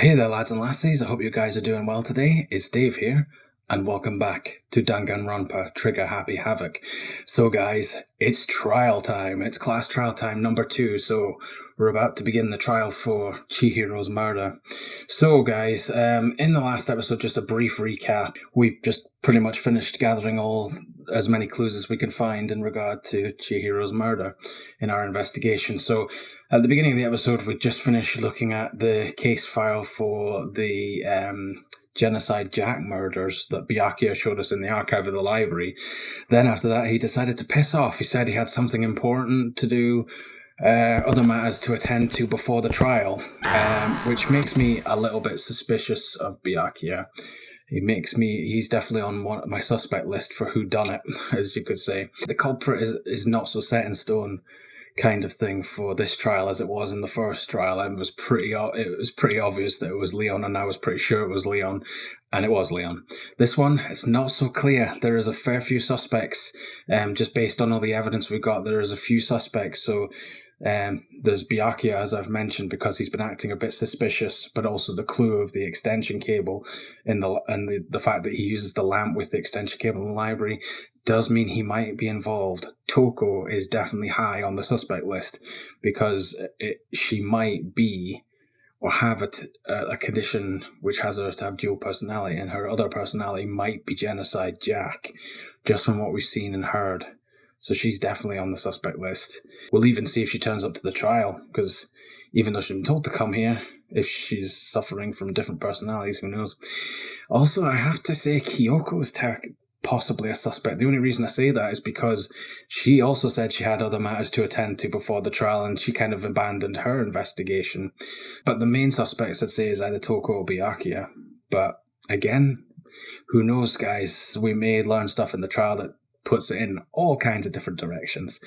Hey there, lads and lassies, I hope you guys are doing well today. It's Dave here, and welcome back to Danganronpa Trigger Happy Havoc. So guys, it's trial time. It's class trial time number 2, so we're about to begin the trial for Chihiro's murder. So guys, in the last episode, just a brief recap, we've just pretty much finished gathering as many clues as we can find in regard to Chihiro's murder in our investigation. So at the beginning of the episode, we just finished looking at the case file for the Genocide Jack murders that Byakuya showed us in the archive of the library. Then after that, he decided to piss off. He said he had something important to do, other matters to attend to before the trial, which makes me a little bit suspicious of Byakuya. He's definitely on my suspect list for whodunit, as you could say. The culprit is not so set in stone kind of thing for this trial as it was in the first trial, and it was pretty obvious that it was Leon, and I was pretty sure it was Leon, and it was Leon. This one, it's not so clear. There is a fair few suspects, just based on all the evidence we've got. There is a few suspects, so there's Byakuya, as I've mentioned, because he's been acting a bit suspicious, but also the clue of the extension cable and the fact that he uses the lamp with the extension cable in the library does mean he might be involved. Toko is definitely high on the suspect list because she might be or have a condition which has her to have dual personality, and her other personality might be Genocide Jack, just from what we've seen and heard. So she's definitely on the suspect list. We'll even see if she turns up to the trial, because even though she's been told to come here, if she's suffering from different personalities, who knows. Also, I have to say Kyoko is possibly a suspect. The only reason I say that is because she also said she had other matters to attend to before the trial, and she kind of abandoned her investigation. But the main suspects, I'd say, is either Toko or Byakuya. But again, who knows, guys? We may learn stuff in the trial that puts it in all kinds of different directions.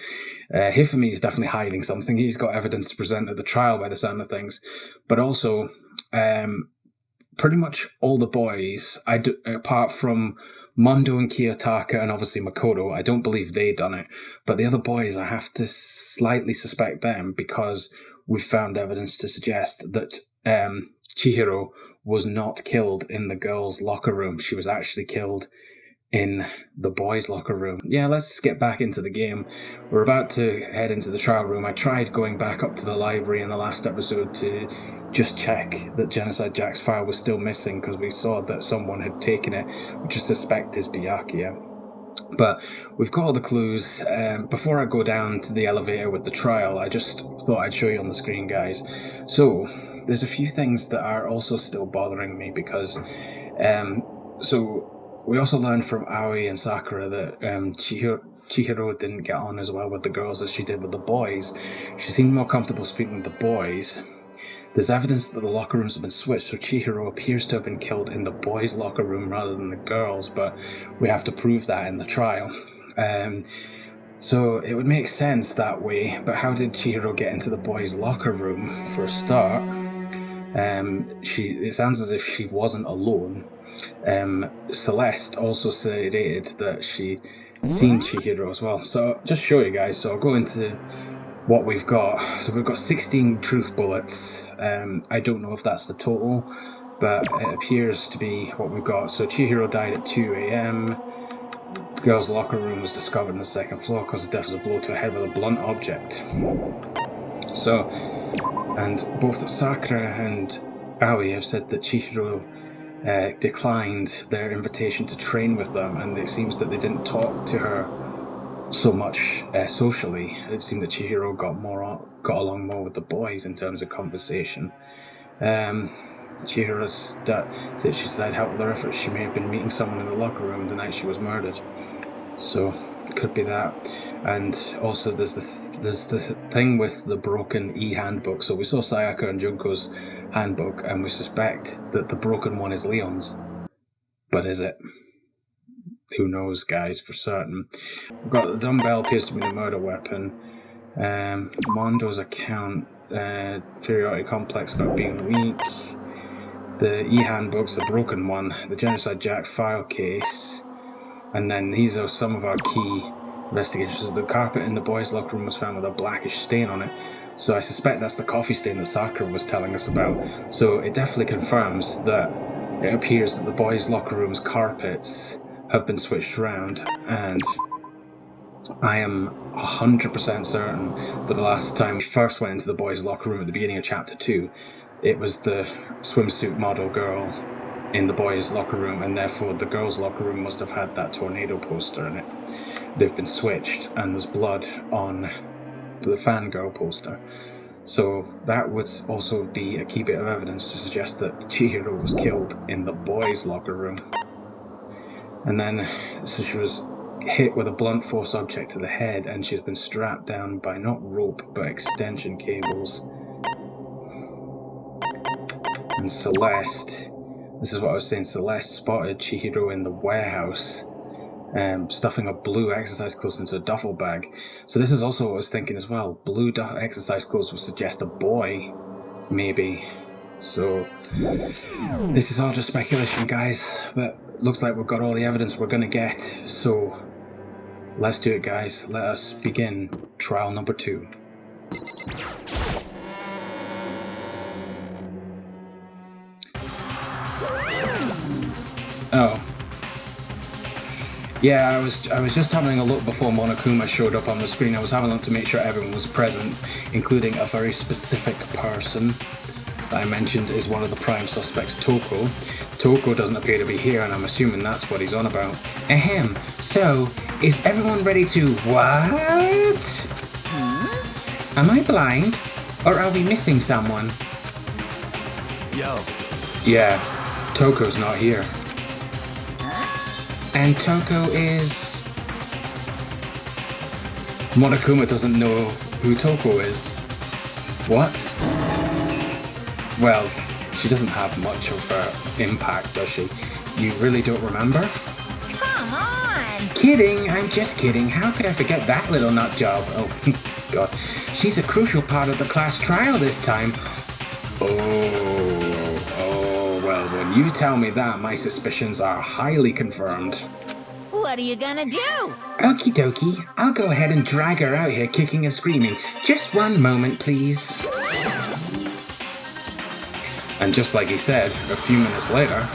Hifumi is definitely hiding something. He's got evidence to present at the trial by the sound of things. But also, pretty much all the boys, apart from Mondo and Kiyotaka and obviously Makoto, I don't believe they done it. But the other boys, I have to slightly suspect them because we've found evidence to suggest that Chihiro was not killed in the girls' locker room. She was actually killed in the boys' locker room. Yeah, let's get back into the game. We're about to head into the trial room. I tried going back up to the library in the last episode to just check that Genocide Jack's file was still missing, because we saw that someone had taken it, which I suspect is Byakuya. But we've got all the clues. Before I go down to the elevator with the trial, I just thought I'd show you on the screen, guys. So there's a few things that are also still bothering me, because we also learned from Aoi and Sakura that Chihiro didn't get on as well with the girls as she did with the boys. She seemed more comfortable speaking with the boys. There's evidence that the locker rooms have been switched, so Chihiro appears to have been killed in the boys' locker room rather than the girls', but we have to prove that in the trial. So it would make sense that way, but how did Chihiro get into the boys' locker room for a start? It sounds as if she wasn't alone. Celeste also stated that she'd seen Chihiro as well. So just show you guys, so I'll go into what we've got. So we've got 16 truth bullets. I don't know if that's the total, but it appears to be what we've got. So Chihiro died at 2 a.m. The girls' locker room was discovered on the second floor because of death was a blow to her head with a blunt object. So, and both Sakura and Aoi have said that Chihiro declined their invitation to train with them, and it seems that they didn't talk to her so much socially. It seemed that Chihiro got along more with the boys in terms of conversation. Chihiro said she said help with her efforts. She may have been meeting someone in the locker room the night she was murdered. So it could be that. And also there's the thing with the broken e-handbook. So we saw Sayaka and Junko's handbook, and we suspect that the broken one is Leon's. But is it? Who knows, guys, for certain. We've got the dumbbell appears to be the murder weapon. Mondo's account, inferiority complex about being weak. The e-handbook's the broken one. The Genocide Jack file case. And then these are some of our key investigations. The carpet in the boys' locker room was found with a blackish stain on it. So I suspect that's the coffee stain that Sakura was telling us about. So it definitely confirms that it appears that the boys' locker room's carpets have been switched around, and I am 100% certain that the last time we first went into the boys' locker room at the beginning of Chapter 2, it was the swimsuit model girl in the boys' locker room, and therefore the girls' locker room must have had that tornado poster in it. They've been switched, and there's blood on the fangirl poster. So that would also be a key bit of evidence to suggest that Chihiro was killed in the boys' locker room. And then, so she was hit with a blunt force object to the head, and she's been strapped down by not rope, but extension cables. And Celeste, this is what I was saying, Celeste spotted Chihiro in the warehouse, stuffing a blue exercise clothes into a duffel bag. So this is also what I was thinking as well. Blue exercise clothes would suggest a boy, maybe. So this is all just speculation, guys, but looks like we've got all the evidence we're gonna get. So let's do it, guys. Let us begin trial number 2. Oh. Yeah, I was just having a look before Monokuma showed up on the screen. I was having a look to make sure everyone was present, including a very specific person that I mentioned is one of the prime suspects, Toko. Toko doesn't appear to be here, and I'm assuming that's what he's on about. Ahem, so, is everyone ready to what? Am I blind? Or are we missing someone? Yo. Yeah, Toko's not here. And Toko is... Monokuma doesn't know who Toko is. What? Well, she doesn't have much of an impact, does she? You really don't remember? Come on! Kidding, I'm just kidding. How could I forget that little nut job? Oh, God. She's a crucial part of the class trial this time. Oh, well, when you tell me that, my suspicions are highly confirmed. What are you gonna do? Okie dokie, I'll go ahead and drag her out here kicking and screaming. Just one moment, please. And just like he said, a few minutes later,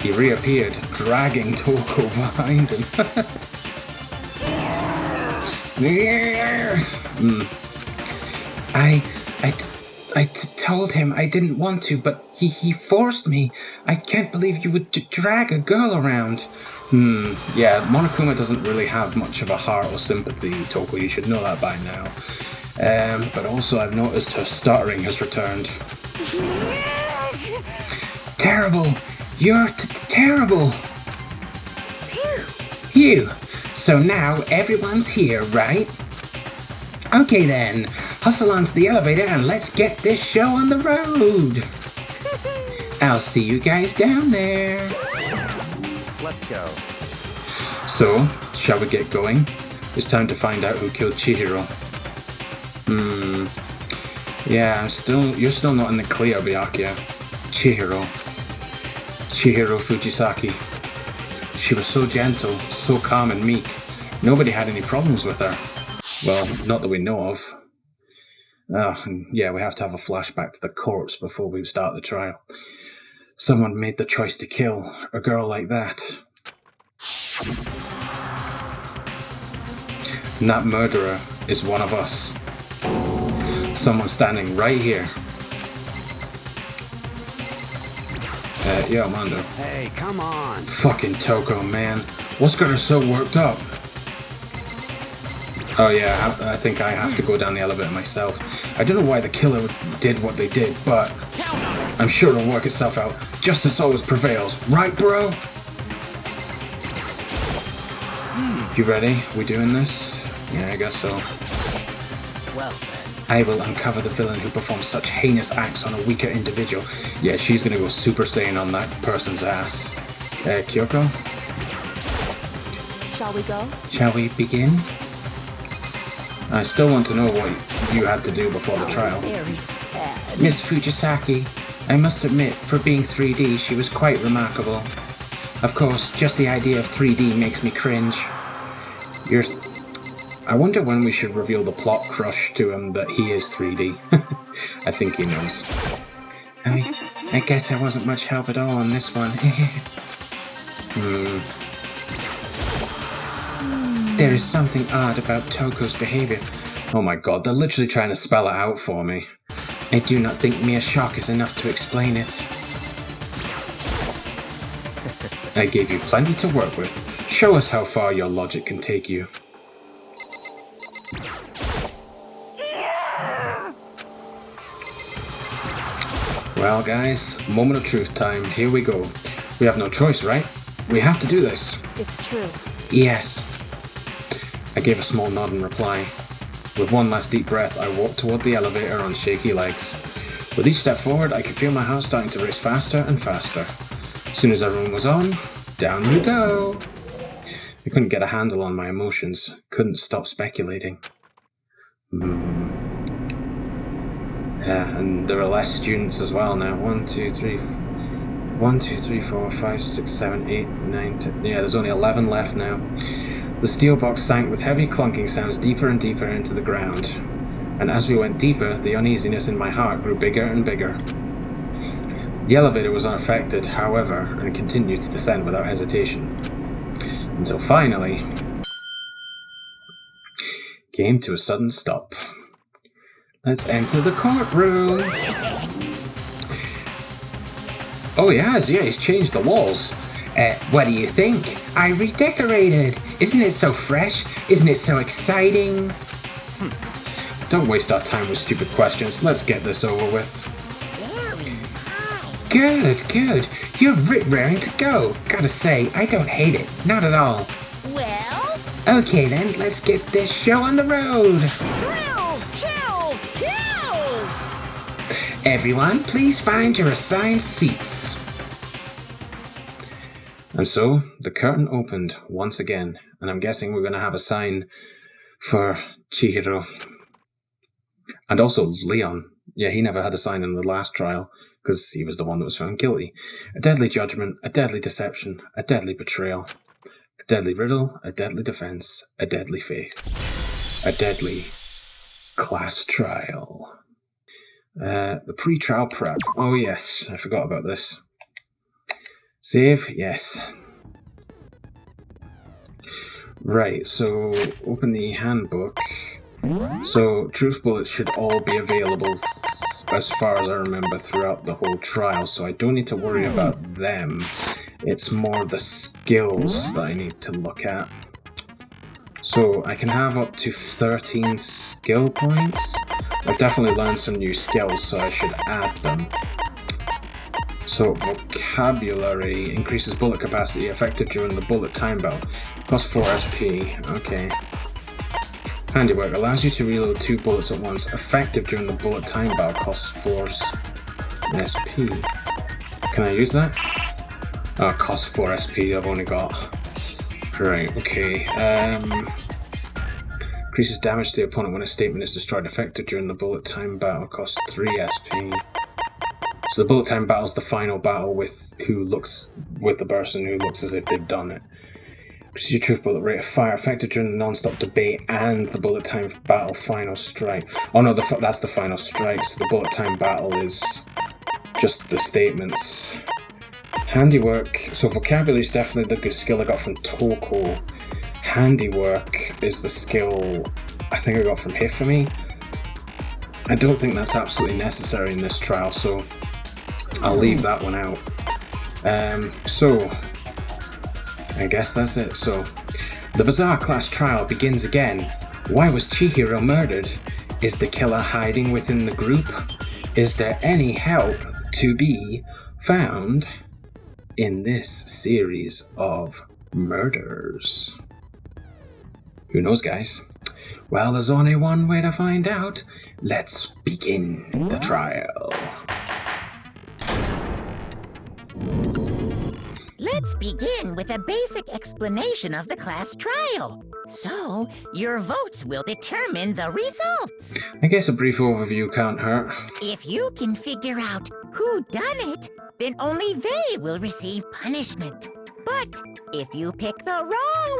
he reappeared, dragging Toko behind him. I told him I didn't want to, but he forced me. I can't believe you would drag a girl around. Yeah, Monokuma doesn't really have much of a heart or sympathy, Toko, you should know that by now. But also I've noticed her stuttering has returned. Terrible! You're terrible! Phew! So now everyone's here, right? Okay then, hustle onto the elevator and let's get this show on the road! I'll see you guys down there! Let's go. So, shall we get going? It's time to find out who killed Chihiro. Yeah, you're still not in the clear, Byakuya. Chihiro Fujisaki. She was so gentle, so calm and meek. Nobody had any problems with her. Well, not that we know of. And yeah, we have to have a flashback to the corpse before we start the trial. Someone made the choice to kill a girl like that. And that murderer is one of us. Someone standing right here. Yo, Mando. Hey, come on. Fucking Toko, man. What's got her so worked up? Oh yeah, I think I have to go down the elevator myself. I don't know why the killer did what they did, but I'm sure it'll work itself out. Justice always prevails, right, bro? You ready? We doing this? Yeah, I guess so. Well, I will uncover the villain who performs such heinous acts on a weaker individual. Yeah, she's gonna go Super Saiyan on that person's ass. Kyoko? shall we go? Shall we begin? I still want to know what you had to do before the trial. Very sad. Miss Fujisaki, I must admit, for being 3D, she was quite remarkable. Of course, just the idea of 3D makes me cringe. I wonder when we should reveal the plot crush to him that he is 3D. I think he knows. I guess I wasn't much help at all on this one. There is something odd about Toko's behavior. Oh my god, they're literally trying to spell it out for me. I do not think mere shock is enough to explain it. I gave you plenty to work with. Show us how far your logic can take you. Well guys, moment of truth time. Here we go. We have no choice, right? We have to do this. It's true. Yes. I gave a small nod in reply. With one last deep breath, I walked toward the elevator on shaky legs. With each step forward, I could feel my heart starting to race faster and faster. As soon as everyone was on, down you go. I couldn't get a handle on my emotions. Couldn't stop speculating. Yeah, and there are less students as well now. 1, 2, 3, 4, 5, 6, 7, 8, 9, 10. Yeah, there's only 11 left now. The steel box sank with heavy clunking sounds deeper and deeper into the ground. And as we went deeper, the uneasiness in my heart grew bigger and bigger. The elevator was unaffected, however, and continued to descend without hesitation. Until finally, came to a sudden stop. Let's enter the courtroom. Oh, he's changed the walls. What do you think? I redecorated. Isn't it so fresh? Isn't it so exciting? Don't waste our time with stupid questions. Let's get this over with. Good. You're raring to go. Gotta say, I don't hate it. Not at all. Well? Okay then, let's get this show on the road. Thrills, chills, kills! Everyone, please find your assigned seats. And so, the curtain opened once again, and I'm guessing we're going to have a sign for Chihiro. And also Leon. Yeah, he never had a sign in the last trial, because he was the one that was found guilty. A deadly judgment, a deadly deception, a deadly betrayal, a deadly riddle, a deadly defense, a deadly faith, a deadly class trial. The pre-trial prep. Oh yes, I forgot about this. Save, yes. Right, so open the handbook. So truth bullets should all be available as far as I remember throughout the whole trial, so I don't need to worry about them. It's more the skills that I need to look at. So I can have up to 13 skill points. I've definitely learned some new skills, so I should add them. So vocabulary increases bullet capacity effective during the bullet time bell. Costs 4 SP. Okay. Handiwork allows you to reload 2 bullets at once. Effective during the bullet time bell. Costs 4 SP. Can I use that? Oh, costs 4 SP. I've only got. Right. Okay. Increases damage to the opponent when a statement is destroyed. Effective during the bullet time battle. Costs 3 SP. So the bullet time battle is the final battle with the person who looks as if they've done it. Increases your truth bullet rate of fire, effective during the non-stop debate and the bullet time battle final strike. Oh no, that's the final strike. So the bullet time battle is just the statements. Handiwork. So vocabulary is definitely the good skill I got from Toko. Handiwork is the skill I think I got from Hifumi. I don't think that's absolutely necessary in this trial, so I'll leave that one out. So I guess that's it. So the bizarre class trial begins again. Why was Chihiro murdered? Is the killer hiding within the group? Is there any help to be found in this series of murders? Who knows, guys? Well, there's only one way to find out. Let's begin the trial. Let's begin with a basic explanation of the class trial. So, your votes will determine the results. I guess a brief overview can't hurt. If you can figure out who done it, then only they will receive punishment. But if you pick the wrong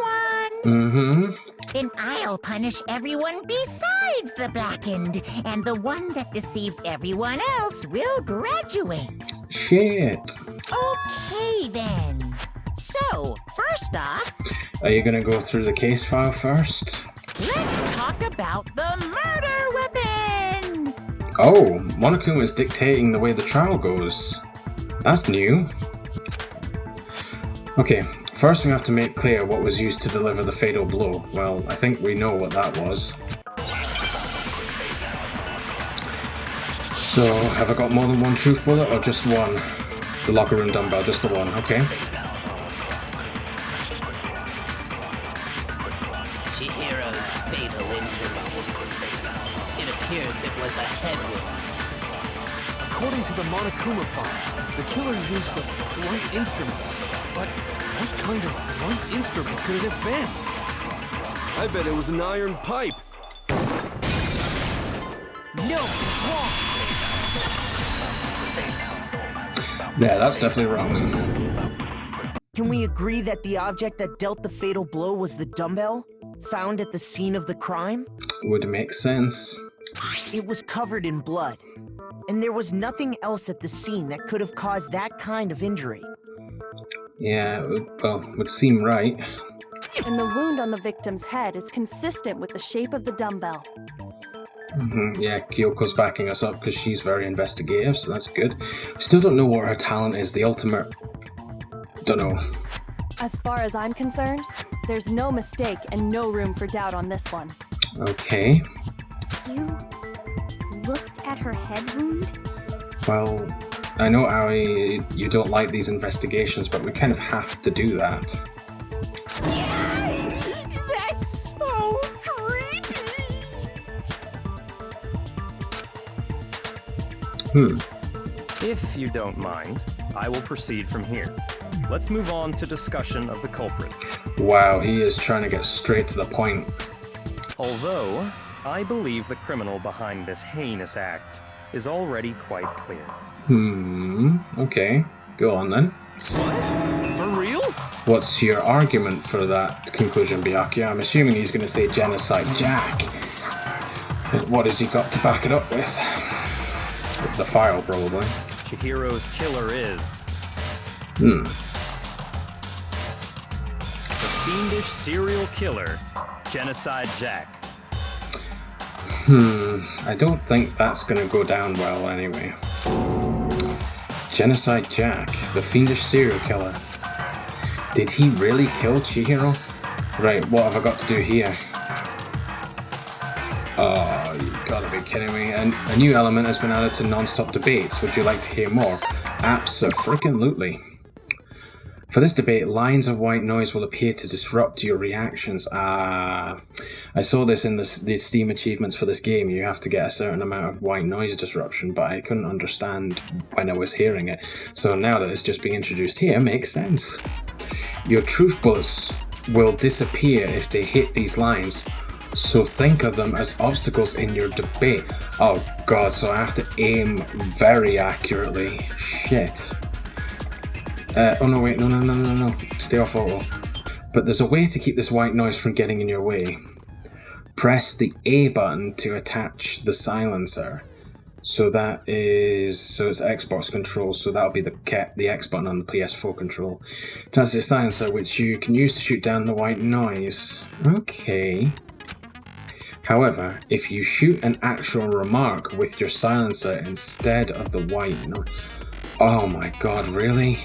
one... Then I'll punish everyone besides the blackened, and the one that deceived everyone else will graduate. Shit. Okay, then. So, first off... Are you gonna go through the case file first? Let's talk about the murder weapon! Oh, Monokuma is dictating the way the trial goes. That's new. Okay, first we have to make clear what was used to deliver the fatal blow. Well, I think we know what that was. So, have I got more than one truth bullet or just one? The locker room dumbbell, just the one, okay. Chihiro's fatal injury. It appears it was a head wound. According to the Monokuma file, the killer used a blunt instrument. But what kind of blunt instrument could it have been? I bet it was an iron pipe. No, it's wrong. Yeah, that's definitely wrong. Can we agree that the object that dealt the fatal blow was the dumbbell, found at the scene of the crime? Would make sense. It was covered in blood, and there was nothing else at the scene that could have caused that kind of injury. Yeah, well, would seem right. And the wound on the victim's head is consistent with the shape of the dumbbell. Yeah, Kyoko's backing us up because she's very investigative, so that's good. Still don't know what her talent is, the ultimate... Don't know. As far as I'm concerned, there's no mistake and no room for doubt on this one. Okay. You looked at her head wound? Well, I know, Aoi, you don't like these investigations, but we kind of have to do that. Yes! That's so creepy! If you don't mind, I will proceed from here. Let's move on to discussion of the culprit. Wow, he is trying to get straight to the point. Although, I believe the criminal behind this heinous act is already quite clear. Okay. Go on then. What? For real? What's your argument for that conclusion, Byakuya? I'm assuming he's going to say Genocide Jack. But what has he got to back it up with? The file, probably. Chihiro's killer is... the fiendish serial killer, Genocide Jack. I don't think that's going to go down well anyway. Genocide Jack, the fiendish serial killer. Did he really kill Chihiro? Right, what have I got to do here? Oh, you gotta be kidding me. And a new element has been added to non-stop debates. Would you like to hear more? Abso-freaking-lutely. For this debate, lines of white noise will appear to disrupt your reactions. I saw this in the Steam achievements for this game. You have to get a certain amount of white noise disruption, but I couldn't understand when I was hearing it. So now that it's just being introduced here, makes sense. Your truth bullets will disappear if they hit these lines, so think of them as obstacles in your debate. Oh god, so I have to aim very accurately. Shit. Oh no, wait, no. Stay off auto. But there's a way to keep this white noise from getting in your way. Press the A button to attach the silencer. So it's Xbox control, so that'll be the X button on the PS4 control. Attach the silencer, which you can use to shoot down the white noise. Okay. However, if you shoot an actual remark with your silencer instead of the white noise... Oh my god, really?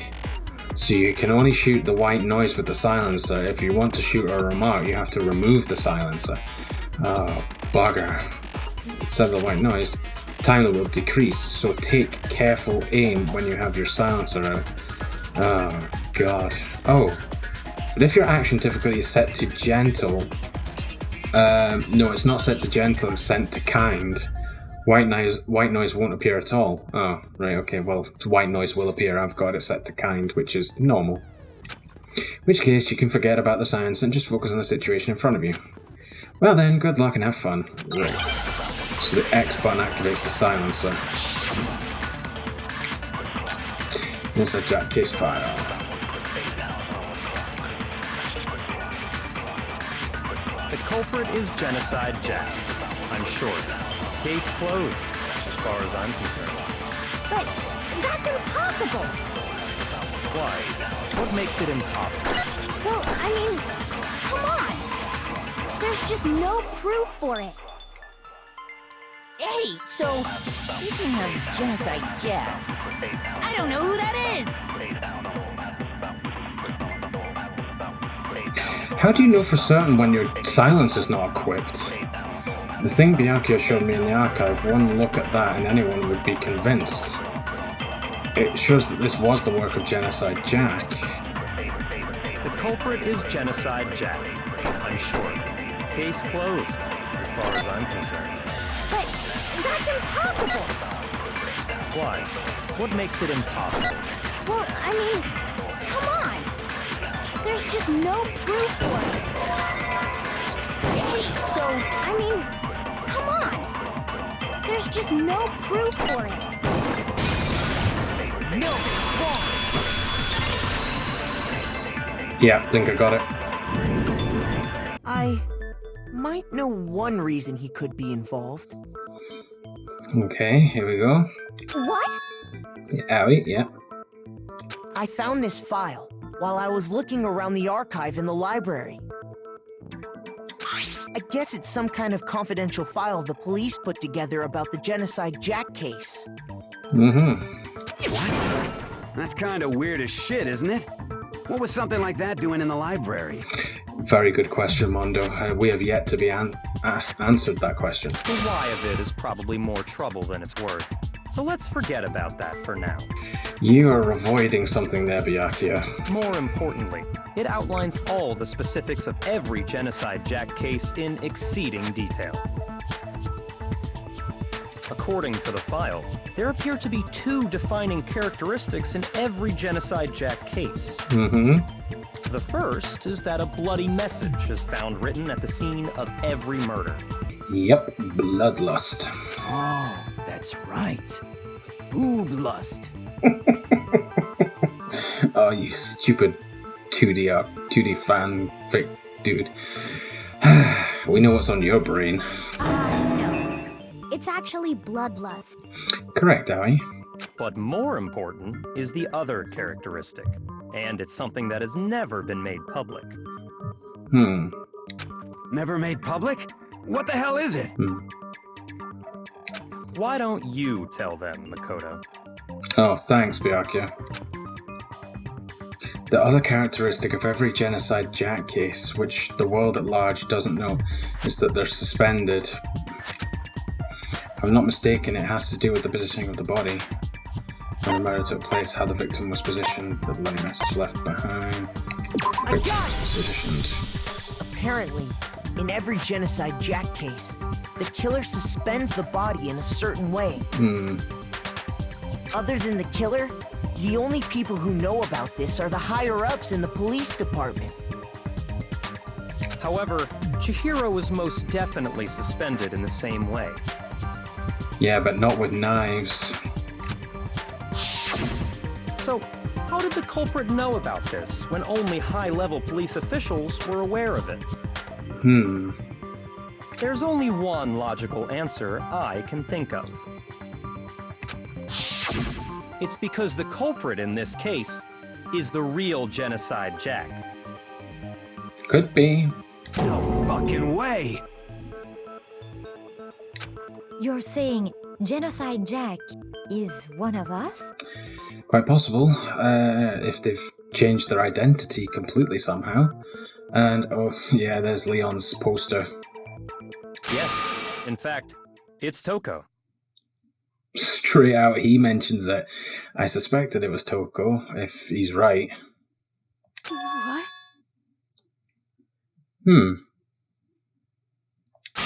So you can only shoot the white noise with the silencer. If you want to shoot a remark, you have to remove the silencer. Oh, bugger. Instead of the white noise, time will decrease, so take careful aim when you have your silencer out. Oh, god. Oh, but if your action difficulty is set to gentle... no, it's not set to gentle, it's set to kind. White noise won't appear at all. Oh, right, okay, well, white noise will appear. I've got it set to kind, which is normal. In which case, you can forget about the science and just focus on the situation in front of you. Well then, good luck and have fun. Right. So the X button activates the silencer. Here's a Jack case file. The culprit is Genocide Jack. I'm sure. Case closed, as far as I'm concerned. But that's impossible! Why? What makes it impossible? Well, I mean, come on! There's just no proof for it. Hey, so, speaking of Genocide Jack, I don't know who that is! How do you know for certain when your silence is not equipped? The thing Byakuya showed me in the archive, one look at that and anyone would be convinced. It shows that this was the work of Genocide Jack. The culprit is Genocide Jack. I'm sure. Case closed, as far as I'm concerned. But that's impossible! Why? What makes it impossible? Well, I mean, come on! There's just no proof for it. Hey, so, I mean, come on! There's just no proof for it. no, it's wrong! Yeah, think I got it. I might know one reason he could be involved. Okay, here we go. What? Owie, yeah. I found this file while I was looking around the archive in the library. I guess it's some kind of confidential file the police put together about the Genocide Jack case. Mm-hmm. What? That's kind of weird as shit, isn't it? What was something like that doing in the library? Very good question, Mondo. We have yet to be answered that question. The why of it is probably more trouble than it's worth. So let's forget about that for now. You are avoiding something there, Byakuya. More importantly, it outlines all the specifics of every Genocide Jack case in exceeding detail. According to the file, there appear to be two defining characteristics in every Genocide Jack case. Mm-hmm. The first is that a bloody message is found written at the scene of every murder. Yep, bloodlust. Oh, that's right. Boob lust. Oh, you stupid 2D fanfic dude. We know what's on your brain. No. It's actually bloodlust. Correct, Owie. But more important is the other characteristic, and it's something that has never been made public. Never made public? What the hell is it? Why don't you tell them, Makoto? Oh, thanks, Byakuya. The other characteristic of every Genocide Jack case, which the world at large doesn't know, is that they're suspended. If I'm not mistaken, it has to do with the positioning of the body. When the murder took place, how the victim was positioned, the bloody message left behind. The victim was positioned. Apparently, in every Genocide Jack case, the killer suspends the body in a certain way. Other than the killer, the only people who know about this are the higher-ups in the police department. However, Chihiro was most definitely suspended in the same way. Yeah, but not with knives. So, how did the culprit know about this when only high-level police officials were aware of it? There's only one logical answer I can think of. It's because the culprit in this case is the real Genocide Jack. Could be. No fucking way! You're saying Genocide Jack is one of us? Quite possible, if they've changed their identity completely somehow. And, oh, yeah, there's Leon's poster. Yes, in fact, it's Toko. Straight out, he mentions it. I suspected it was Toko, if he's right. What?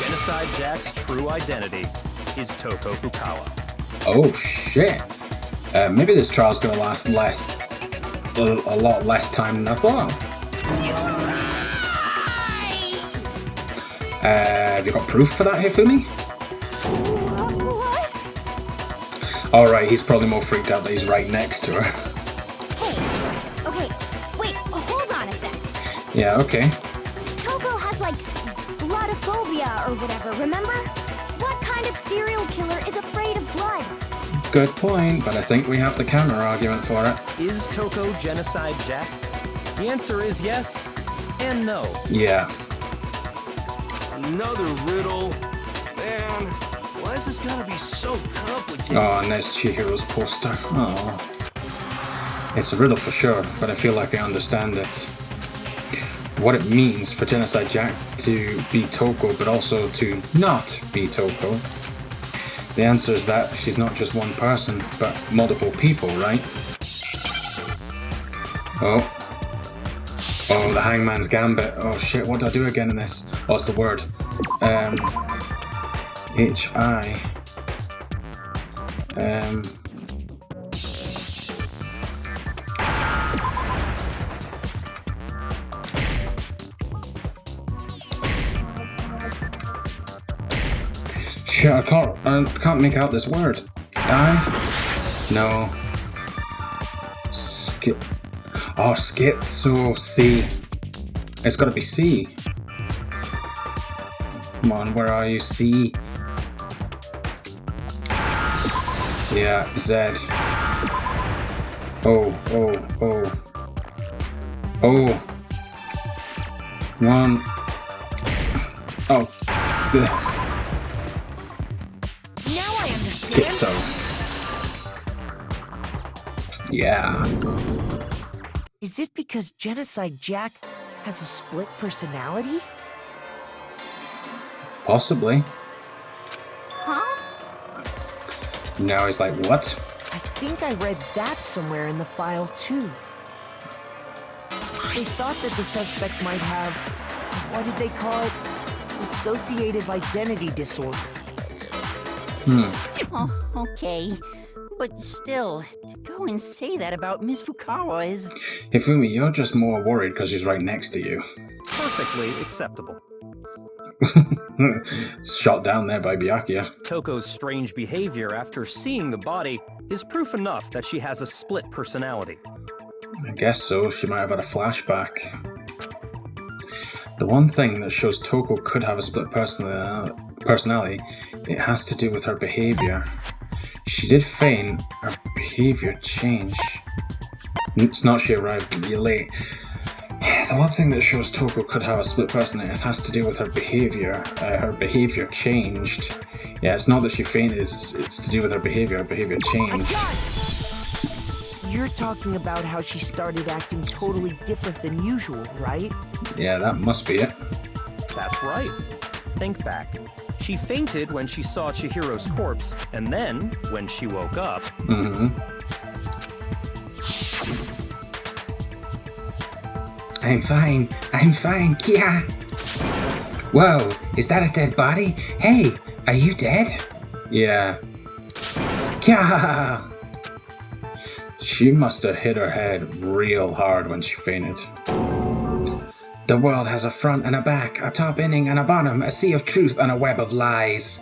Genocide Jack's true identity is Toko Fukawa. Oh, shit. Maybe this trial's gonna last a lot less time than I thought. Have you got proof for that, Hifumi? What? Alright, he's probably more freaked out that he's right next to her. Hey, okay, wait, hold on a sec. Yeah, okay. Toko has, like, Bloodophobia or whatever, remember? What kind of serial killer is afraid of blood? Good point, but I think we have the counter argument for it. Is Toko Genocide Jack? The answer is yes and no. Yeah. Another riddle. Man, why is this gotta be so complicated? Oh, and there's Chihiro's poster. Oh. It's a riddle for sure, but I feel like I understand it. What it means for Genocide Jack to be Toko, but also to not be Toko. The answer is that she's not just one person, but multiple people, right? Oh. Oh, the Hangman's Gambit. Oh shit, what do I do again in this? Oh, it's the word. H-I. Shit, I can't make out this word. No. Oh, schizo, C. It's gotta be C. Come on, where are you? C. Yeah, Z. Oh. One. Oh. Now I understand. Schizo. Yeah. Is it because Genocide Jack has a split personality? Possibly. Huh? Now he's like, what? I think I read that somewhere in the file too. They thought that the suspect might have, what did they call it? Dissociative identity disorder. Oh, okay. But still, to go and say that about Miss Fukawa is... Hifumi, you're just more worried because she's right next to you. Perfectly acceptable. Shot down there by Byakuya. Toko's strange behavior after seeing the body is proof enough that she has a split personality. I guess so. She might have had a flashback. The one thing that shows Toko could have a split personality, it has to do with her behavior. She did feign her behavior change. It's not she arrived late. The one thing that shows Toko could have a split personality, it has to do with her behavior. Her behavior changed. Yeah, it's not that she fainted, it's to do with her behavior. Her behavior changed. You're talking about how she started acting totally different than usual, right? Yeah, that must be it. That's right. Think back. She fainted when she saw Chihiro's corpse, and then, when she woke up... I'm fine, Kia! Whoa, is that a dead body? Hey, are you dead? Yeah. Kia! She must have hit her head real hard when she fainted. The world has a front and a back, a top inning and a bottom, a sea of truth and a web of lies.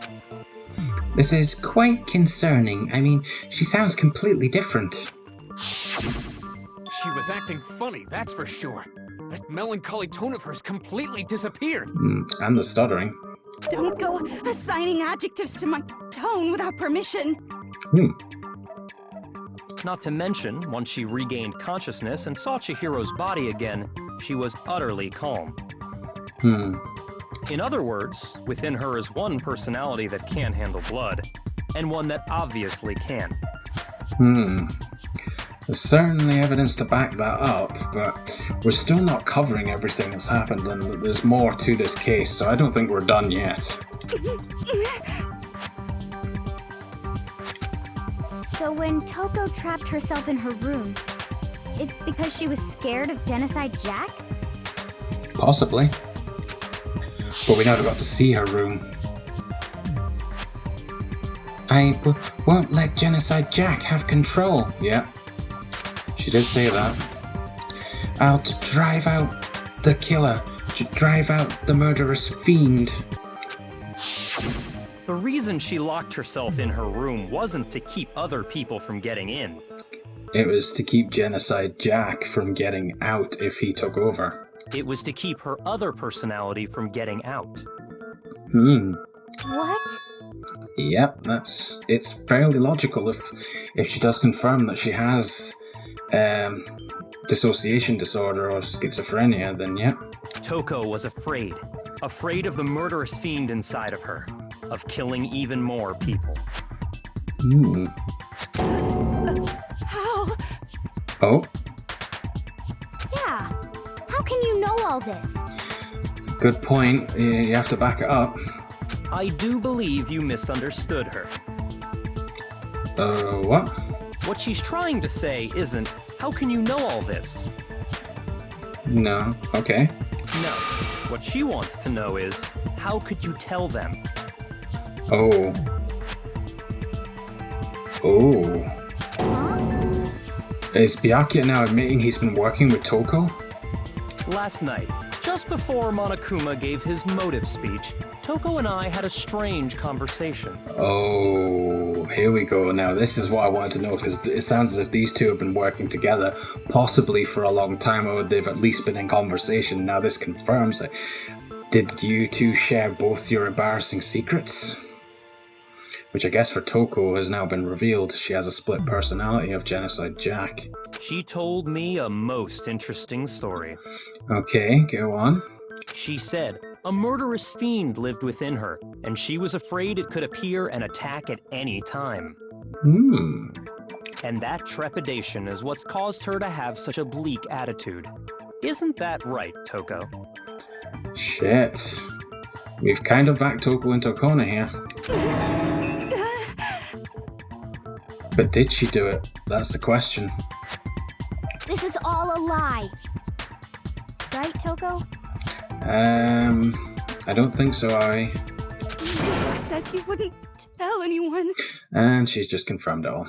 This is quite concerning. I mean, she sounds completely different. She was acting funny, that's for sure. That melancholy tone of hers completely disappeared. And the stuttering. Don't go assigning adjectives to my tone without permission. Not to mention, once she regained consciousness and saw Chihiro's body again, she was utterly calm. In other words, within her is one personality that can handle blood, and one that obviously can. There's certainly evidence to back that up, but we're still not covering everything that's happened, and there's more to this case, so I don't think we're done yet. So when Toko trapped herself in her room, it's because she was scared of Genocide Jack? Possibly. But we never got to see her room. I won't let Genocide Jack have control. Yeah. She did say that. I'll drive out the killer, to drive out the murderous fiend. The reason she locked herself in her room wasn't to keep other people from getting in. It was to keep Genocide Jack from getting out if he took over. It was to keep her other personality from getting out. What? Yep, it's fairly logical if she does confirm that she has dissociation disorder or schizophrenia, then yeah. Toko was afraid. Afraid of the murderous fiend inside of her. Of killing even more people. How? Oh? Yeah. How can you know all this? Good point. You have to back it up. I do believe you misunderstood her. What? What she's trying to say isn't, how can you know all this? No. Okay. No. What she wants to know is, how could you tell them? Oh. Oh. Is Byakuya now admitting he's been working with Toko? Last night, just before Monokuma gave his motive speech, Toko and I had a strange conversation. Oh, here we go. Now, this is what I wanted to know, because it sounds as if these two have been working together, possibly for a long time, or they've at least been in conversation. Now, this confirms it. Did you two share both your embarrassing secrets? Which I guess for Toko has now been revealed. She has a split personality of Genocide Jack. She told me a most interesting story. Okay, go on. She said a murderous fiend lived within her, and she was afraid it could appear and attack at any time. And that trepidation is what's caused her to have such a bleak attitude. Isn't that right, Toko? Shit. We've kind of backed Toko into a corner here. But did she do it? That's the question. This is all a lie. Right, Toko? I don't think so, Ari. You said you wouldn't tell anyone. And she's just confirmed it all.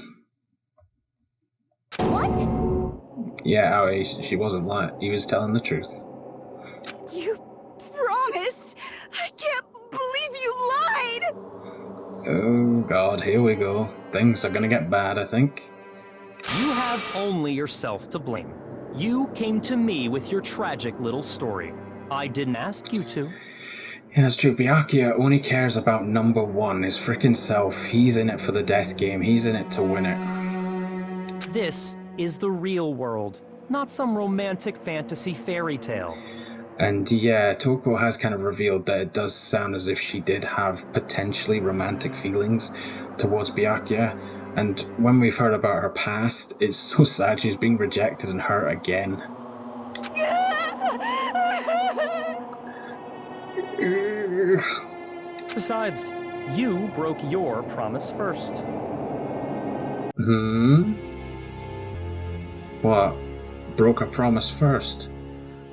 What? Yeah, Ari, she wasn't lying. He was telling the truth. You promised. I can't believe you lied. Oh god, here we go. Things are gonna get bad, I think. You have only yourself to blame. You came to me with your tragic little story. I didn't ask you to. Yeah, that's true. Byakuya only cares about number one, his frickin' self. He's in it for the death game. He's in it to win it. This is the real world, not some romantic fantasy fairy tale. And yeah, Toko has kind of revealed that it does sound as if she did have potentially romantic feelings towards Byakuya. And when we've heard about her past, it's so sad she's being rejected and hurt again. Besides, you broke your promise first. What? Broke her promise first?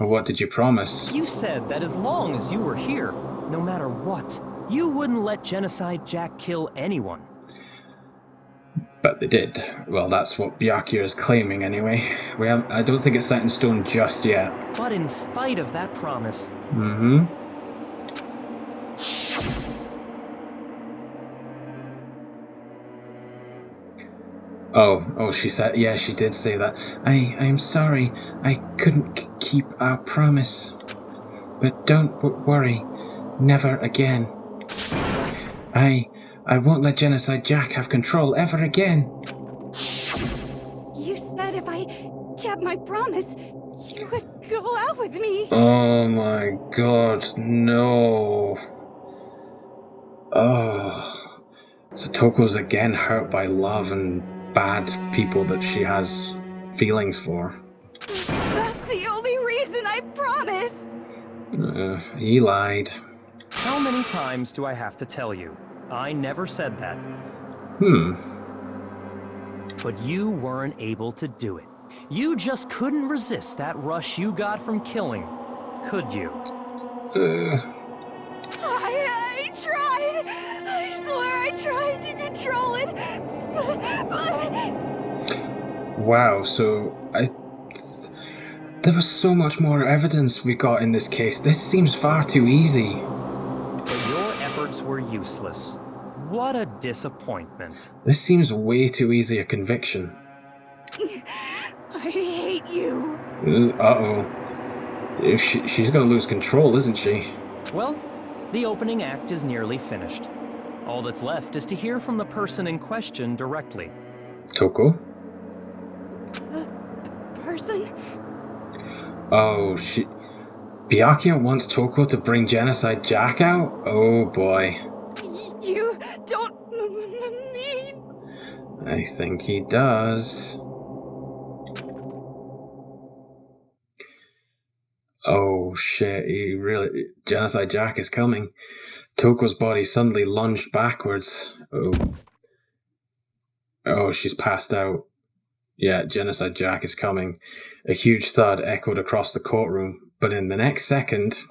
Or what did you promise? You said that as long as you were here, no matter what, you wouldn't let Genocide Jack kill anyone. But they did. Well, that's what Byakuya is claiming anyway. I don't think it's set in stone just yet. But in spite of that promise... Oh, she said, yeah, she did say that. I'm sorry, I couldn't keep our promise. But don't worry, never again. I won't let Genocide Jack have control ever again. You said if I kept my promise, you would go out with me. Oh my god, no. Oh. So Toko's again hurt by love and bad people that she has feelings for. That's the only reason I promised. He lied. How many times do I have to tell you? I never said that. But you weren't able to do it. You just couldn't resist that rush you got from killing, could you? I tried. I swear I tried to control it, but... Wow, so there was so much more evidence we got in this case. This seems far too easy. But your efforts were useless. What a disappointment. This seems way too easy a conviction. I hate you. Uh-oh. She's gonna lose control, isn't she? Well, The opening act is nearly finished. All that's left is to hear from the person in question directly. Toko? Person? Oh, shit. Byakuya wants Toko to bring Genocide Jack out? Oh boy. You don't mean... I think he does. Oh shit, he really... Genocide Jack is coming. Toko's body suddenly lunged backwards. Oh. Oh, she's passed out. Yeah, Genocide Jack is coming. A huge thud echoed across the courtroom, but in the next second...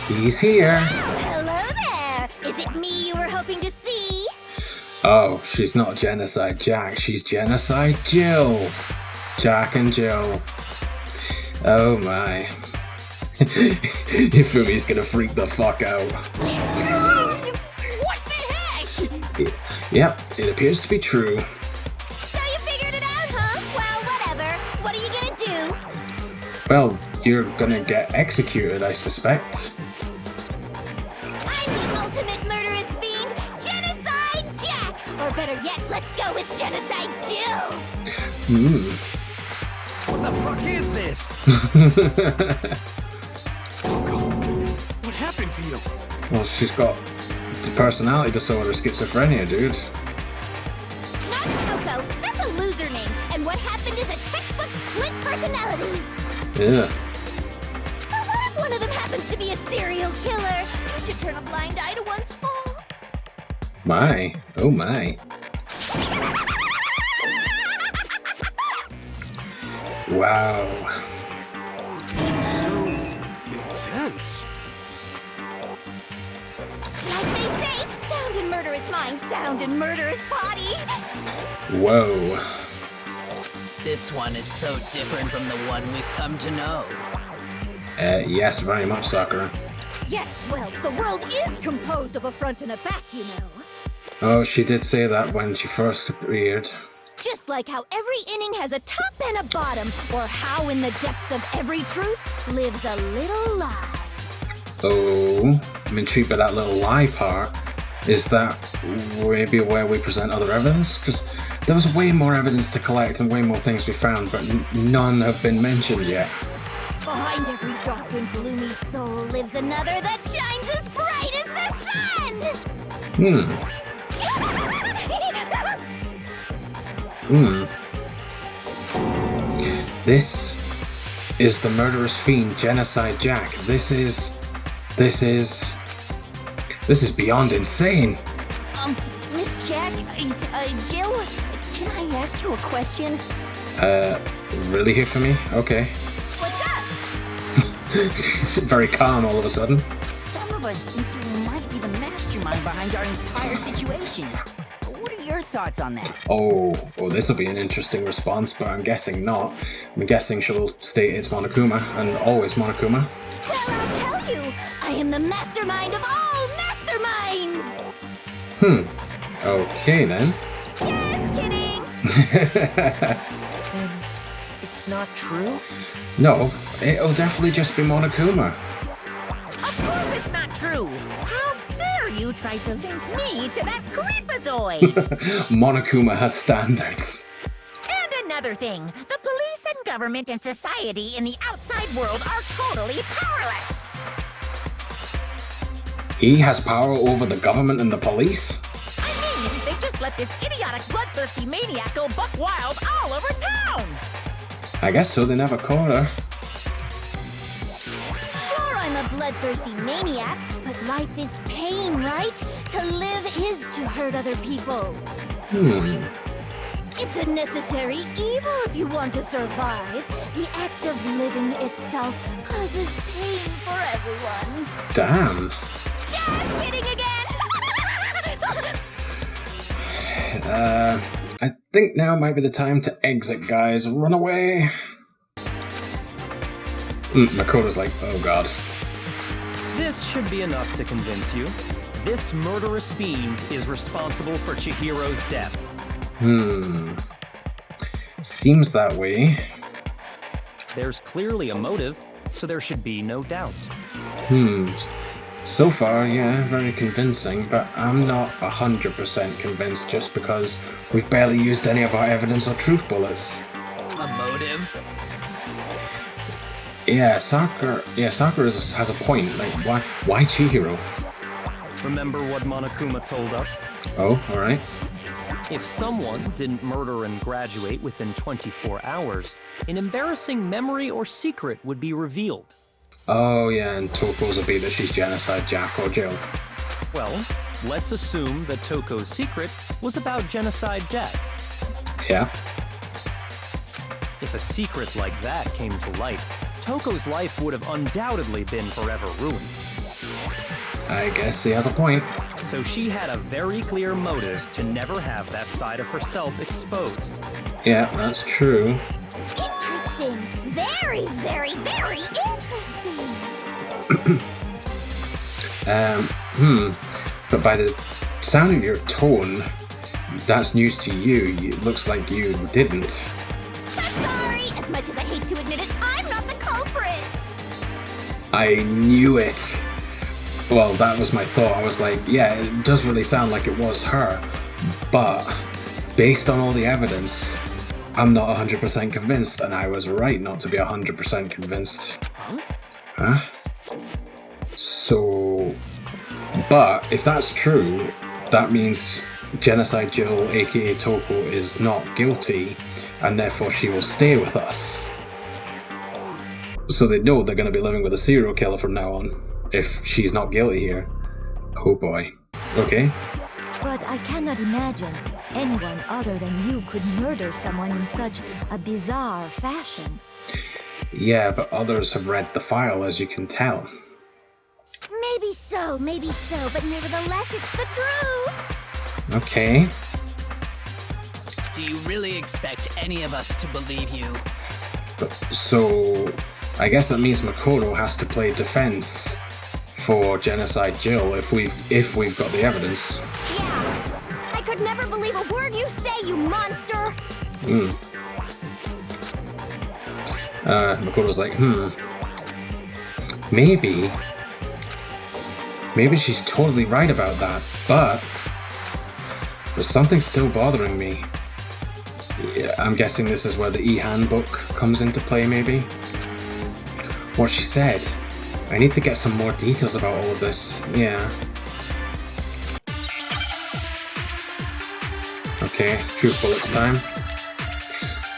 He's here! Hello there! Is it me you were hoping to see? Oh, she's not Genocide Jack, she's Genocide Jill! Jack and Jill. Oh my. Ifumi's gonna freak the fuck out. What the heck? Yep, it appears to be true. So you figured it out, huh? Well, whatever. What are you gonna do? Well, you're gonna get executed, I suspect. I'm the ultimate murderous fiend, Genocide Jack! Or better yet, let's go with Genocide Jill! What the fuck is this? What happened to you? Well, she's got personality disorder, schizophrenia, dude. Not Toko, that's a loser name. And what happened is a textbook split personality. Yeah. So what if one of them happens to be a serial killer? You should turn a blind eye to one's faults. My. Oh my. Wow. So intense. Like they say, sound in murderous mind, sound in murderous body. Whoa. This one is so different from the one we've come to know. Yes, very much, Sakura. Yes, well, the world is composed of a front and a back, you know. Oh, she did say that when she first appeared. Just like how every inning has a top and a bottom, or how in the depths of every truth lives a little lie. Oh, I'm intrigued by that little lie part. Is that maybe where we present other evidence? Because there was way more evidence to collect and way more things we found, but none have been mentioned yet. Behind every dark and gloomy soul lives another that shines as bright as the sun! This is the murderous fiend, Genocide Jack. This is beyond insane. Miss Jack, Jill, can I ask you a question? Really here for me? Okay. What's up? She's very calm all of a sudden. Some of us think you might be the mastermind behind our entire situation. What are your thoughts on that? Oh, this will be an interesting response, but I'm guessing not. I'm guessing she'll state it's Monokuma, and always Monokuma. Well, I'll tell you, I am the mastermind of all masterminds! Okay then. Just kidding! It's not true? No, it'll definitely just be Monokuma. Of course it's not true. How dare you try to link me to that creepazoid? Monokuma has standards. And another thing, the police and government and society in the outside world are totally powerless. He has power over the government and the police? I mean, they just let this idiotic, bloodthirsty maniac go buck wild all over town. I guess so, they never caught her. Sure, I'm a bloodthirsty maniac, but life is pain, right? To live is to hurt other people. It's a necessary evil if you want to survive. The act of living itself causes pain for everyone. Damn. Just kidding again! I think now might be the time to exit, guys. Run away. Makoto's like, oh god. This should be enough to convince you. This murderous fiend is responsible for Chihiro's death. Seems that way. There's clearly a motive, so there should be no doubt. So far, yeah, very convincing, but I'm not 100% convinced just because we've barely used any of our evidence or truth bullets. A motive? Yeah, Sakura has a point. Like, why Chihiro? Remember what Monokuma told us? Oh, alright. If someone didn't murder and graduate within 24 hours, an embarrassing memory or secret would be revealed. Oh yeah, and Toko's will be that she's Genocide Jack or Jill. Well, let's assume that Toko's secret was about Genocide Jack. Yeah. If a secret like that came to light, Toko's life would have undoubtedly been forever ruined. I guess he has a point. So she had a very clear motive to never have that side of herself exposed. Yeah, that's true. Interesting. Very, very, very interesting. But by the sound of your tone, that's news to you. It looks like you didn't. I'm sorry. As much as I hate to admit it, I'm not the culprit. I knew it. Well, that was my thought. I was like, yeah, it does really sound like it was her. But based on all the evidence, I'm not 100% convinced, and I was right not to be 100% convinced. Huh? So... But if that's true, that means Genocide Jill, aka Toko, is not guilty, and therefore she will stay with us. So they know they're going to be living with a serial killer from now on, if she's not guilty here. Oh boy. Okay. But I cannot imagine anyone other than you could murder someone in such a bizarre fashion. Yeah, but others have read the file, as you can tell. Maybe so, but nevertheless, it's the truth. Okay. Do you really expect any of us to believe you? So, I guess that means Makoto has to play defense for Genocide Jill if we've got the evidence. Yeah, I could never believe a word you say, you monster. Makoto's like, Maybe she's totally right about that, but there's something still bothering me. Yeah, I'm guessing this is where the e-handbook comes into play, maybe? What she said. I need to get some more details about all of this. Yeah. Okay, truth bullets time.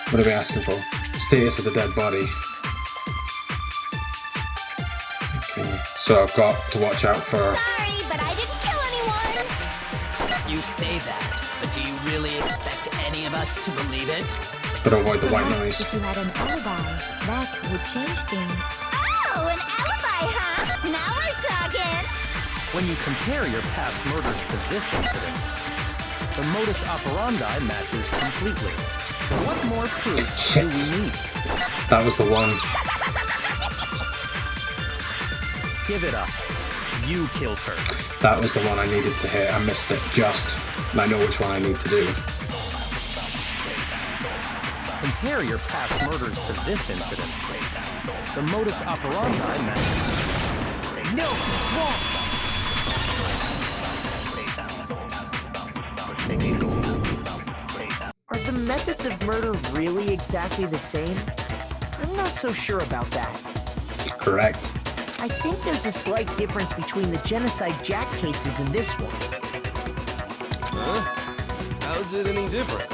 What are we asking for? Status of the dead body. Okay, so I've got to watch out for... Sorry, but I didn't kill anyone. You say that, but do you really expect any of us to believe it? But avoid the white noise. If you had an alibi, that would change things. Oh, an alibi, huh? Now we're talking. When you compare your past murders to this incident, the modus operandi matches completely. What more proof do we need? That was the one. Give it up. You killed her. That was the one I needed to hit. I missed it just. And I know which one I need to do. Compare your past murders to this incident. The modus operandi matches. No, it's wrong. Are the methods of murder really exactly the same? I'm not so sure about that. Correct. I think there's a slight difference between the Genocide Jack cases and this one. Huh? How's it any different?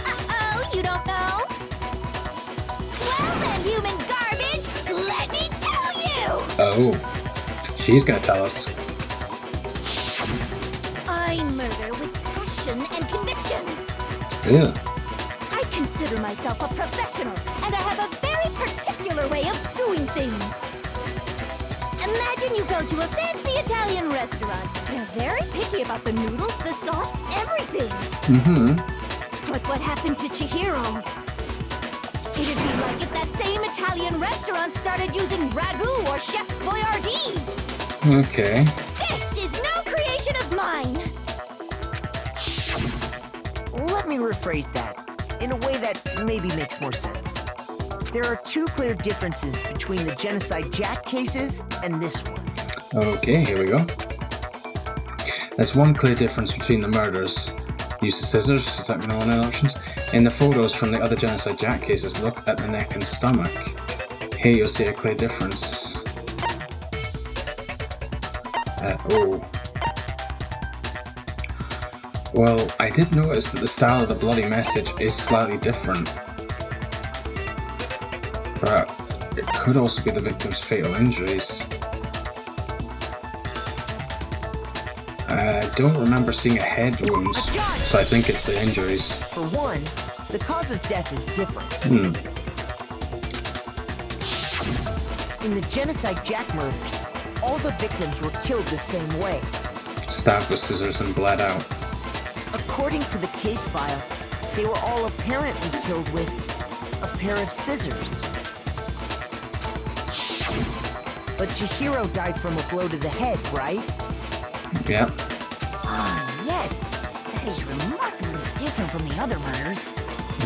Uh-oh, you don't know? Well then, human garbage, let me tell you! Oh. She's gonna tell us. I murder with passion and conviction. Ew. I consider myself a professional, and I have a very particular way of doing things. Imagine you go to a fancy Italian restaurant. They're very picky about the noodles, the sauce, everything. But what happened to Chihiro? It'd be like if that same Italian restaurant started using ragu or Chef Boyardee. Okay. This is no creation of mine. Let me rephrase that in a way that maybe makes more sense. There are two clear differences between the Genocide Jack cases and this one. Okay, here we go. There's one clear difference between the murders. Use of scissors, is that one of the options? In the photos from the other Genocide Jack cases, look at the neck and stomach. Here you'll see a clear difference. Well, I did notice that the style of the bloody message is slightly different. But it could also be the victim's fatal injuries. I don't remember seeing a head wound, so I think it's the injuries. For one, the cause of death is different. In the Genocide Jack murders, all the victims were killed the same way. Stabbed with scissors and bled out. According to the case file, they were all apparently killed with a pair of scissors. But Chihiro died from a blow to the head, right? Yep. Ah, yes. That is remarkably different from the other murders.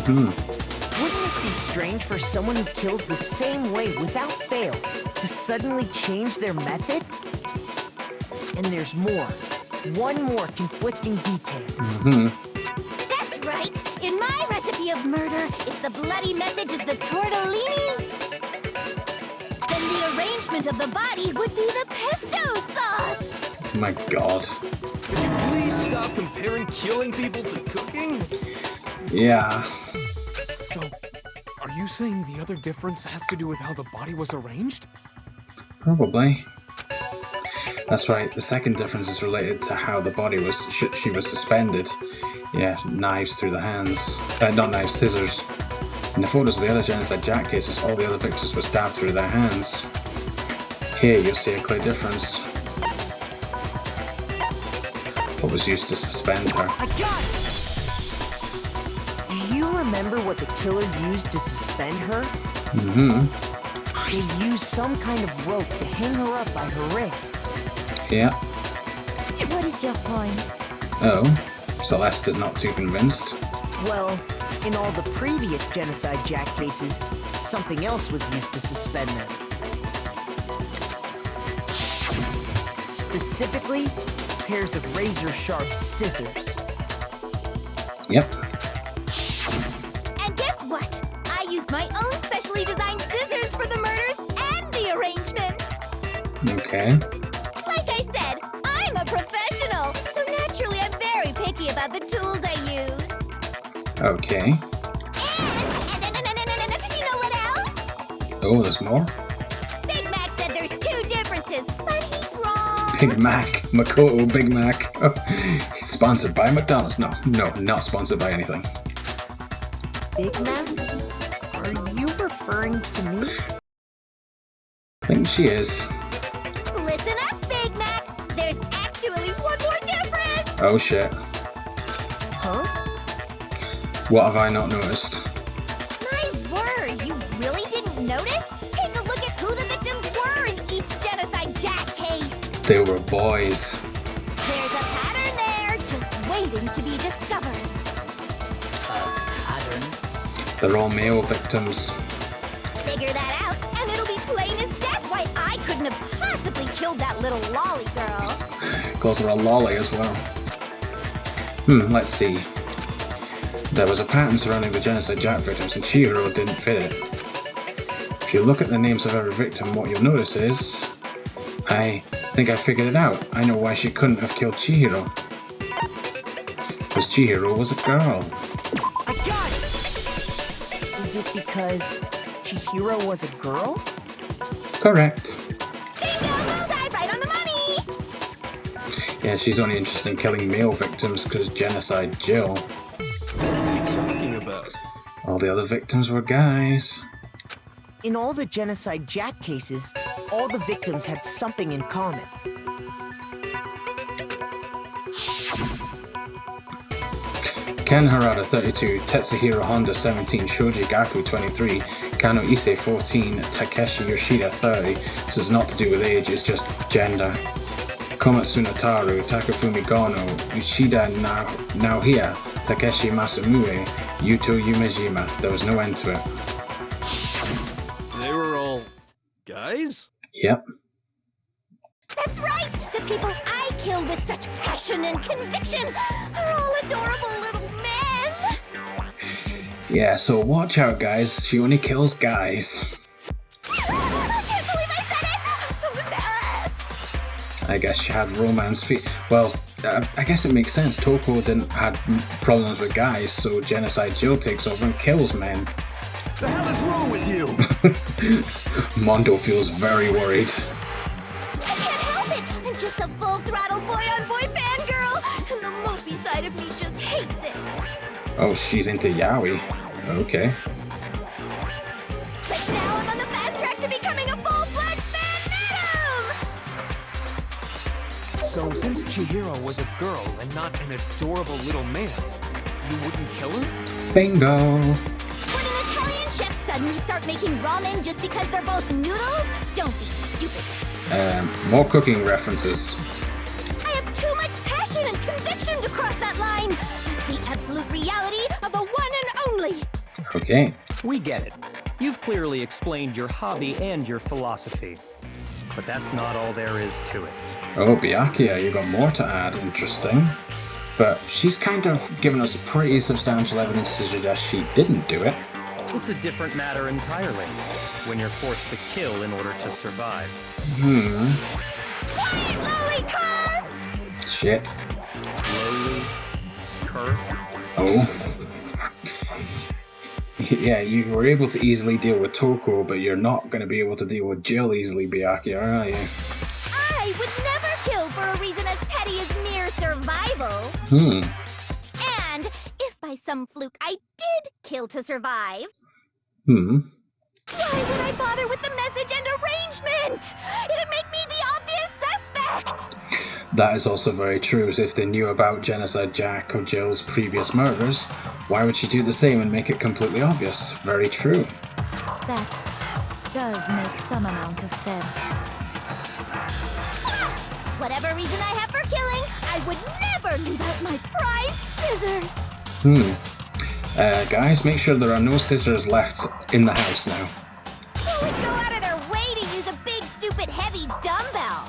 Wouldn't it be strange for someone who kills the same way without fail to suddenly change their method? And there's more. One more conflicting detail. That's right. In my recipe of murder, if the bloody message is the tortellini, then the arrangement of the body would be the pesto sauce. My god. Could you please stop comparing killing people to cooking? Yeah. So, are you saying the other difference has to do with how the body was arranged? Probably. That's right, the second difference is related to how the body was, she was suspended. Yeah, knives through the hands. Not knives, scissors. In the photos of the other Genocide Jack cases, all the other victims were stabbed through their hands. Here you'll see a clear difference. What was used to suspend her? I got it! Do you remember what the killer used to suspend her? They used some kind of rope to hang her up by her wrists. Yeah. What is your point? Oh, Celeste is not too convinced. Well, in all the previous Genocide Jack cases, something else was used to suspend them. Specifically, pairs of razor-sharp scissors. Yep. And guess what? I used my own specially designed scissors for the murders and the arrangement. Okay. Like I said, I'm a professional, so naturally I'm very picky about the tools I use. Okay. And you know what else? Oh, there's more? Big Mac said there's two differences, but he's wrong. Big Mac. Makoto Big Mac. Oh, he's sponsored by McDonald's. No, not sponsored by anything. Big Mac? Are you referring to me? I think she is. Listen up, Big Mac. There's actually one more difference. Oh shit. Huh? What have I not noticed? My word, you really didn't notice? Take a look at who the victims were in each Genocide Jack case. They were boys. There's a pattern there, just waiting to be discovered. Pattern? They're all male victims. Figure that out, and it'll be plain as death why I couldn't have possibly killed that little lolly girl. Calls her a lolly as well. Let's see. There was a pattern surrounding the Genocide Jack victims and Chihiro didn't fit it. If you look at the names of every victim, what you'll notice is... I think I figured it out. I know why she couldn't have killed Chihiro. Because Chihiro was a girl. I got it! Is it because Chihiro was a girl? Correct. Bingo! Bullseye, right on the money! Yeah, she's only interested in killing male victims because Genocide Jill. What are you talking about? All the other victims were guys. In all the Genocide Jack cases, all the victims had something in common. Ken Harada 32, Tetsuhiro Honda 17, Shoji Gaku 23, Kano Ise 14, Takeshi Yoshida 30. This is not to do with age, it's just gender. Komatsu Nataru, Takafumi Gono, Yoshida Naohia, Takeshi Masamue, Yuto Yumejima. There was no end to it. guys? Yep. That's right! The people I kill with such passion and conviction are all adorable little men! Yeah, so watch out, guys. She only kills guys. I can't believe I said it! I'm so embarrassed! I guess she had romance well, I guess it makes sense. Toko didn't have problems with guys, so Genocide Jill takes over and kills men. The hell is wrong with you? Mondo feels very worried. I can't help it! I'm just a full-throttle boy-on-boy fangirl, and the mopey side of me just hates it. Oh, she's into yaoi. Okay. But now I'm on the fast track to becoming a full-fledged fan madam! So since Chihiro was a girl and not an adorable little man, you wouldn't kill her? Bingo! Would an Italian chef suddenly start making ramen just because they're both noodles? Don't be stupid. More cooking references. I have too much passion and conviction to cross that line. It's the absolute reality of the one and only. Okay. We get it. You've clearly explained your hobby and your philosophy. But that's not all there is to it. Oh, Byakuya, you got more to add. Interesting. But she's kind of given us pretty substantial evidence to suggest she didn't do it. It's a different matter entirely, when you're forced to kill in order to survive. Quiet, lowly car! Shit. Lowly cur? Oh. Yeah, you were able to easily deal with Toko, but you're not going to be able to deal with Jill easily, Byakuya, are you? I would never kill for a reason as petty as mere survival. And if by some fluke I did kill to survive, why would I bother with the message and arrangement? It'd make me the obvious suspect! That is also very true. If they knew about Genocide Jack or Jill's previous murders, why would she do the same and make it completely obvious? Very true. That does make some amount of sense. Whatever reason I have for killing, I would never leave out my prized scissors! Guys, make sure there are no scissors left in the house now. Who would go out of their way to use a big, stupid, heavy dumbbell?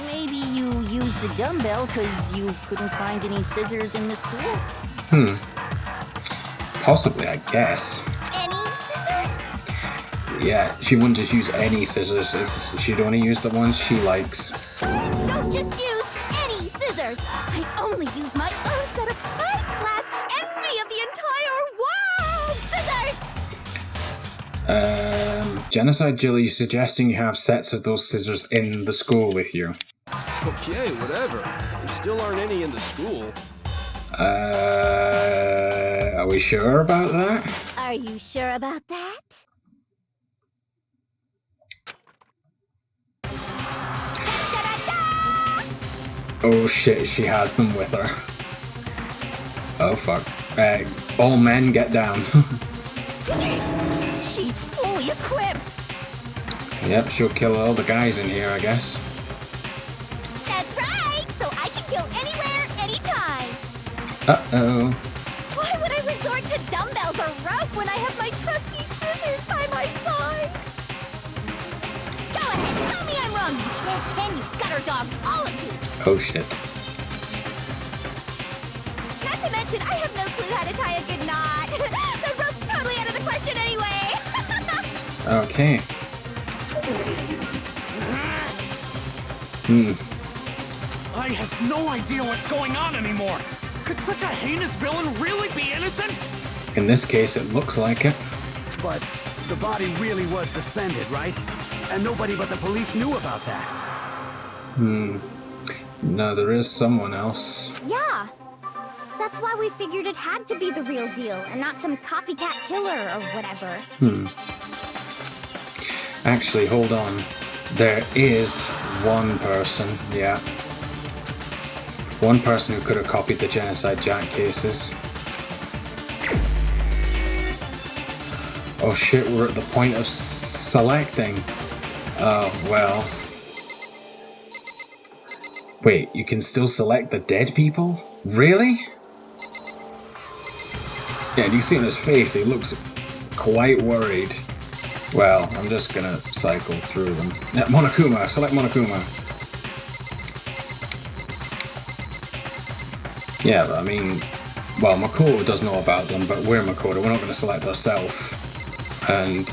Maybe you used the dumbbell because you couldn't find any scissors in the school? Possibly, I guess. Any scissors? Yeah, she wouldn't just use any scissors. She'd only use the ones she likes. Don't just use any scissors! I only use my own set of high-class envy of the entire world scissors! Genocide Jill, are you suggesting you have sets of those scissors in the school with you? Okay, whatever. There still aren't any in the school. Are we sure about that? Are you sure about that? Oh shit, she has them with her. Oh fuck. All men get down. She's fully equipped! Yep, she'll kill all the guys in here, I guess. That's right! So I can kill anywhere, anytime! Uh-oh. Why would I resort to dumbbells or rope when I have my trusty scissors by my side? Go ahead, tell me I'm wrong, you can't, you gutter dogs, all of you! Oh shit. Not to mention, I have no clue how to tie a good knot. The rope's totally out of the question anyway. Okay. I have no idea what's going on anymore. Could such a heinous villain really be innocent? In this case, it looks like it. But the body really was suspended, right? And nobody but the police knew about that. No, there is someone else. Yeah. That's why we figured it had to be the real deal and not some copycat killer or whatever. Actually, hold on. There is one person, yeah. One person who could have copied the Genocide Jack cases. Oh shit, we're at the point of selecting. Oh, well. Wait, you can still select the dead people? Really? Yeah, you see on his face, he looks quite worried. Well, I'm just gonna cycle through them. Yeah, Monokuma! Select Monokuma! Yeah, but I mean... Well, Makoto does know about them, but we're Makoto. We're not gonna select ourselves. And...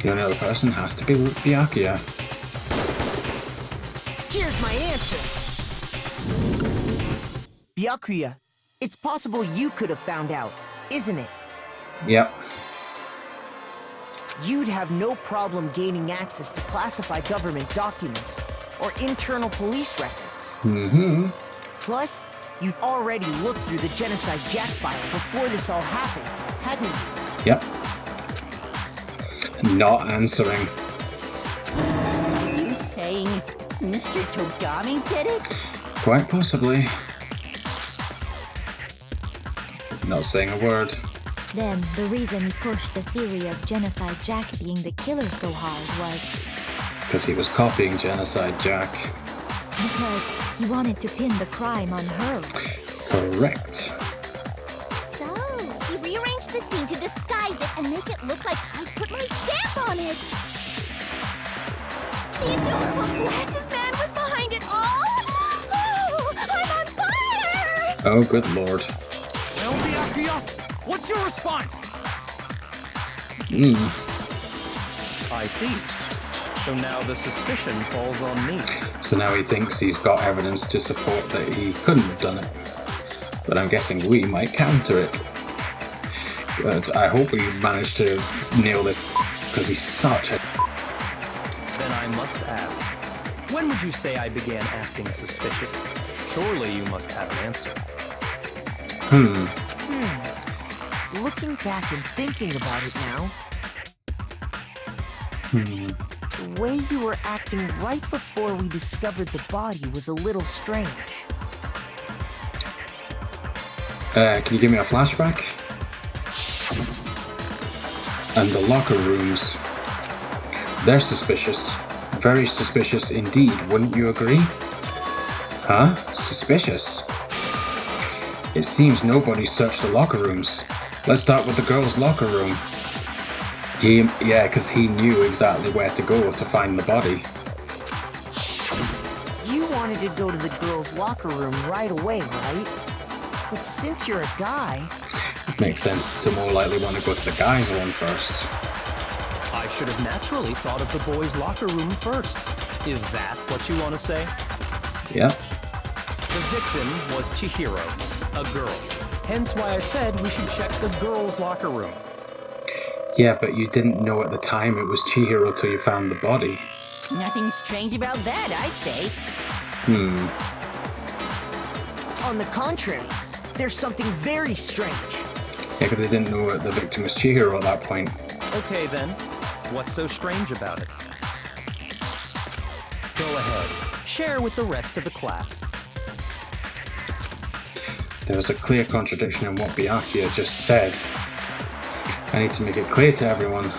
the only other person has to be Byakuya. Here's my answer. Byakuya, it's possible you could have found out, isn't it? Yep. You'd have no problem gaining access to classified government documents or internal police records. Mm-hmm. Plus, you'd already looked through the Genocide Jack file before this all happened, hadn't you? Yep. Not answering. Are you saying Mr. Togami did it? Quite possibly. Not saying a word. Then, the reason he pushed the theory of Genocide Jack being the killer so hard was... Because he was copying Genocide Jack. because he wanted to pin the crime on her. Correct. So, he rearranged the scene to disguise it and make it look like I put my stamp on it. The adorable glasses man was behind it all. Oh, I'm on fire! Oh, good lord. Well, Byakuya, what's your response? I see. So now the suspicion falls on me. So now he thinks he's got evidence to support that he couldn't have done it. But I'm guessing we might counter it. But I hope we manage to nail this, because he's such a... Then I must ask, when would you say I began acting suspicious? Surely you must have an answer. Looking back and thinking about it now, the way you were acting right before we discovered the body was a little strange. Can you give me a flashback? And the locker rooms. They're suspicious. Very suspicious indeed, wouldn't you agree? Huh? Suspicious? It seems nobody searched the locker rooms. Let's start with the girls' locker room. Yeah, because he knew exactly where to go to find the body. You wanted to go to the girls' locker room right away, right? But since you're a guy... It makes sense to more likely want to go to the guys' one first. I should have naturally thought of the boys' locker room first. Is that what you want to say? Yep. The victim was Chihiro, a girl. Hence why I said we should check the girls' locker room. Yeah, but you didn't know at the time it was Chihiro till you found the body. Nothing strange about that, I'd say. On the contrary, there's something very strange. Yeah, because they didn't know the victim was Chihiro at that point. Okay then, what's so strange about it? Go ahead, share with the rest of the class. There was a clear contradiction in what Byakuya just said. I need to make it clear to everyone.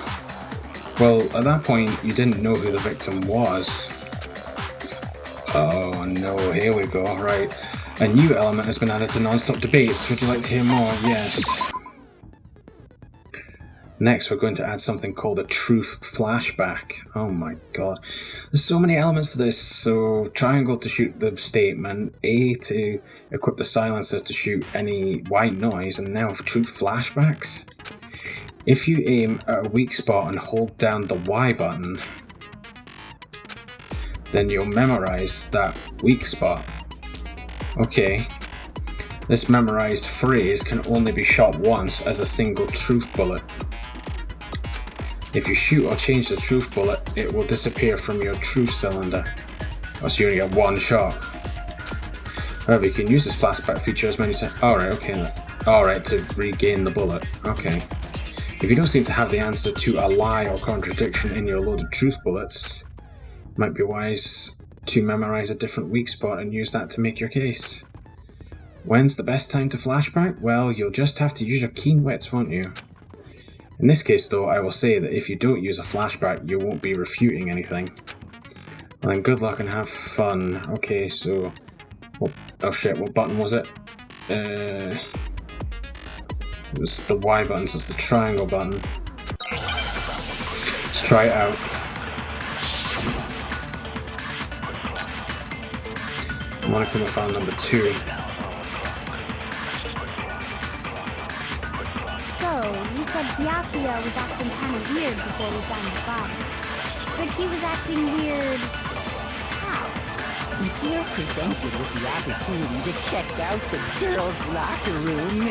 Well, at that point, you didn't know who the victim was. Oh no, here we go, right. A new element has been added to non-stop debates. Would you like to hear more? Yes. Next, we're going to add something called a truth flashback. Oh my god. There's so many elements to this. So, triangle to shoot the statement, A to equip the silencer to shoot any white noise, and now truth flashbacks? If you aim at a weak spot and hold down the Y button, then you'll memorize that weak spot. Okay. This memorized phrase can only be shot once as a single truth bullet. If you shoot or change the truth bullet, it will disappear from your truth cylinder. So you only get one shot. However, you can use this flashback feature as many times. Alright, okay. Alright, to regain the bullet. Okay. If you don't seem to have the answer to a lie or contradiction in your loaded truth bullets, it might be wise to memorize a different weak spot and use that to make your case. When's the best time to flashback? Well, you'll just have to use your keen wits, won't you? In this case though, I will say that if you don't use a flashback, you won't be refuting anything. Well then, good luck and have fun. Okay, so... oh shit, what button was it? It was the Y button, so it's the triangle button. Let's try it out. Monokuma file number 2. So, you said Byakuya was acting kind of weird before we found the body. But he was acting weird... how? If you're presented with the opportunity to check out the girls' locker room,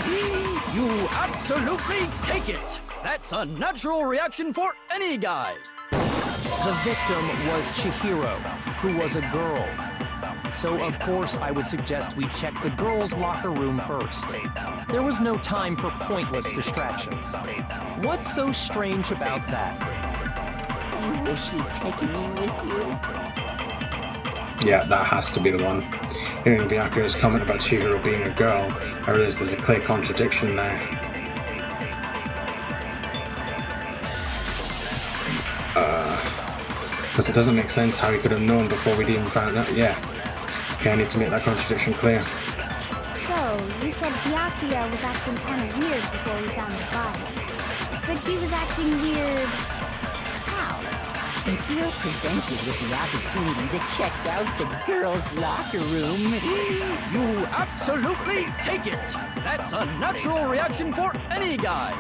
You absolutely take it! That's a natural reaction for any guy! The victim was Chihiro, who was a girl. So of course I would suggest we check the girls' locker room first. There was no time for pointless distractions. What's so strange about that? you wish you'd taken me with you. Yeah, that has to be the one. Hearing Byakuya's comment about Chihiro being a girl, I realise there's a clear contradiction there. Because it doesn't make sense how he could have known before we'd even found out. Yeah. Okay, I need to make that contradiction clear. So, you said Byakuya was acting kind of weird before we found the body. But he was acting weird... how? If you're presented with the opportunity to check out the girls' locker room, you absolutely take it! That's a natural reaction for any guy!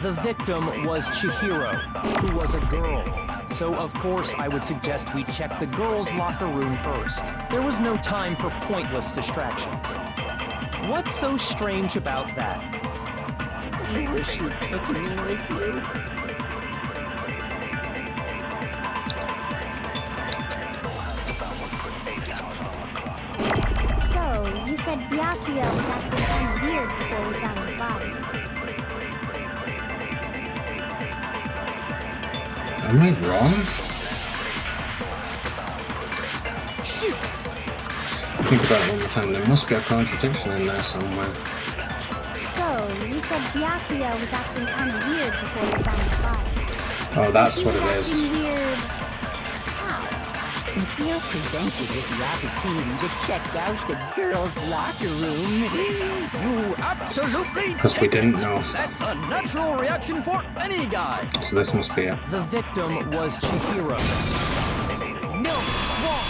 The victim was Chihiro, who was a girl. So of course I would suggest we check the girls' locker room first. There was no time for pointless distractions. What's so strange about that? you wish you'd taken me with you. So, you said Byakuya was acting kind of weird before we found the body. Am I wrong? Shoot! Think about it one more time. There must be a contradiction in there somewhere. So, you said Byakuya was acting kind of weird before we found the body. Oh, that's He what was it is. acting weird... how? If you're presented with the opportunity to check out the girls' locker room, you absolutely Because we didn't know. That's a natural reaction for any guy! So this must be it. The victim was Chihiro. No, it's wrong.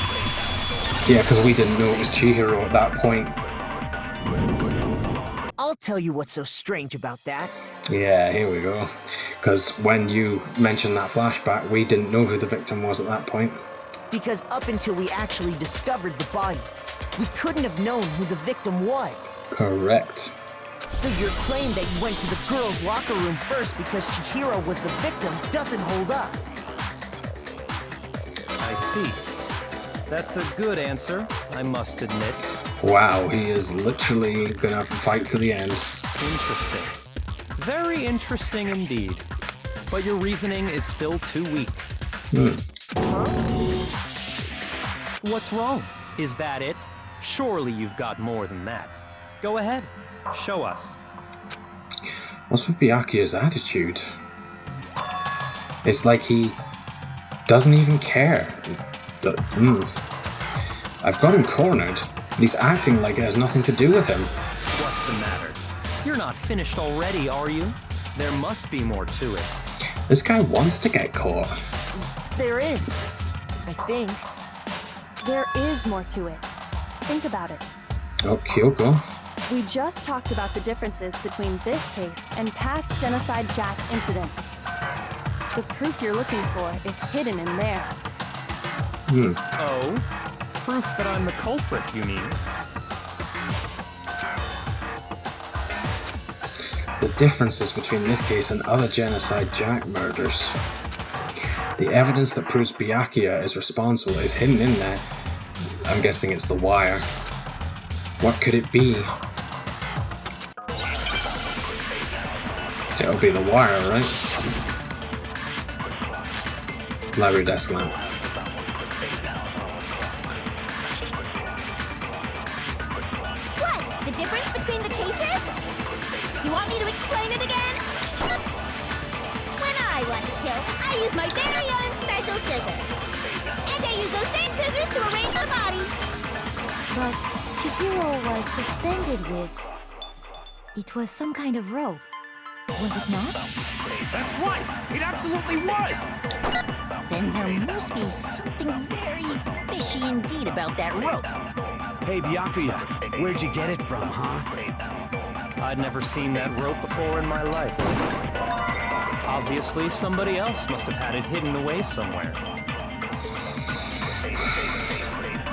Yeah, because we didn't know it was Chihiro at that point. I'll tell you what's so strange about that. Yeah, here we go. Because when you mentioned that flashback, we didn't know who the victim was at that point. Because up until we actually discovered the body, we couldn't have known who the victim was. Correct. So your claim that you went to the girls' locker room first because Chihiro was the victim doesn't hold up. I see. That's a good answer, I must admit. Wow, he is literally gonna fight to the end. Interesting. Very interesting indeed. But your reasoning is still too weak. What's wrong? Is that it? Surely you've got more than that. Go ahead. Show us. What's with Byakuya's attitude? It's like he doesn't even care. I've got him cornered, and he's acting like it has nothing to do with him. What's the matter? You're not finished already, are you? There must be more to it. This guy wants to get caught. There is, I think. There is more to it. Think about it. Oh, Kyoko. We just talked about the differences between this case and past Genocide Jack incidents. The proof you're looking for is hidden in there. Oh? Proof that I'm the culprit, you mean? The differences between this case and other Genocide Jack murders. The evidence that proves Byakuya is responsible is hidden in there. I'm guessing it's the wire. What could it be? It'll be the wire, right? Library desk lamp. What? The difference between the cases? You want me to explain it again? When I want to kill, I use my very own special scissors. And I use those same scissors to arrange the body. But Chihiro was suspended with... it was some kind of rope. Was it not? That's right! It absolutely was! Then there must be something very fishy indeed about that rope. Hey, Byakuya, where'd you get it from, huh? I'd never seen that rope before in my life. Obviously, somebody else must have had it hidden away somewhere.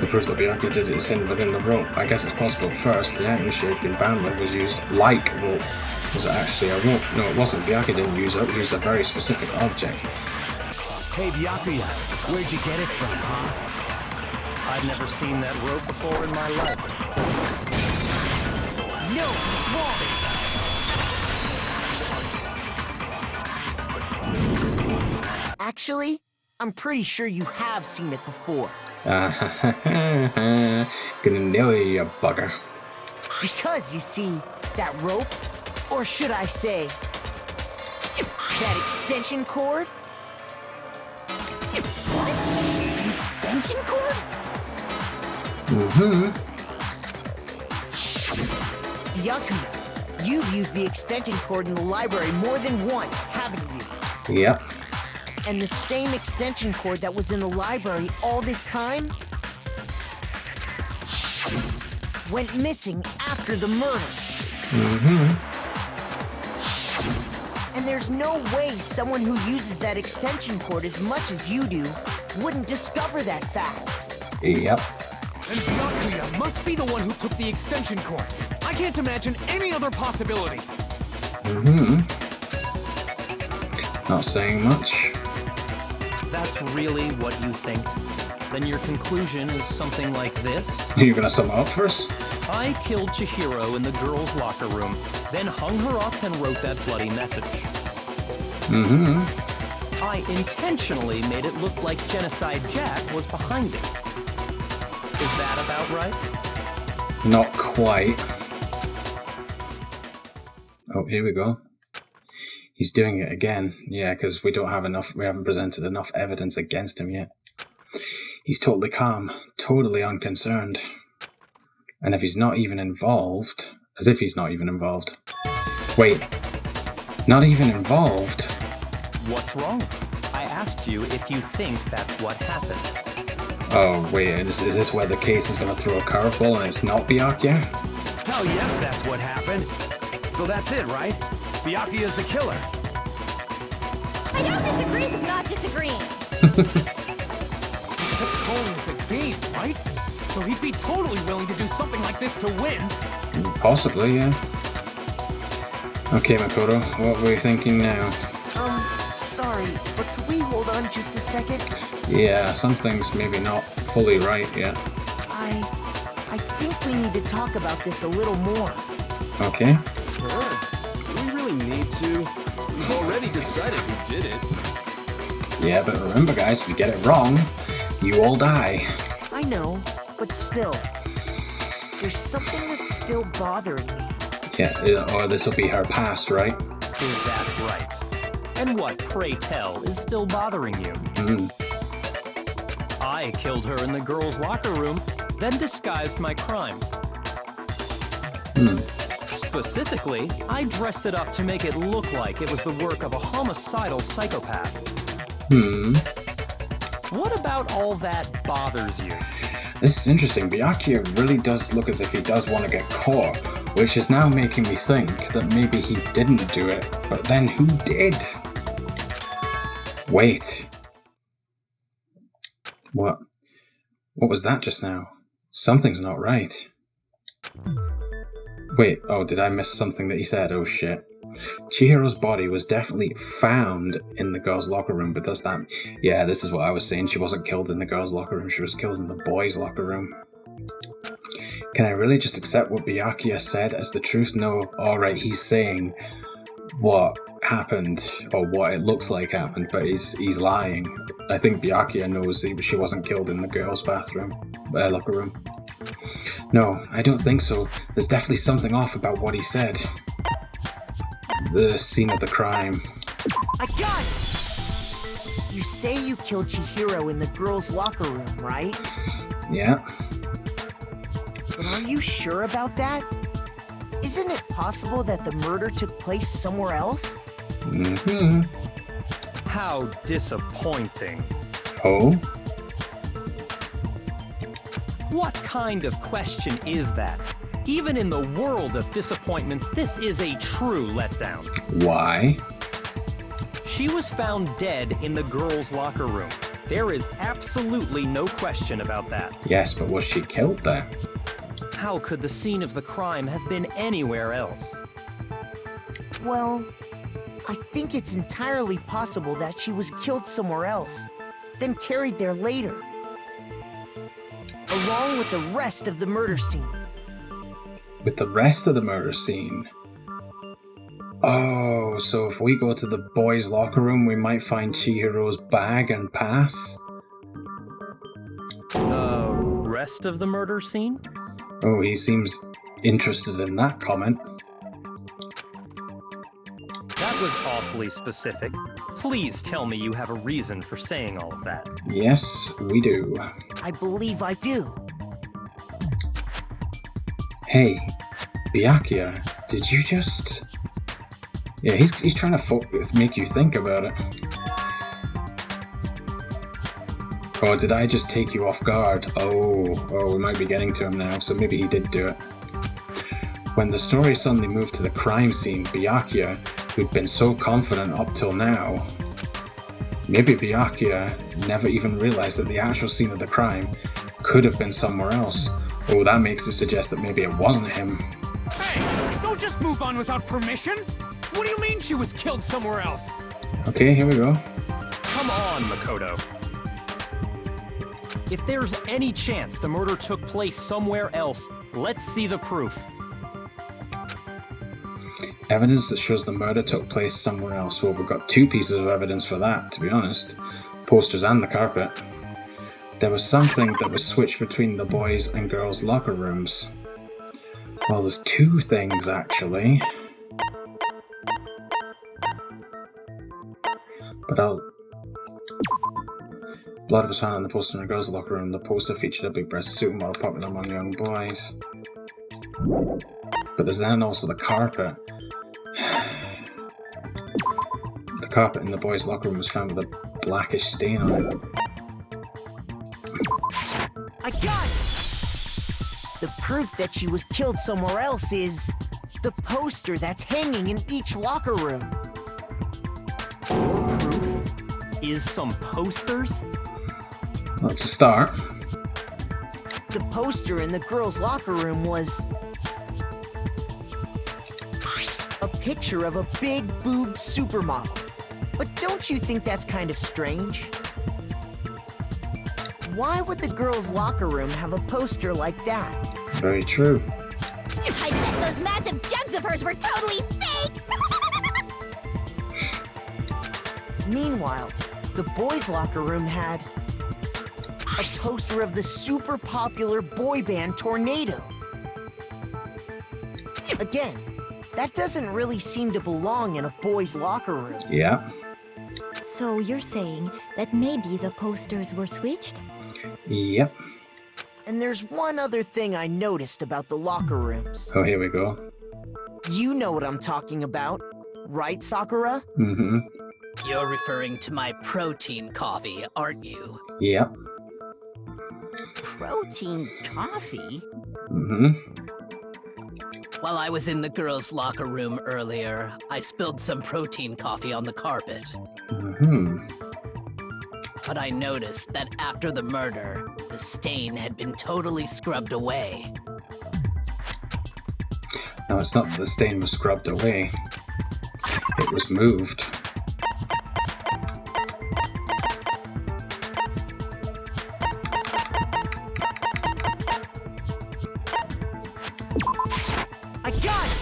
The proof that Byakuya did it is hidden within the rope. I guess it's possible at first the item she had been bound with was used like rope. Was it actually a rope? No, it wasn't. Byakuya didn't use it. He used a very specific object. Hey, Byakuya, where'd you get it from, huh? I'd never seen that rope before in my life. No, it's wrong! Actually, I'm pretty sure you have seen it before. Gonna nail you, you bugger. Because, you see, that rope, or should I say, that extension cord? What? An extension cord? Mm-hmm. Byakuya, you've used the extension cord in the library more than once, haven't you? Yep. And the same extension cord that was in the library all this time went missing after the murder. Mm-hmm. And there's no way someone who uses that extension cord as much as you do wouldn't discover that fact. Yep. And Byakuya must be the one who took the extension cord. I can't imagine any other possibility. Mm-hmm. Not saying much. That's really what you think? Then your conclusion is something like this? Are you gonna sum it up for us? I killed Chihiro in the girls' locker room, then hung her up and wrote that bloody message. Mm-hmm. I intentionally made it look like Genocide Jack was behind it. Is that about right? Not quite. Oh, here we go. He's doing it again. Yeah, because we haven't presented enough evidence against him yet. He's totally calm, totally unconcerned. And if he's not even involved, as if he's not even involved. Wait, not even involved? What's wrong? I asked you if you think that's what happened. Oh, wait, is this where the case is going to throw a curveball and it's not Byakuya? Hell yes, that's what happened. So that's it, right? Byakuya's the killer. I don't disagree with not disagreeing. He kept calling this a game, right? So he'd be totally willing to do something like this to win. Possibly, yeah. Okay, Makoto, what were you thinking now? Sorry, but could we hold on just a second? Yeah, some things maybe not fully right yet. I think we need to talk about this a little more. Okay. Do we really need to? We've already decided who did it. Yeah, but remember guys, if you get it wrong, you all die. I know, but still, there's something that's still bothering me. Yeah, or this will be her past, right? Is that right? And what, pray tell, is still bothering you? I killed her in the girls' locker room, then disguised my crime. Specifically, I dressed it up to make it look like it was the work of a homicidal psychopath. What about all that bothers you? This is interesting. Byakuya really does look as if he does want to get caught, which is now making me think that maybe he didn't do it, but then who did? Wait. What? What was that just now? Something's not right. Wait, oh, did I miss something that he said? Oh shit. Chihiro's body was definitely found in the girls' locker room, but does that... Yeah, this is what I was saying. She wasn't killed in the girls' locker room, she was killed in the boys' locker room. Can I really just accept what Byakuya said as the truth? No, alright, he's saying what happened, or what it looks like happened, but he's lying. I think Byakuya knows she wasn't killed in the girls' locker room. No, I don't think so. There's definitely something off about what he said. The scene of the crime. I got it! You say you killed Chihiro in the girls' locker room, right? Yeah. But are you sure about that? Isn't it possible that the murder took place somewhere else? Mm-hmm. How disappointing. Oh? What kind of question is that? Even in the world of disappointments, this is a true letdown. Why? She was found dead in the girls' locker room. There is absolutely no question about that. Yes, but was she killed there? How could the scene of the crime have been anywhere else? Well, I think it's entirely possible that she was killed somewhere else, then carried there later, along with the rest of the murder scene. With the rest of the murder scene? Oh, so if we go to the boys' locker room, we might find Chihiro's bag and pass? The rest of the murder scene? Oh, he seems interested in that comment. That was awfully specific. Please tell me you have a reason for saying all of that. Yes, we do. I believe I do. Hey, Byakuya, did you just... Yeah, he's trying to make you think about it. Oh, did I just take you off guard? Oh, we might be getting to him now, so maybe he did do it. When the story suddenly moved to the crime scene, Byakuya, who'd been so confident up till now, maybe Byakuya never even realized that the actual scene of the crime could have been somewhere else. Oh, that makes it suggest that maybe it wasn't him. Hey, don't just move on without permission! What do you mean she was killed somewhere else? Okay, here we go. Come on, Makoto. If there's any chance the murder took place somewhere else, let's see the proof. Evidence that shows the murder took place somewhere else. Well, we've got two pieces of evidence for that, to be honest. Posters and the carpet. There was something that was switched between the boys' and girls' locker rooms. Well, there's two things, actually. But blood was found on the poster in the girls' locker room. The poster featured a big breast suit model popular among young boys. But there's then also the carpet. The carpet in the boys' locker room was found with a blackish stain on it. I got it! The proof that she was killed somewhere else is the poster that's hanging in each locker room. Your proof is some posters? That's a start. The poster in the girls' locker room was a picture of a big-boobed supermodel. But don't you think that's kind of strange? Why would the girls' locker room have a poster like that? Very true. I bet those massive jugs of hers were totally fake! Meanwhile, the boys' locker room had a poster of the super popular boy band Tornado. Again, that doesn't really seem to belong in a boys' locker room. Yeah. So you're saying that maybe the posters were switched? Yep. And there's one other thing I noticed about the locker rooms. Oh, here we go. You know what I'm talking about, right, Sakura? Mm-hmm. You're referring to my protein coffee, aren't you? Yep. Protein coffee? Mm-hmm. While I was in the girls' locker room earlier, I spilled some protein coffee on the carpet. Mm-hmm. But I noticed that after the murder, the stain had been totally scrubbed away. No, it's not that the stain was scrubbed away. It was moved. I got it!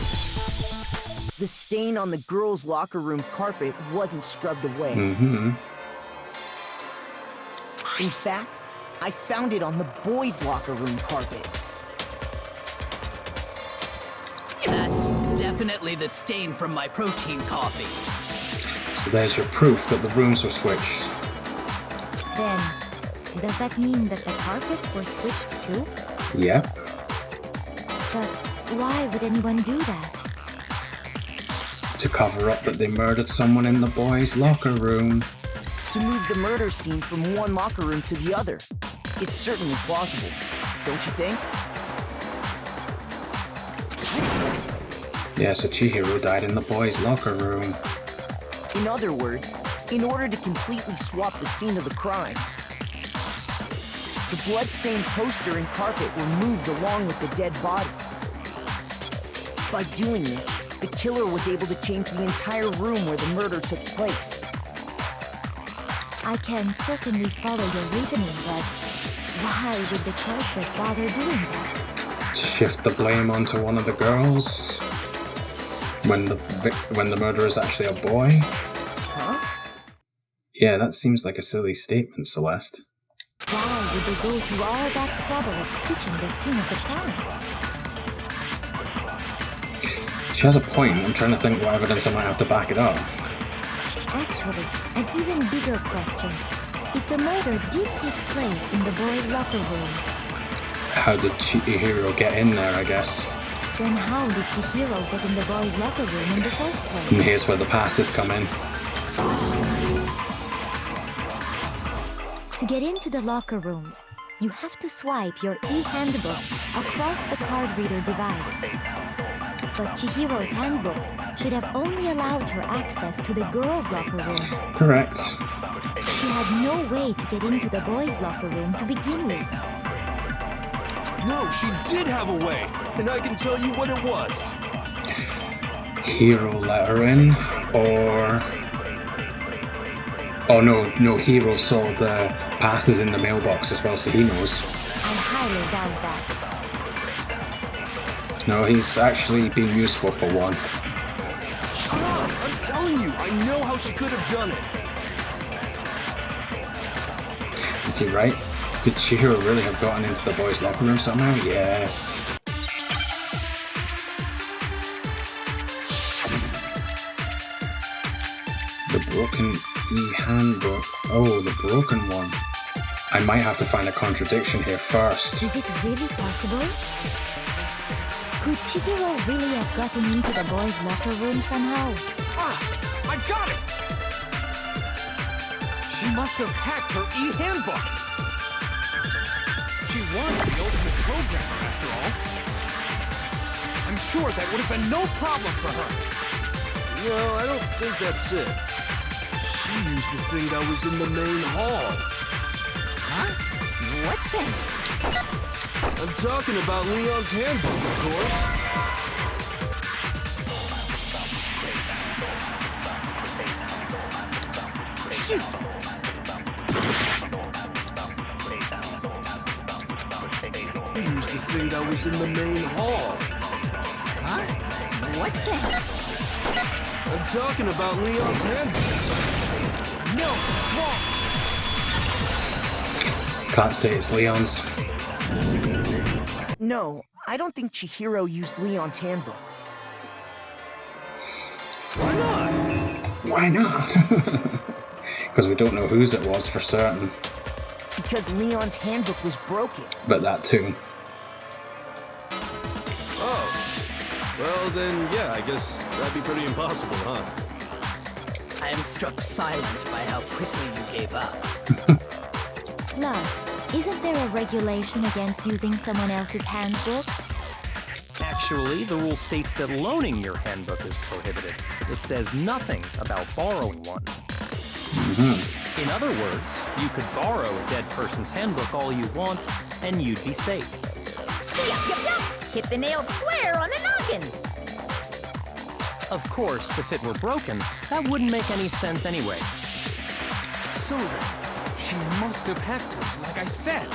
The stain on the girls' locker room carpet wasn't scrubbed away. Mm-hmm. In fact, I found it on the boys' locker room carpet. That's definitely the stain from my protein coffee. So there's your proof that the rooms were switched. Then, does that mean that the carpets were switched too? Yep. But Why would anyone do that? To cover up that they murdered someone in the boys' locker room. To move the murder scene from one locker room to the other. It's certainly plausible, don't you think? Yeah, so Chihiro died in the boys' locker room. In other words, in order to completely swap the scene of the crime, the blood-stained poster and carpet were moved along with the dead body. By doing this, the killer was able to change the entire room where the murder took place. I can certainly follow your reasoning, but why would the culprit bother doing that? To shift the blame onto one of the girls when the murderer is actually a boy. Huh? Yeah, that seems like a silly statement, Celeste. Why would they go through all that trouble of switching the scene of the crime? She has a point. I'm trying to think what evidence I might have to back it up. Actually, an even bigger question. If the murder did take place in the boys' locker room, How did Chihiro get in there, I guess? then how did Chihiro get in the boys' locker room in the first place? And here's where the passes come in. To get into the locker rooms, you have to swipe your e-handbook across the card reader device. But Chihiro's handbook should have only allowed her access to the girls' locker room. Correct. She had no way to get into the boys' locker room to begin with. No, she did have a way, and I can tell you what it was. Hero let her in, or... Oh no, Hero saw the passes in the mailbox as well, so he knows. I highly doubt that. No, he's actually been useful for once. Shut up! I'm telling you, I know how she could have done it. Is he right? Could Chihiro really have gotten into the boys' locker room somehow? Yes. The broken e-handbook. Oh, the broken one. I might have to find a contradiction here first. Is it really possible? Could Chihiro really have gotten into the boys' locker room somehow? Ah! I got it! She must have hacked her e-handbook! She was the ultimate programmer, after all. I'm sure that would have been no problem for her. No, I don't think that's it. She used the thing that was in the main hall. Huh? What then? I'm talking about Leon's handbook, of course. Shoot! He used the thing that was in the main hall. Huh? What then? I'm talking about Leon's handbook. No, it's wrong! Can't say it's Leon's. No, I don't think Chihiro used Leon's handbook. Why not? Why not? Because we don't know whose it was for certain. Because Leon's handbook was broken. But that too. Oh. Well, then, yeah, I guess that'd be pretty impossible, huh? I am struck silent by how quickly you gave up. Plus, isn't there a regulation against using someone else's handbook? Actually, the rule states that loaning your handbook is prohibited. It says nothing about borrowing one. In other words, you could borrow a dead person's handbook all you want, and you'd be safe. Yup. Hit the nail square on the noggin. Of course, if it were broken, that wouldn't make any sense anyway. So then, she must have hacked hers, like I said.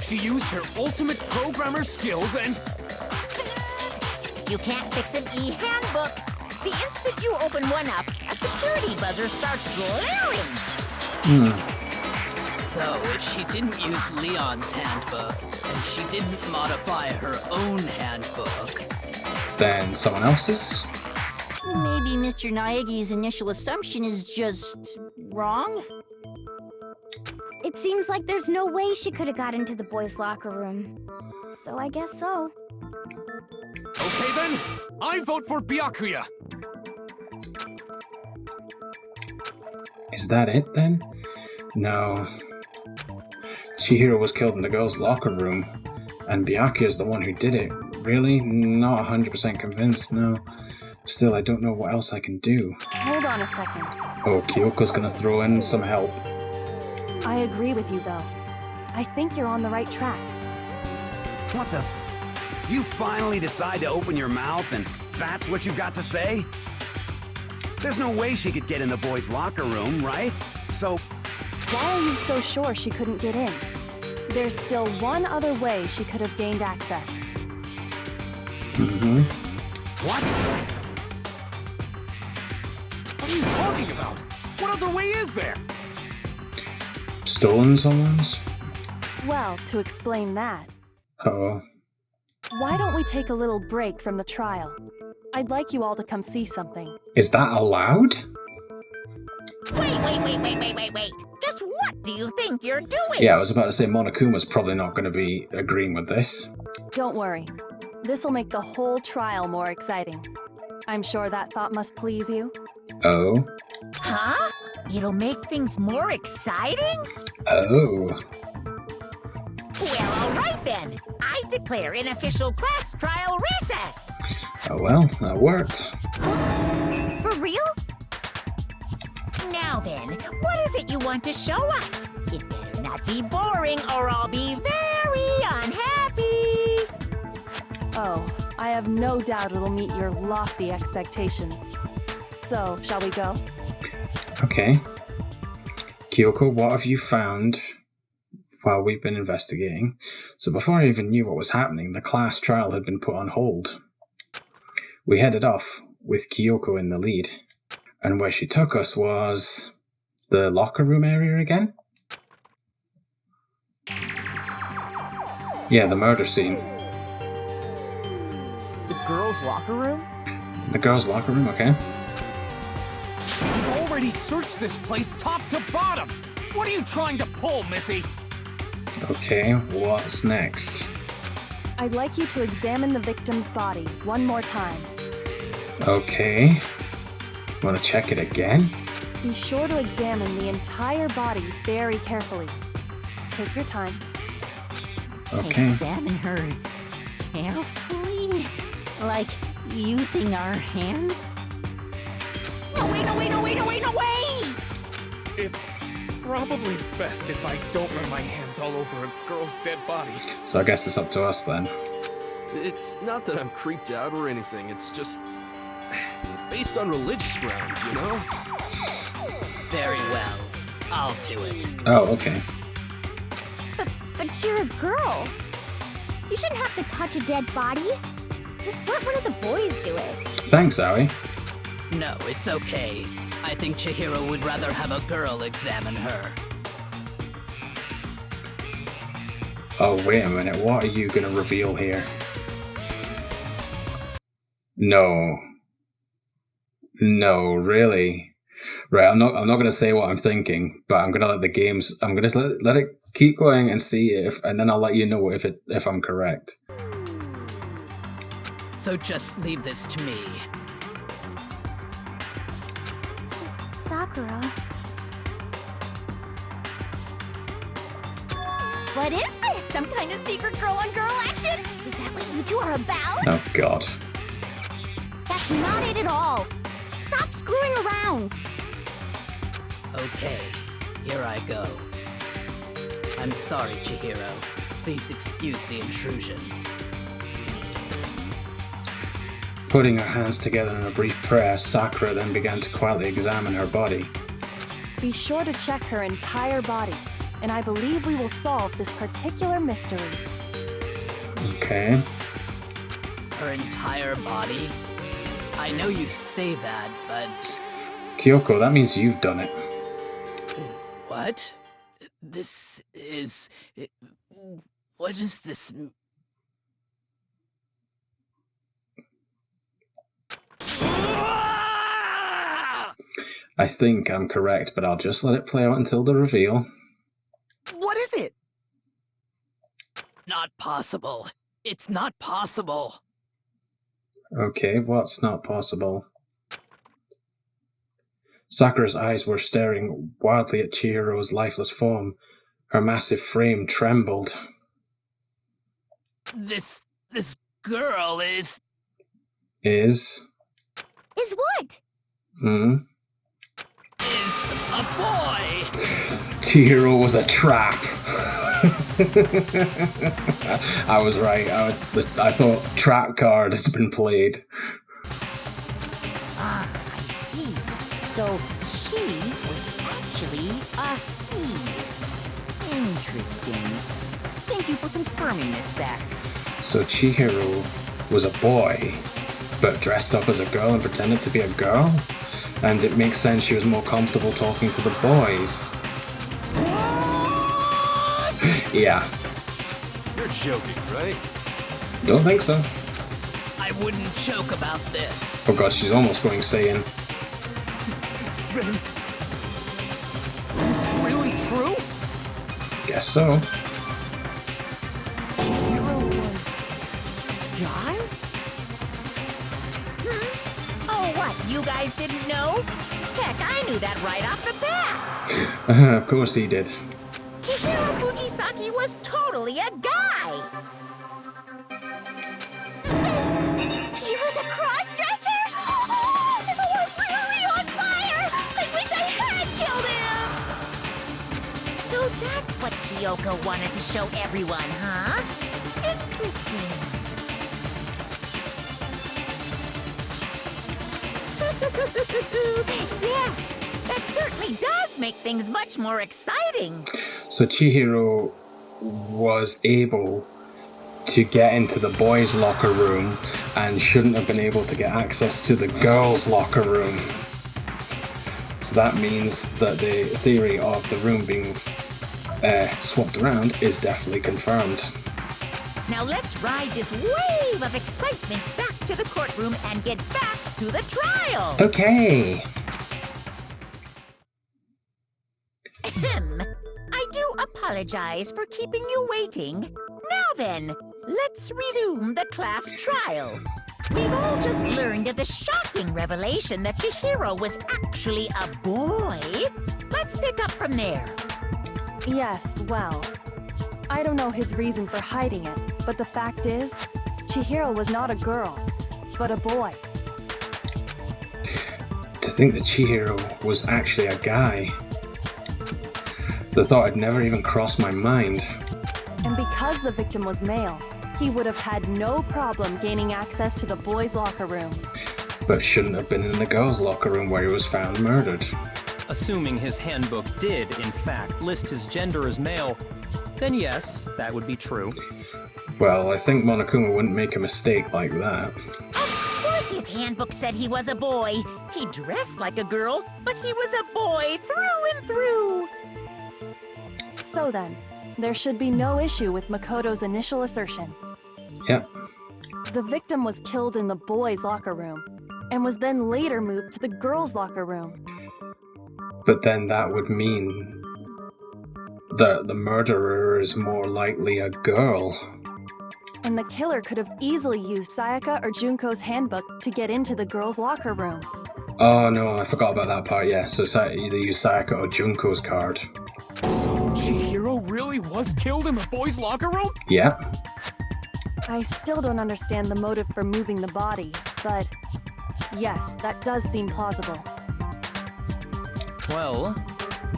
She used her ultimate programmer skills and... Psst. You can't fix an e-handbook. The instant you open one up, a security buzzer starts glaring. So, if she didn't use Leon's handbook, and she didn't modify her own handbook... Then someone else's? Maybe Mr. Naegi's initial assumption is just wrong? It seems like there's no way she could have got into the boys' locker room. So I guess so. Okay, Then, I vote for Byakuya. Is that it then? No. Chihiro was killed in the girls' locker room, and Byakuya's the one who did it. Really? Not 100% convinced, no. Still, I don't know what else I can do. Hold on a second. Oh, Kyoko's gonna throw in some help. I agree with you, though. I think you're on the right track. What the? You finally decide to open your mouth and that's what you've got to say? There's no way she could get in the boys' locker room, right? So... Why are you so sure she couldn't get in? There's still one other way she could have gained access. Mm-hmm. What? What are you talking about? What other way is there? Stolen someone's? Well, to explain that, Uh-oh. why don't we take a little break from the trial? I'd like you all to come see something. Is that allowed? Wait. Just what do you think you're doing? Yeah, I was about to say Monokuma's probably not going to be agreeing with this. Don't worry. This'll make the whole trial more exciting. I'm sure that thought must please you. Oh. Huh? It'll make things more exciting? Oh. Well, all right then. I declare an official class trial recess. Oh well, that worked. For real? Now then, what is it you want to show us? It better not be boring or I'll be very unhappy. Oh, I have no doubt it'll meet your lofty expectations. So, shall we go? Okay. Kyoko, what have you found while we've been investigating? So before I even knew what was happening, the class trial had been put on hold. We headed off with Kyoko in the lead. And where she took us was the locker room area again? Yeah, the murder scene. The girls' locker room? The girls' locker room, okay. We've already searched this place top to bottom. What are you trying to pull, Missy? Okay, what's next? I'd like you to examine the victim's body one more time. Okay. Want to check it again? Be sure to examine the entire body very carefully. Take your time. Okay. Examine her carefully? Like using our hands? No way! It's probably best if I don't run my hands all over a girl's dead body. So I guess it's up to us then. It's not that I'm creeped out or anything, it's just based on religious grounds, you know? Very well. I'll do it. Oh, okay. But you're a girl. You shouldn't have to touch a dead body. Just let one of the boys do it. Thanks, Aoi. No, it's okay. I think Chihiro would rather have a girl examine her. Oh, wait a minute. What are you going to reveal here? No. No, really? Right, I'm not going to say what I'm thinking, but I'm going to let the games... I'm going to let it keep going and see if... And then I'll let you know if I'm correct. So just leave this to me. Sakura. What is this? Some kind of secret girl-on-girl action? Is that what you two are about? Oh, God. That's not it at all. Stop screwing around. Okay, here I go. I'm sorry, Chihiro. Please excuse the intrusion. Putting her hands together in a brief prayer, Sakura then began to quietly examine her body. Be sure to check her entire body, and I believe we will solve this particular mystery. Okay. Her entire body? I know you say that, but... Kyoko, that means you've done it. What? This is... What is this... I think I'm correct, but I'll just let it play out until the reveal. What is it? Not possible. It's not possible. Okay, what's not possible? Sakura's eyes were staring wildly at Chihiro's lifeless form. Her massive frame trembled. This girl is... Is what? Is a boy! Chihiro was a trap. I was right. I thought trap card has been played. Ah, I see. So she was actually a he. Interesting. Thank you for confirming this fact. So Chihiro was a boy, but dressed up as a girl and pretended to be a girl? And it makes sense she was more comfortable talking to the boys. Yeah. You're joking, right? Don't think so. I wouldn't joke about this. Oh god, she's almost going Saiyan. It's really true? Guess so. Chihiro was... God? Oh, what? You guys didn't know? Heck, I knew that right off the bat. Of course he did. Chihiro Fujisaki was totally a guy. He was a cross-dresser? Oh, I was really on fire! I wish I had killed him! So that's what Kyoko wanted to show everyone, huh? Interesting. Yes, that certainly does make things much more exciting. So Chihiro was able to get into the boys' locker room and shouldn't have been able to get access to the girls' locker room. So that means that the theory of the room being swapped around is definitely confirmed. Now let's ride this wave of excitement back to the courtroom and get back to the trial. Okay. I do apologize for keeping you waiting. Now then, let's resume the class trial. We've all just learned of the shocking revelation that Chihiro was actually a boy. Let's pick up from there. Yes, well, I don't know his reason for hiding it, but the fact is, Chihiro was not a girl, but a boy. To think that Chihiro was actually a guy. The thought had never even crossed my mind. And because the victim was male, he would have had no problem gaining access to the boys' locker room. But shouldn't have been in the girls' locker room where he was found murdered. Assuming his handbook did, in fact, list his gender as male, then yes, that would be true. Well, I think Monokuma wouldn't make a mistake like that. Of course his handbook said he was a boy. He dressed like a girl, but he was a boy through and through. So then, there should be no issue with Makoto's initial assertion. Yep. The victim was killed in the boys' locker room, and was then later moved to the girls' locker room. But then that would mean that the murderer is more likely a girl. And the killer could have easily used Sayaka or Junko's handbook to get into the girls' locker room. Oh no, I forgot about that part, yeah. So either use Sayaka or Junko's card. So Chihiro really was killed in the boys' locker room? Yeah. I still don't understand the motive for moving the body, but yes, that does seem plausible. Well,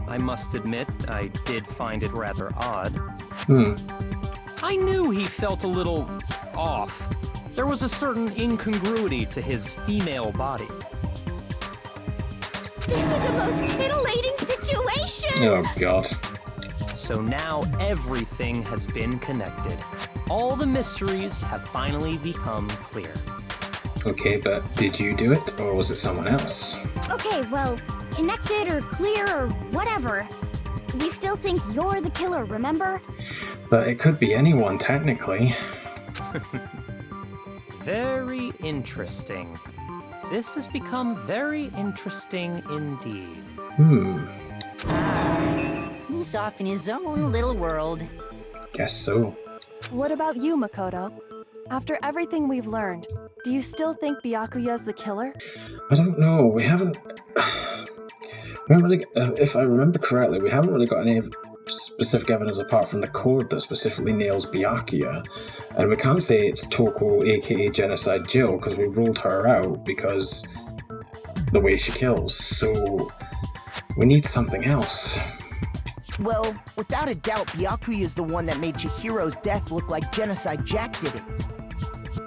I must admit, I did find it rather odd. I knew he felt a little off. There was a certain incongruity to his female body. This is the most titillating situation! Oh god. So now everything has been connected. All the mysteries have finally become clear. Okay, but did you do it, or was it someone else? Okay, well, connected or clear or whatever. We still think you're the killer, remember? But it could be anyone, technically. Very interesting. This has become very interesting indeed. He's off in his own little world. Guess so. What about you, Makoto? After everything we've learned, Do you still think Byakuya's the killer? I don't know. We haven't really, if I remember correctly, we haven't really got any specific evidence apart from the code that specifically nails Byakuya. And we can't say it's Toko, aka Genocide Jill, because we ruled her out because the way she kills. So we need something else. Well, without a doubt, Byakuya is the one that made Chihiro's death look like Genocide Jack did it.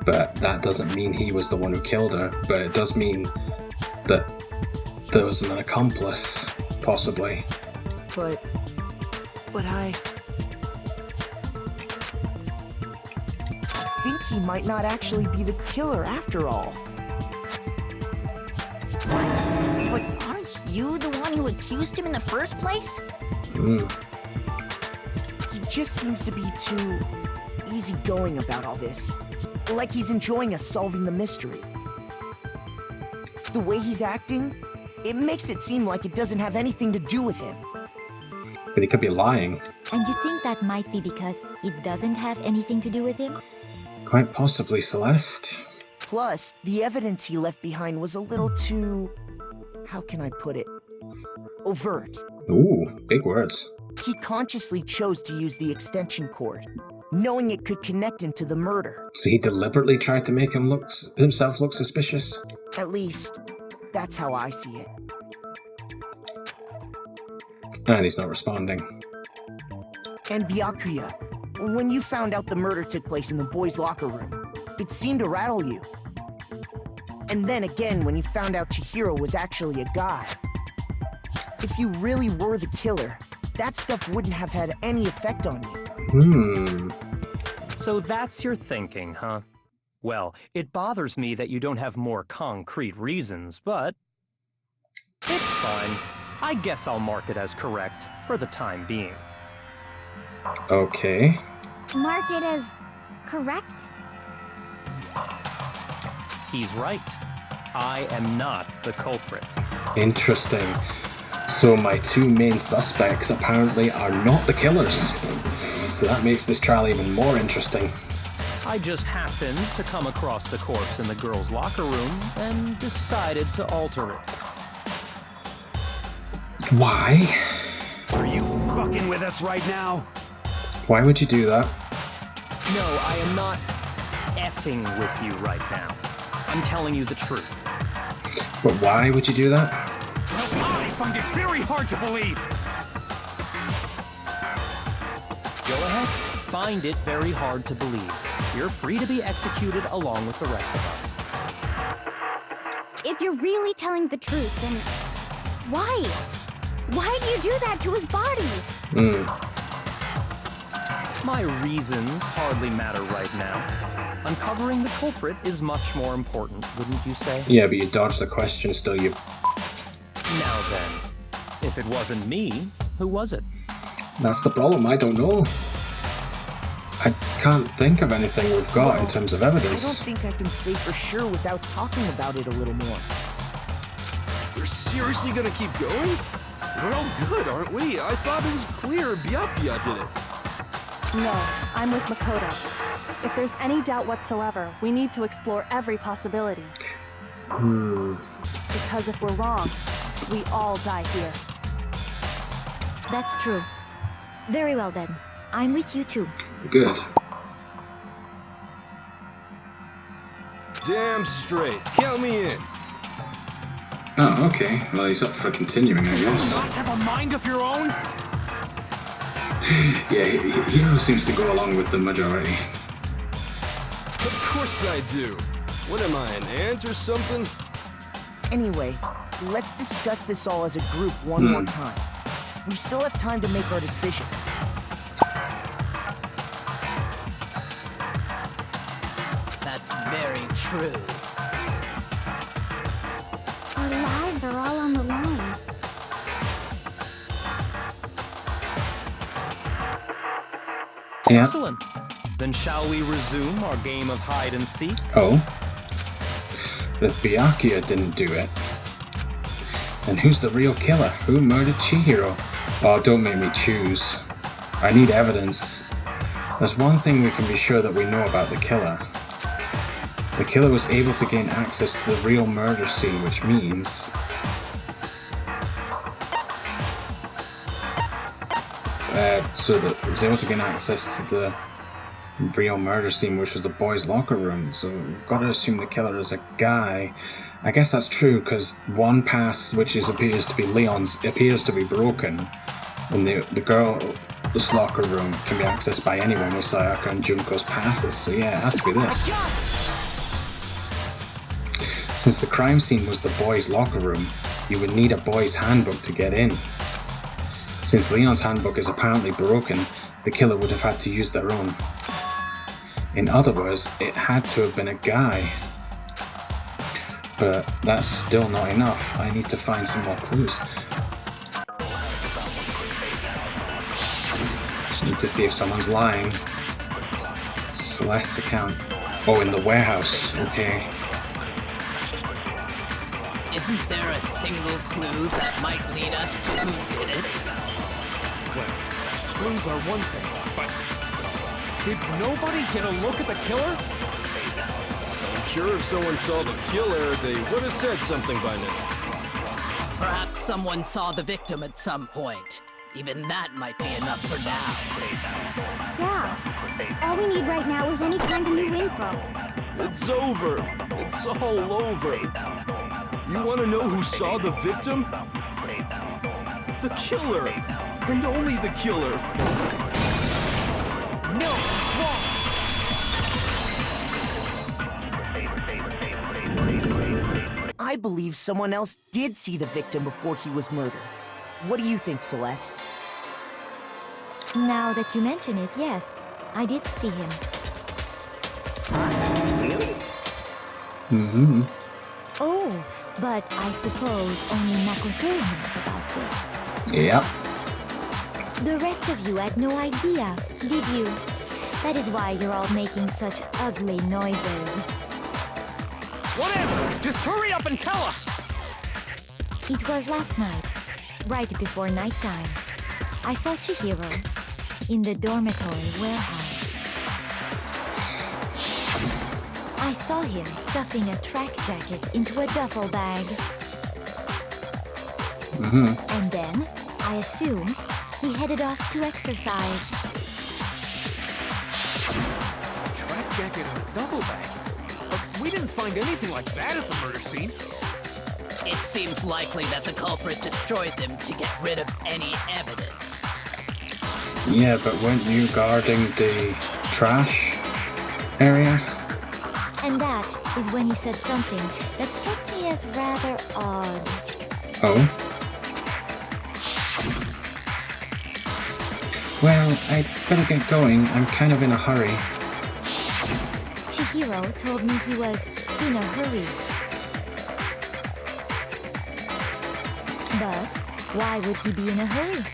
But that doesn't mean he was the one who killed her. But it does mean that there was an accomplice, possibly. But I think he might not actually be the killer after all. What? But aren't you the one who accused him in the first place? He just seems to be too easygoing about all this. Like he's enjoying us solving the mystery. The way he's acting, it makes it seem like it doesn't have anything to do with him. But he could be lying. And you think that might be because it doesn't have anything to do with him? Quite possibly, Celeste. Plus, the evidence he left behind was a little too... how can I put it? Overt. Ooh, big words. He consciously chose to use the extension cord, knowing it could connect him to the murder. So he deliberately tried to make himself look suspicious? At least, that's how I see it. And he's not responding. And Byakuya, when you found out the murder took place in the boys' locker room, it seemed to rattle you. And then again, when you found out Chihiro was actually a guy. If you really were the killer, that stuff wouldn't have had any effect on you. So that's your thinking, huh? Well, it bothers me that you don't have more concrete reasons, but it's fine. I guess I'll mark it as correct for the time being. Okay. Mark it as correct? He's right. I am not the culprit. Interesting. So my two main suspects apparently are not the killers. So that makes this trial even more interesting. I just happened to come across the corpse in the girls' locker room and decided to alter it. Why? Are you fucking with us right now? Why would you do that? No, I am not effing with you right now. I'm telling you the truth. But why would you do that? I find it very hard to believe. Go ahead. Find it very hard to believe. You're free to be executed along with the rest of us. If you're really telling the truth, then why? Why do you do that to his body? My reasons hardly matter right now. Uncovering the culprit is much more important, wouldn't you say? Yeah, but you dodged the question still, you... Now then, if it wasn't me, who was it? That's the problem, I don't know. I can't think of anything we've got in terms of evidence. I don't think I can say for sure without talking about it a little more. We're seriously gonna keep going? We're all good, aren't we? I thought it was clear Byakuya did it. No, I'm with Makoto. If there's any doubt whatsoever, we need to explore every possibility. Because if we're wrong, we all die here. That's true. Very well then. I'm with you too. Good. Damn straight. Count me in. Oh, okay. Well, he's up for continuing, I guess. Not have a mind of your own? Yeah, Hiro seems to go along with the majority. Of course I do. What am I, an ant or something? Anyway, let's discuss this all as a group one more time. We still have time to make our decision. That's very true. Our lives are all on the line. Yeah. Excellent. Then shall we resume our game of hide and seek? Oh. But if Byakuya didn't do it, then who's the real killer? Who murdered Chihiro? Oh, don't make me choose. I need evidence. There's one thing we can be sure that we know about the killer. The killer was able to gain access to the real murder scene, which means... so that it was able to gain access to the real murder scene, which was the boys' locker room. So we've got to assume the killer is a guy. I guess that's true, because one pass, which appears to be Leon's, appears to be broken. And the girl's locker room can be accessed by anyone with Sayaka and Junko's passes. So yeah, it has to be this. Since the crime scene was the boys' locker room, you would need a boys' handbook to get in. Since Leon's handbook is apparently broken, the killer would have had to use their own. In other words, it had to have been a guy. But that's still not enough. I need to find some more clues. Just need to see if someone's lying. Celeste's account. Oh, in the warehouse. Okay. Isn't there a single clue that might lead us to who did it? Well, clues are one thing, but did nobody get a look at the killer? I'm sure if someone saw the killer, they would have said something by now. Perhaps someone saw the victim at some point. Even that might be enough for now. Yeah. All we need right now is any kind of new info. It's over. It's all over. You want to know who saw the victim? The killer. And only the killer. No, it's wrong. I believe someone else did see the victim before he was murdered. What do you think, Celeste? Now that you mention it, yes, I did see him. Really? Mm-hmm. Oh, but I suppose only Makoto knows about this. Yep. The rest of you had no idea, did you? That is why you're all making such ugly noises. Whatever! Just hurry up and tell us! It was last night, right before nighttime. I saw Chihiro in the dormitory warehouse. I saw him stuffing a track jacket into a duffel bag. And then, I assume, he headed off to exercise. A track jacket and a duffel bag? But we didn't find anything like that at the murder scene. It seems likely that the culprit destroyed them to get rid of any evidence. Yeah, but weren't you guarding the trash area? And that is when he said something that struck me as rather odd. Oh? Well, I'd better get going. I'm kind of in a hurry. Chihiro told me he was in a hurry. But why would he be in a hurry?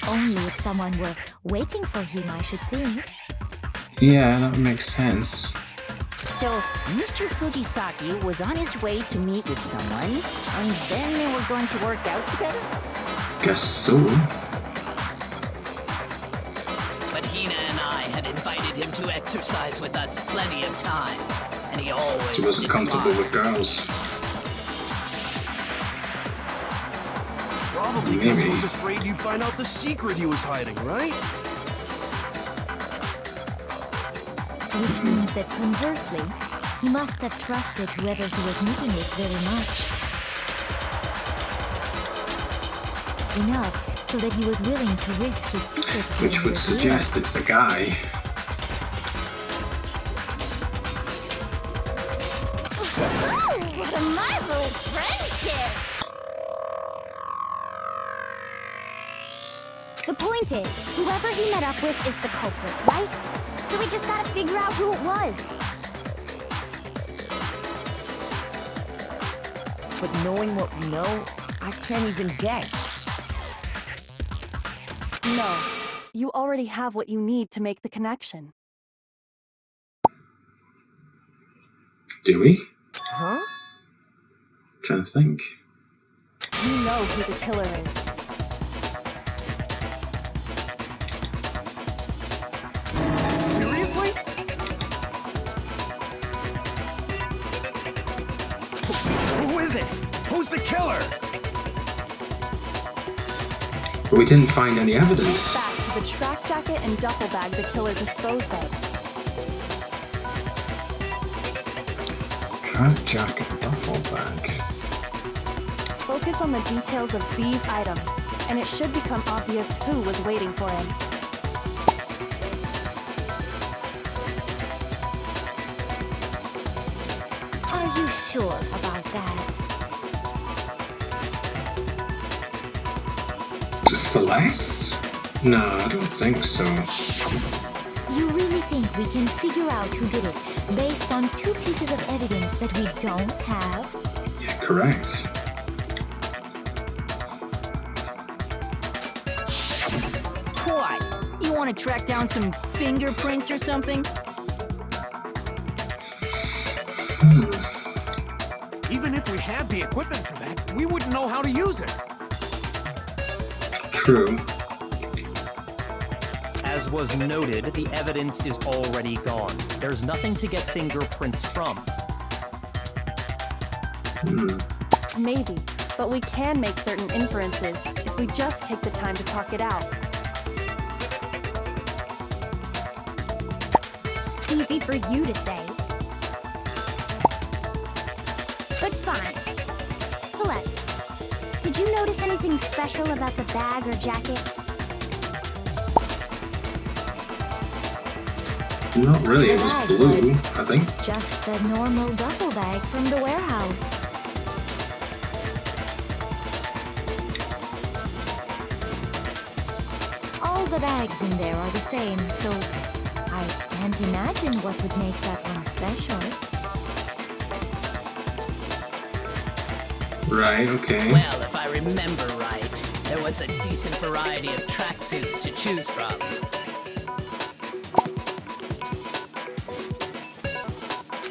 Only if someone were waiting for him, I should think. Yeah, that makes sense. So, Mr. Fujisaki was on his way to meet with someone, and then they were going to work out together? Guess so. But Hina and I had invited him to exercise with us plenty of times, and he always He wasn't comfortable with girls. Probably because he was afraid you'd find out the secret he was hiding, right? Which means that conversely, he must have trusted whoever he was meeting with very much. Enough so that he was willing to risk his secret. Which would suggest it's a guy. Oh, what a marvelous friendship! The point is, whoever he met up with is the culprit, right? So we just gotta figure out who it was. But knowing what we know, I can't even guess. No, you already have what you need to make the connection. Do we? Huh? Trying to think. You know who the killer is. Seriously? is it? Who's the killer? But we didn't find any evidence. Back to the track jacket and duffel bag the killer disposed of. Track jacket, duffel bag. Focus on the details of these items, and it should become obvious who was waiting for him. Are you sure about that? Celeste? No, I don't think so. You really think we can figure out who did it based on 2 pieces of evidence that we don't have? Yeah, correct. What? You want to track down some fingerprints or something? Even if we had the equipment for that, we wouldn't know how to use it. True. As was noted, the evidence is already gone. There's nothing to get fingerprints from. Maybe, but we can make certain inferences if we just take the time to talk it out. Easy for you to say. But fine. Celeste, did you notice anything special about the bag or jacket? Not really, it was blue, I think. Just a normal duffel bag from the warehouse. All the bags in there are the same, so I can't imagine what would make that one special. Right, okay. Well, if I remember right, there was a decent variety of tracksuits to choose from.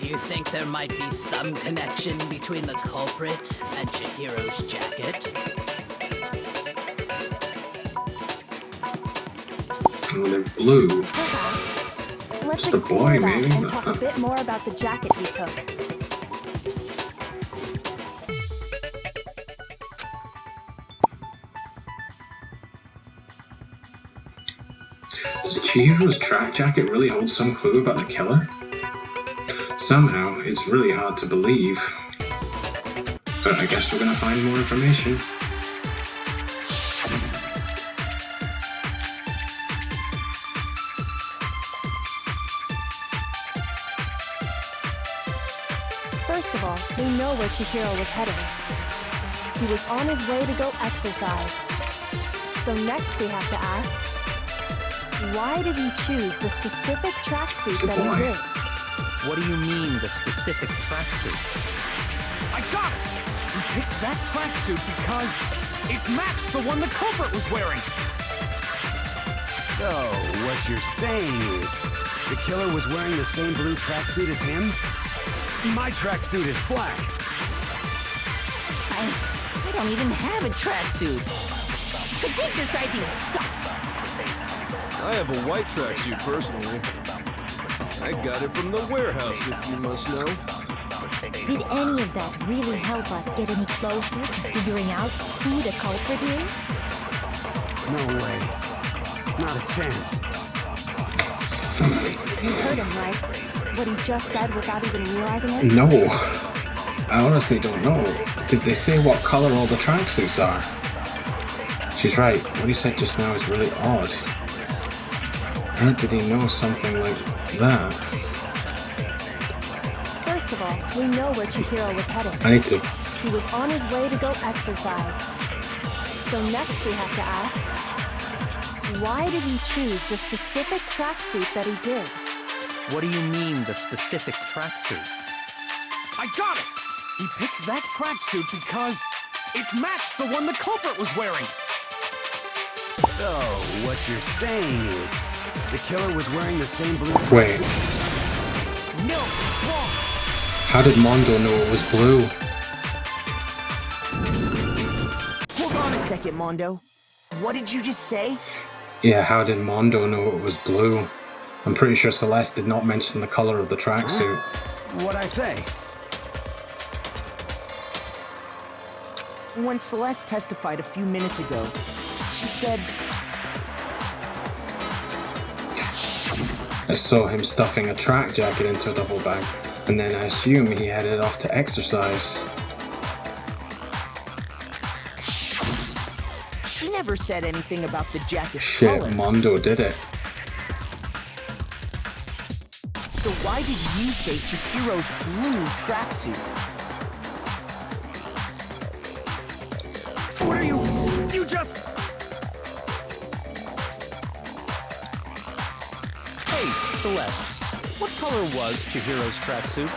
Do you think there might be some connection between the culprit and Chihiro's jacket? Oh, they're blue. Perhaps. Let's Just a explore boy, that maybe? and talk a bit more about the jacket he took. Does Chihiro's track jacket really hold some clue about the killer? Somehow, it's really hard to believe. But I guess we're gonna find more information. First of all, we know where Chihiro was heading. He was on his way to go exercise. So next we have to ask, why did he choose the specific tracksuit that he did? What do you mean, the specific tracksuit? I got it! We picked that tracksuit because it matched the one the culprit was wearing. So, what you're saying is, the killer was wearing the same blue tracksuit as him? My tracksuit is black. I don't even have a tracksuit. Because exercising sucks. I have a white tracksuit personally. I got it from the warehouse, if you must know. Did any of that really help us get any closer to figuring out who the culprit is? No way. Not a chance. You heard him, right? What he just said without even realizing it? No. I honestly don't know. Did they say what color all the tracksuits are? She's right. What he said just now is really odd. How did he know something like that? First of all, we know where Chihiro was heading. I need to... He was on his way to go exercise. So next we have to ask, why did he choose the specific tracksuit that he did? What do you mean, the specific tracksuit? I got it! He picked that tracksuit because it matched the one the culprit was wearing. So, what you're saying is, the killer was wearing the same blue tracksuit? Wait. No, it's wrong. How did Mondo know it was blue? Hold on a second, Mondo. What did you just say? Yeah, how did Mondo know it was blue? I'm pretty sure Celeste did not mention the color of the tracksuit. What'd I say? When Celeste testified a few minutes ago, she said... I saw him stuffing a track jacket into a duffel bag, and then I assume he headed off to exercise. She never said anything about the jacket's Shit, color. Mondo did it. So why did you say Chihiro's blue tracksuit? What are you? You just... Hey, Celeste, what color was Chihiro's tracksuit?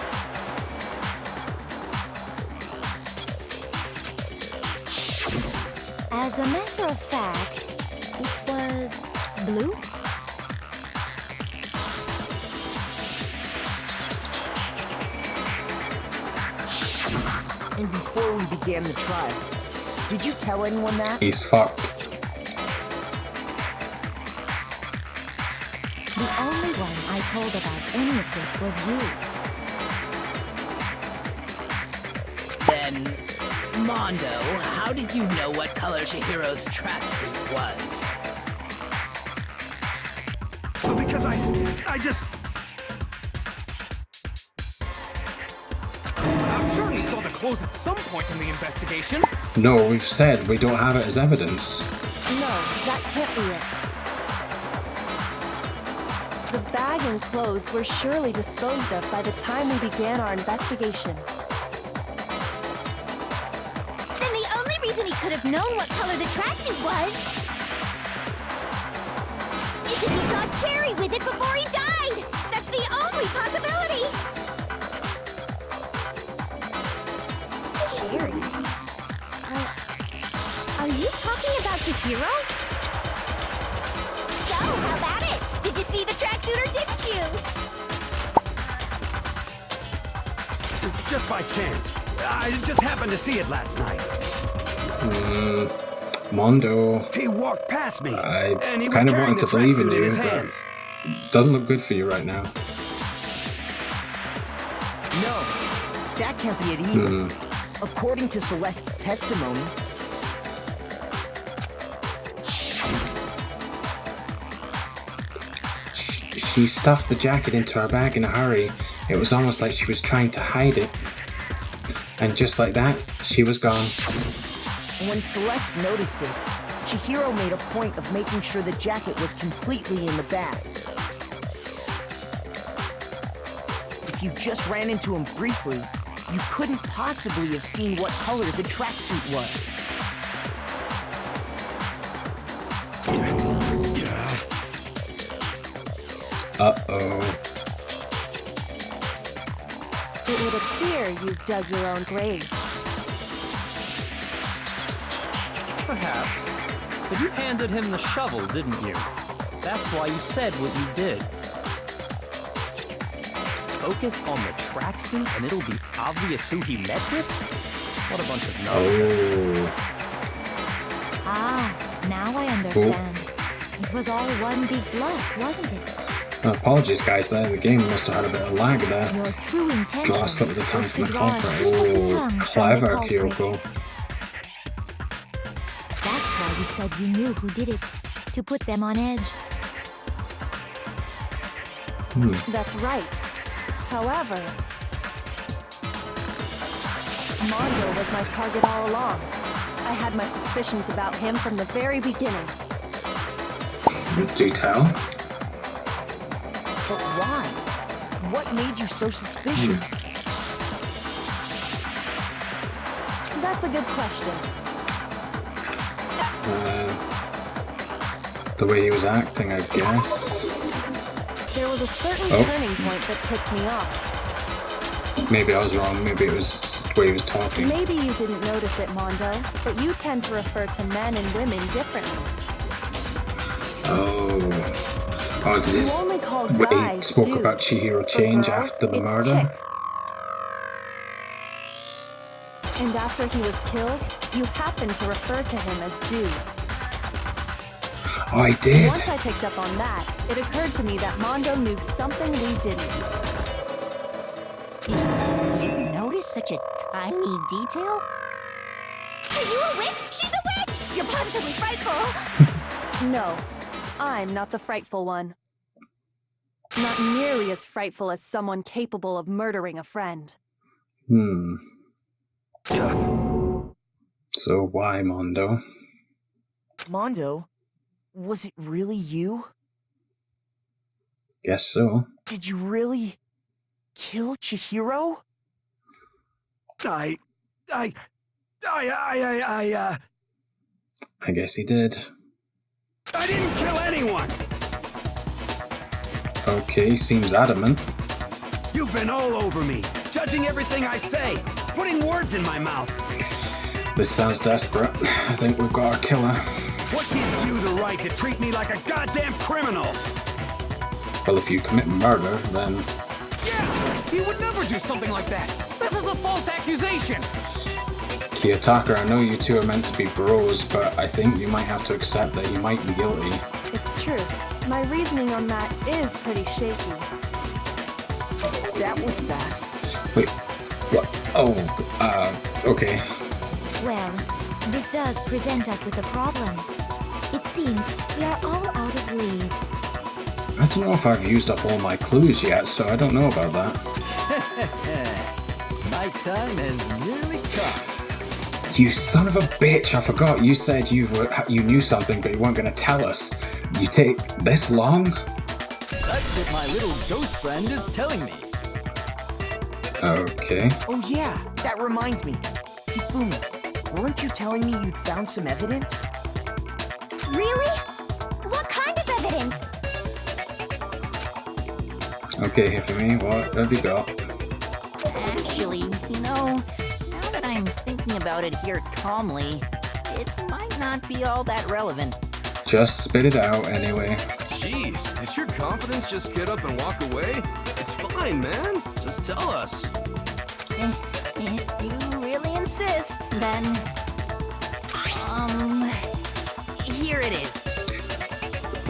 As a matter of fact, it was blue. And before we began the trial, did you tell anyone that? He's fucked. The only one I told about any of this was you. Then, Mondo, how did you know what color Chihiro's tracksuit was? Well, because I just... I'm sure he saw the clothes at some point in the investigation. No, we've said we don't have it as evidence. No, that can't be it. The bag and clothes were surely disposed of by the time we began our investigation. Then the only reason he could have known what color the tracksuit was is if he saw Cherry with it before he died! That's the only possibility! Cherry? Are you talking about Chihiro? So, how about it? Did you see the tracksuit or didn't you? Just by chance. I just happened to see it last night. Mondo. He walked past me, and he I was kind of carrying wanted the to believe in tracksuit in you, his but hands. it doesn't look good for you right now. No, that can't be it either. According to Celeste's testimony, She stuffed the jacket into her bag in a hurry. It was almost like she was trying to hide it. And just like that, she was gone. when Celeste noticed it, Chihiro made a point of making sure the jacket was completely in the bag. If you just ran into him briefly, you couldn't possibly have seen what color the tracksuit was. Uh-oh. It would appear you've dug your own grave. Perhaps. But you handed him the shovel, didn't you? That's why you said what you did. Focus on the tracksuit and it'll be obvious who he met with? What a bunch of nonsense. Ah, now I understand. It was all one big bluff, wasn't it? Apologies, guys. The game must have had a bit of lag there. Your true intention Draw a slip of the tongue was from to the draw a culprit. slip of the Oh, tongue from the clever, culprit. Kyoko. That's why you said you knew who did it, to put them on edge. That's right. However, Mondo was my target all along. I had my suspicions about him from the very beginning. Do tell. But why? What made you so suspicious? That's a good question. The way he was acting, I guess. There was a certain turning point that ticked me off. Maybe I was wrong. Maybe it was the way he was talking. Maybe you didn't notice it, Mondo, but you tend to refer to men and women differently. Oh, did You his only call way he guys spoke dude. about Chihiro For change girls, after the it's murder? chick. And after he was killed, you happened to refer to him as dude. Oh, I did. Once I picked up on that, it occurred to me that Mondo knew something we didn't. You noticed such a tiny detail? Are you a witch? She's a witch! You're positively frightful! No, I'm not the frightful one. Not nearly as frightful as someone capable of murdering a friend. So why, Mondo? Mondo, was it really you? Guess so. Did you really kill Chihiro? I guess he did. I didn't kill anyone! Okay, seems adamant. You've been all over me, judging everything I say, putting words in my mouth. This sounds desperate. I think we've got our killer. What gives you the right to treat me like a goddamn criminal? Well, if you commit murder, then... Yeah! He would never do something like that! This is a false accusation! Kiyotaka, I know you two are meant to be bros, but I think you might have to accept that you might be guilty. It's true. My reasoning on that is pretty shaky. That was fast. Wait, what? Oh, okay. Well, this does present us with a problem. It seems we are all out of leads. I don't know if I've used up all my clues yet, so I don't know about that. My time has nearly come. You son of a bitch! I forgot you said you knew something, but you weren't going to tell us. You take this long? That's what my little ghost friend is telling me. Okay. Oh yeah, that reminds me. Hifumi, weren't you telling me you'd found some evidence? Really? What kind of evidence? Okay, Hifumi, what have you got? Actually, now that I'm thinking about it here calmly, it might not be all that relevant. Just spit it out anyway. Jeez, did your confidence just get up and walk away? It's fine, man. Just tell us. If you really insist, then... here it is.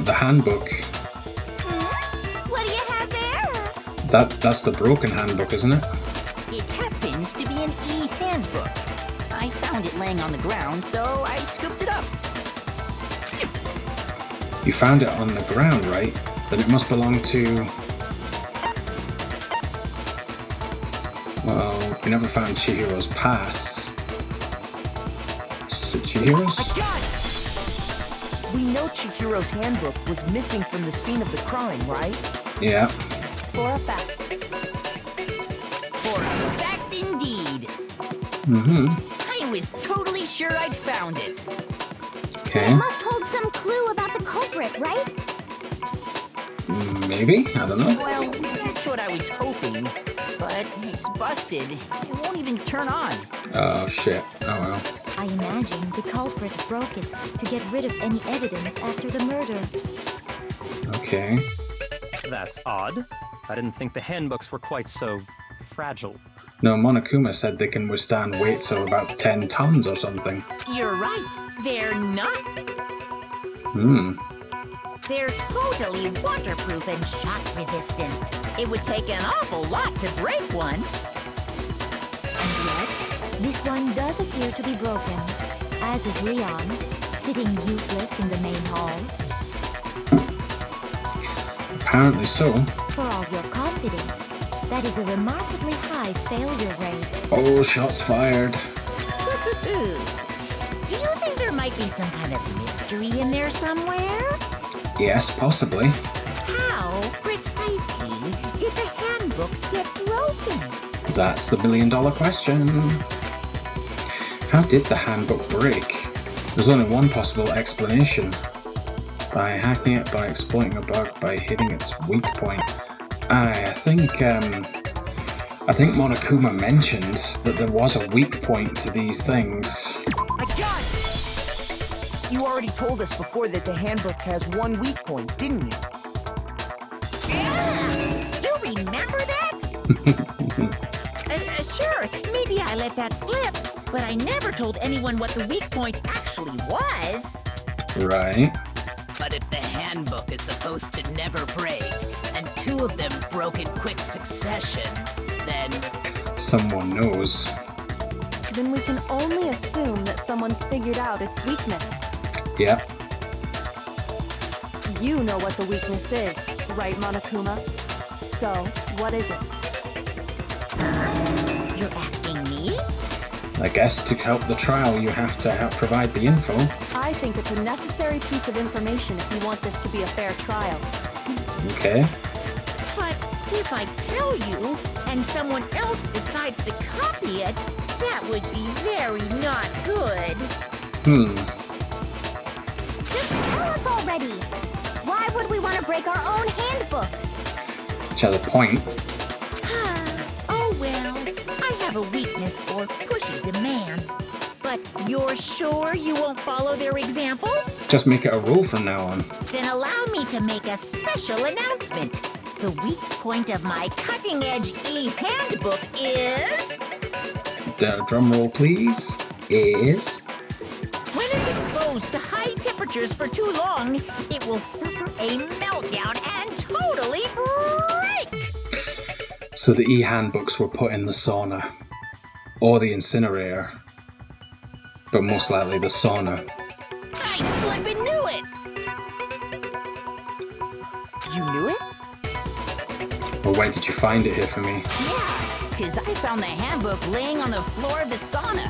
The handbook. What do you have there? That's the broken handbook, isn't it? It happens to be an e-handbook. I found it laying on the ground, so I scooped it up. You found it on the ground, right? Then it must belong to... Well, you never found Chihiro's pass. So Chihiro's? I got it! We know Chihiro's handbook was missing from the scene of the crime, right? Yeah. For a fact. For a fact indeed. I was totally sure I'd found it. Okay. It must hold some clue about the culprit, right? Maybe? I don't know. Well, that's what I was hoping. But it's busted. It won't even turn on. Oh, shit. Oh, well. I imagine the culprit broke it to get rid of any evidence after the murder. Okay. That's odd. I didn't think the handbooks were quite so fragile. No, Monokuma said they can withstand weights of about 10 tons or something. You're right. They're not. They're totally waterproof and shock resistant. It would take an awful lot to break one. And yet, this one does appear to be broken, as is Leon's, sitting useless in the main hall. Apparently so. For all your confidence, that is a remarkably high failure rate. Oh, shots fired. Do you think there might be some kind of mystery in there somewhere? Yes, possibly. How precisely did the handbooks get broken? That's the million-dollar question. How did the handbook break? There's only one possible explanation. By hacking it, by exploiting a bug, by hitting its weak point. I think Monokuma mentioned that there was a weak point to these things. I got it! You already told us before that the handbook has one weak point, didn't you? Yeah! You remember that? Sure, maybe I let that slip, but I never told anyone what the weak point actually was. Right. But if the handbook is supposed to never break, and two of them broke in quick succession, then... Someone knows. then we can only assume that someone's figured out its weakness. Yeah. You know what the weakness is, right, Monokuma? So, what is it? You're asking me? I guess to help the trial, you have to help provide the info. I think it's a necessary piece of information if you want this to be a fair trial. Okay. But if I tell you, and someone else decides to copy it, that would be very not good. Just tell us already. Why would we want to break our own handbooks? To the point. Oh well, I have a weakness for pushy demands. But you're sure you won't follow their example? Just make it a rule from now on. Then allow me to make a special announcement. The weak point of my cutting-edge e-handbook is... Drum roll, please. Is... When it's exposed to high temperatures for too long, it will suffer a meltdown and totally break! So the e-handbooks were put in the sauna. Or the incinerator. But most likely the sauna. I flippin' knew it! You knew it? Well, where did you find it here for me? Yeah, because I found the handbook laying on the floor of the sauna.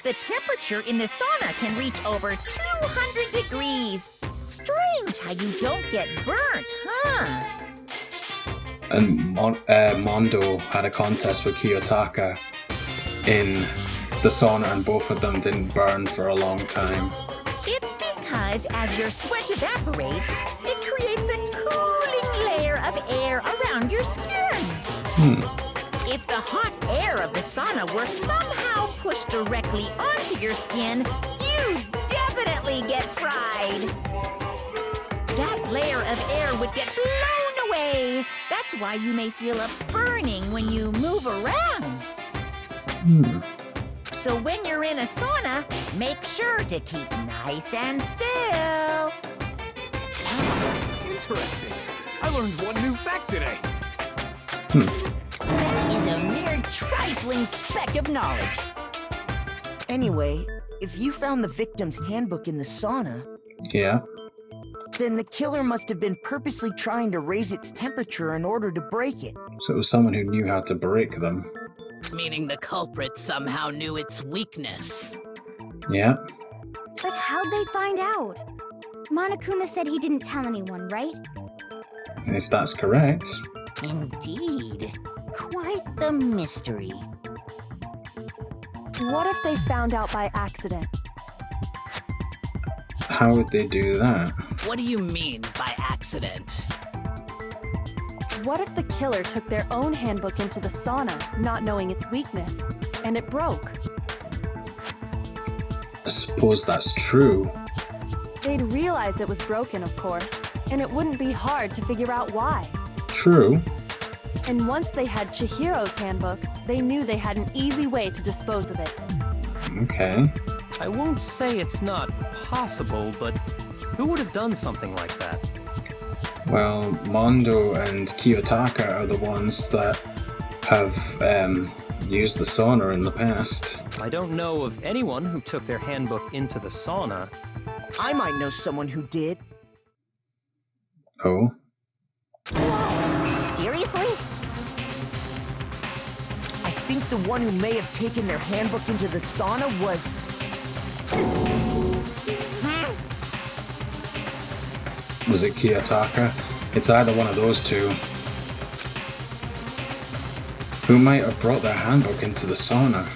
The temperature in the sauna can reach over 200 degrees. Strange how you don't get burnt, huh? And Mondo had a contest with Kiyotaka in the sauna, and both of them didn't burn for a long time. It's because as your sweat evaporates, it creates a cooling layer of air around your skin. If the hot air of the sauna were somehow pushed directly onto your skin, you'd definitely get fried. That layer of air would get blown away. That's why you may feel a burning when you move around. So when you're in a sauna, make sure to keep nice and still. Interesting. I learned one new fact today. That is a mere trifling speck of knowledge. Anyway, if you found the victim's handbook in the sauna, Yeah. then the killer must have been purposely trying to raise its temperature in order to break it. So it was someone who knew how to break them. Meaning the culprit somehow knew its weakness. Yeah. But how'd they find out? Monokuma said he didn't tell anyone, right? If that's correct. Indeed. Quite the mystery. What if they found out by accident? How would they do that? What do you mean by accident? What if the killer took their own handbook into the sauna, not knowing its weakness, and it broke? I suppose that's true. They'd realize it was broken, of course, and it wouldn't be hard to figure out why. True. And once they had Chihiro's handbook, they knew they had an easy way to dispose of it. Okay. I won't say it's not possible, but who would have done something like that? Well, Mondo and Kiyotaka are the ones that have used the sauna in the past. I don't know of anyone who took their handbook into the sauna. I might know someone who did. Oh? Seriously? I think the one who may have taken their handbook into the sauna was... Was it Kiyotaka? It's either one of those two. Who might have brought their handbook into the sauna?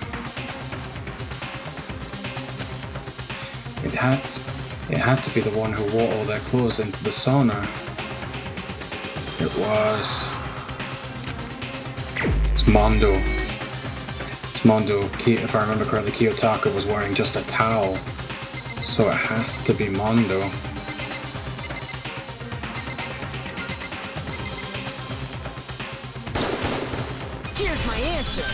It had to be the one who wore all their clothes into the sauna. It's Mondo. It's Mondo. If I remember correctly, Kiyotaka was wearing just a towel. So it has to be Mondo. Here's my answer!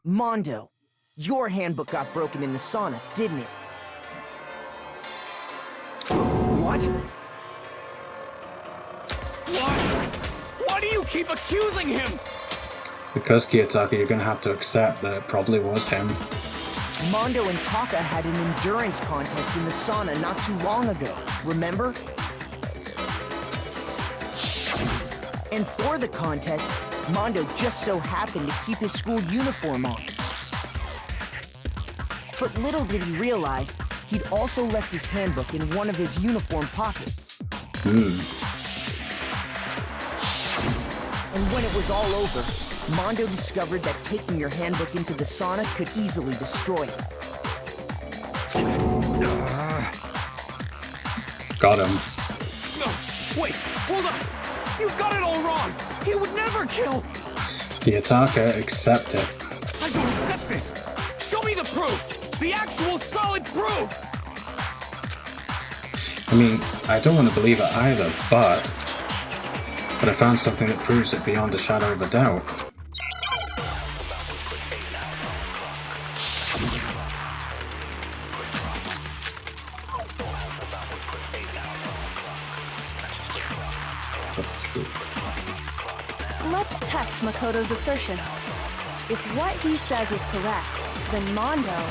Mondo, your handbook got broken in the sauna, didn't it? What? Why? Why do you keep accusing him? Because Kiyotaka, you're going to have to accept that it probably was him. Mondo and Taka had an endurance contest in the sauna not too long ago, remember? And for the contest, Mondo just so happened to keep his school uniform on. But little did he realize, he'd also left his handbook in one of his uniform pockets. And when it was all over, Mondo discovered that taking your handbook into the sauna could easily destroy it. Got him. No, wait, hold on. You've got it all wrong. He would never kill. Kiyotaka, accept it. I don't accept this. Show me the proof. The actual solid proof. I mean, I don't want to believe it either, but I found something that proves it beyond a shadow of a doubt. Let's test Makoto's assertion. If what he says is correct, then Mondo,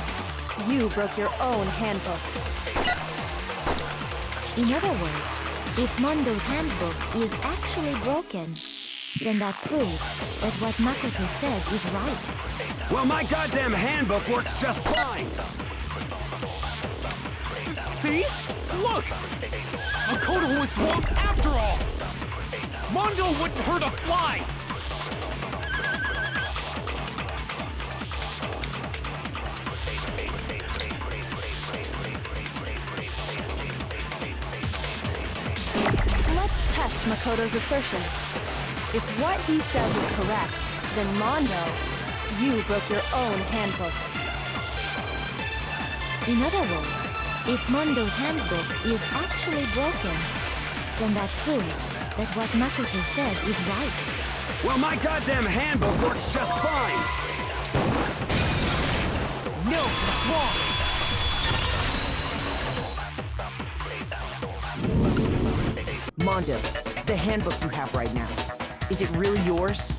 you broke your own handbook. In other words, if Mondo's handbook is actually broken, then that proves that what Makoto said is right. Well, my goddamn handbook works just fine! See? Look! Makoto was wrong after all! Mondo wouldn't hurt a fly! Let's test Makoto's assertion. If what he says is correct, then Mondo, you broke your own handbook. In other words, if Mondo's handbook is actually broken, then that proves that what Makoto said is right. Well, my goddamn handbook works just fine! No, that's wrong! Mondo, the handbook you have right now, is it really yours?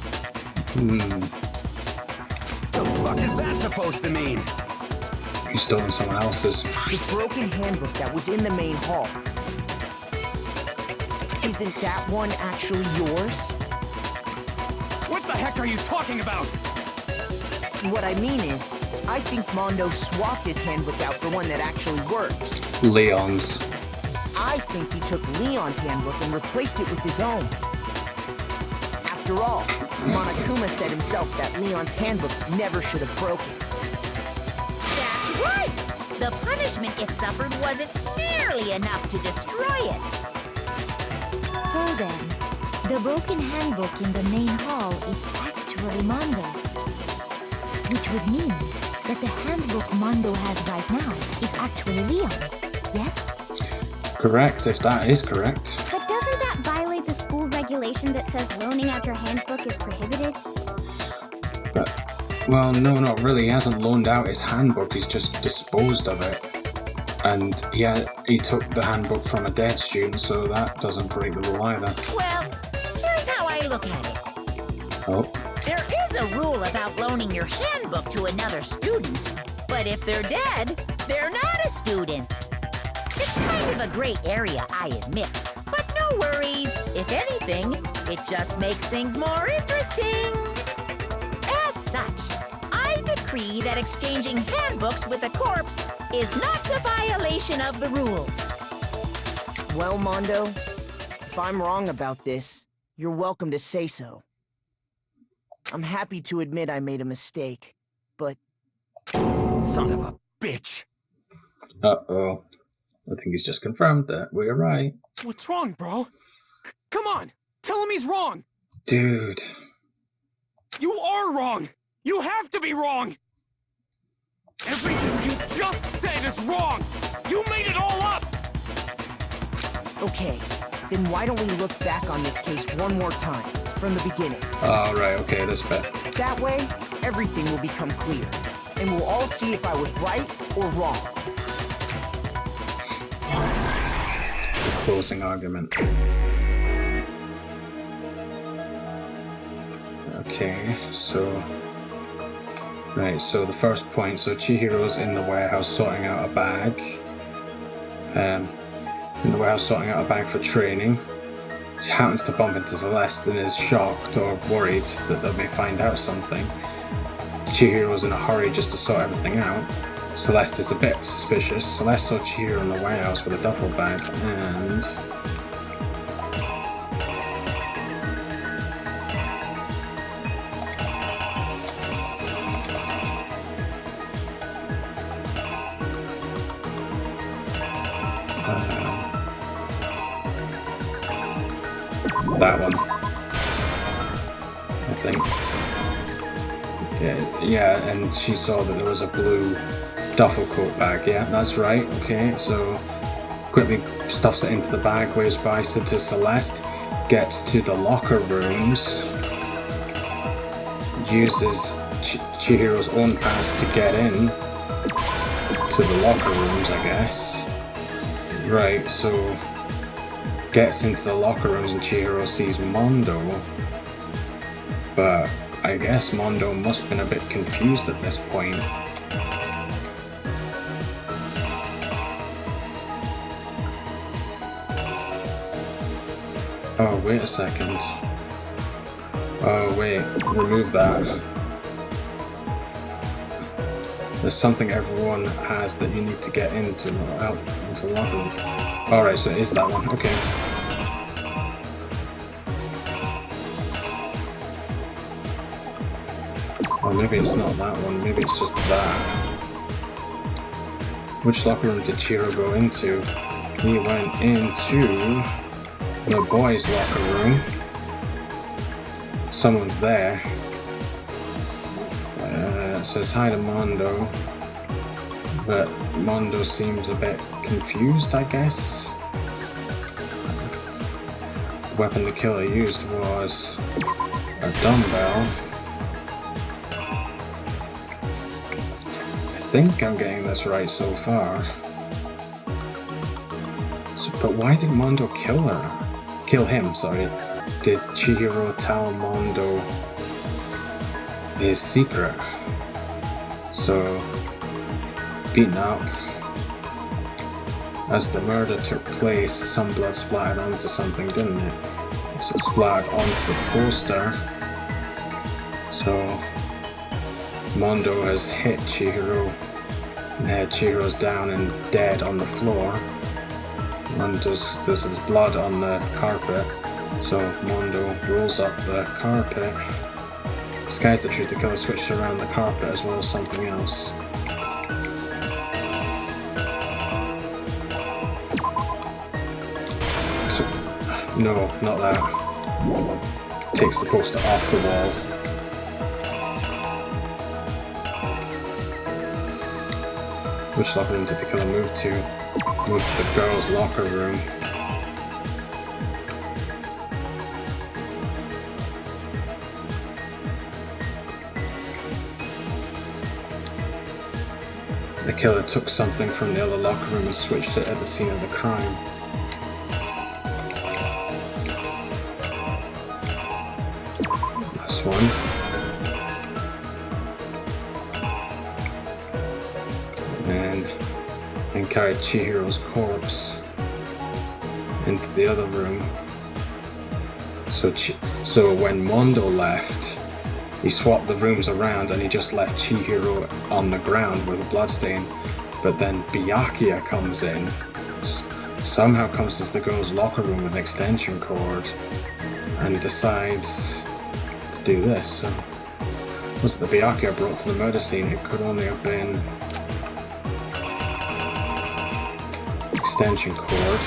The fuck is that supposed to mean? You stolen someone else's. The broken handbook that was in the main hall. Isn't that one actually yours? What the heck are you talking about? What I mean is, I think Mondo swapped his handbook out for one that actually works. Leon's. I think he took Leon's handbook and replaced it with his own. After all, Monokuma said himself that Leon's handbook never should have broken. That's right! The punishment it suffered wasn't nearly enough to destroy it. So then, the broken handbook in the main hall is actually Mondo's. Which would mean that the handbook Mondo has right now is actually Leon's, yes? Correct, if that is correct. But doesn't that violate the school regulation that says loaning out your handbook is prohibited? But, well, no, not really. He hasn't loaned out his handbook, he's just disposed of it. And yeah, he took the handbook from a dead student, so that doesn't break the rule either. Well, here's how I look at it. Oh. There is a rule about loaning your handbook to another student, but if they're dead, they're not a student. It's kind of a gray area, I admit, but no worries. If anything, it just makes things more interesting. As such, I decree that exchanging handbooks with a corpse is not a violation of the rules. Well, Mondo, if I'm wrong about this, you're welcome to say so. I'm happy to admit I made a mistake, but... Son of a bitch! Uh-oh. I think he's just confirmed that we're right. What's wrong, bro? Come on! Tell him he's wrong! Dude. You are wrong! You have to be wrong! Everything you just said is wrong! You made it all up! Okay, then why don't we look back on this case one more time, from the beginning? Oh, right, okay, this bit. That way, everything will become clear, and we'll all see if I was right or wrong. The closing argument. Okay, so... Right, so the first point, so Chihiro's in the warehouse sorting out a bag. He's in the warehouse sorting out a bag for training. She happens to bump into Celeste and is shocked or worried that they may find out something. Chihiro's in a hurry just to sort everything out. Celeste is a bit suspicious. Celeste saw Chihiro in the warehouse with a duffel bag and... that one, I think. Yeah, and she saw that there was a blue duffel coat bag. Yeah, that's right. Okay, so quickly stuffs it into the bag, waves by to Celeste, gets to the locker rooms, uses Chihiro's own pass to get in to the locker rooms, I guess. Right, so gets into the locker rooms and Chihiro sees Mondo, but I guess Mondo must have been a bit confused at this point. Oh, wait a second. Oh, wait, remove that. There's something everyone has that you need to get into the locker room. Alright, so it is that one, okay. Or maybe it's not that one, maybe it's just that. Which locker room did Chihiro go into? He went into the boys' locker room. Someone's there. It says hi to Mondo. But Mondo seems a bit confused, I guess. The weapon the killer used was a dumbbell. I think I'm getting this right so far. So, but why did Mondo kill her? Kill him, sorry. Did Chihiro tell Mondo his secret? So, beaten up. As the murder took place, some blood splattered onto something, didn't it? So it splattered onto the poster. So Mondo has hit Chihiro. Chihiro's down and dead on the floor. And there's blood on the carpet. So Mondo rolls up the carpet. Disguised the truth, the killer switched around the carpet as well as something else. So, no, not that. Takes the poster off the wall. Which locker room did the killer move to? Moved to the girls' locker room. The killer took something from the other locker room and switched it at the scene of the crime. This one. And carried Chihiro's corpse into the other room. So when Mondo left, he swapped the rooms around and he just left Chihiro on the ground with a bloodstain. But then Byakuya comes in, somehow comes into the girls' locker room with an extension cord and decides to do this. So was it the Byakuya brought to the murder scene? It could only have been extension cord.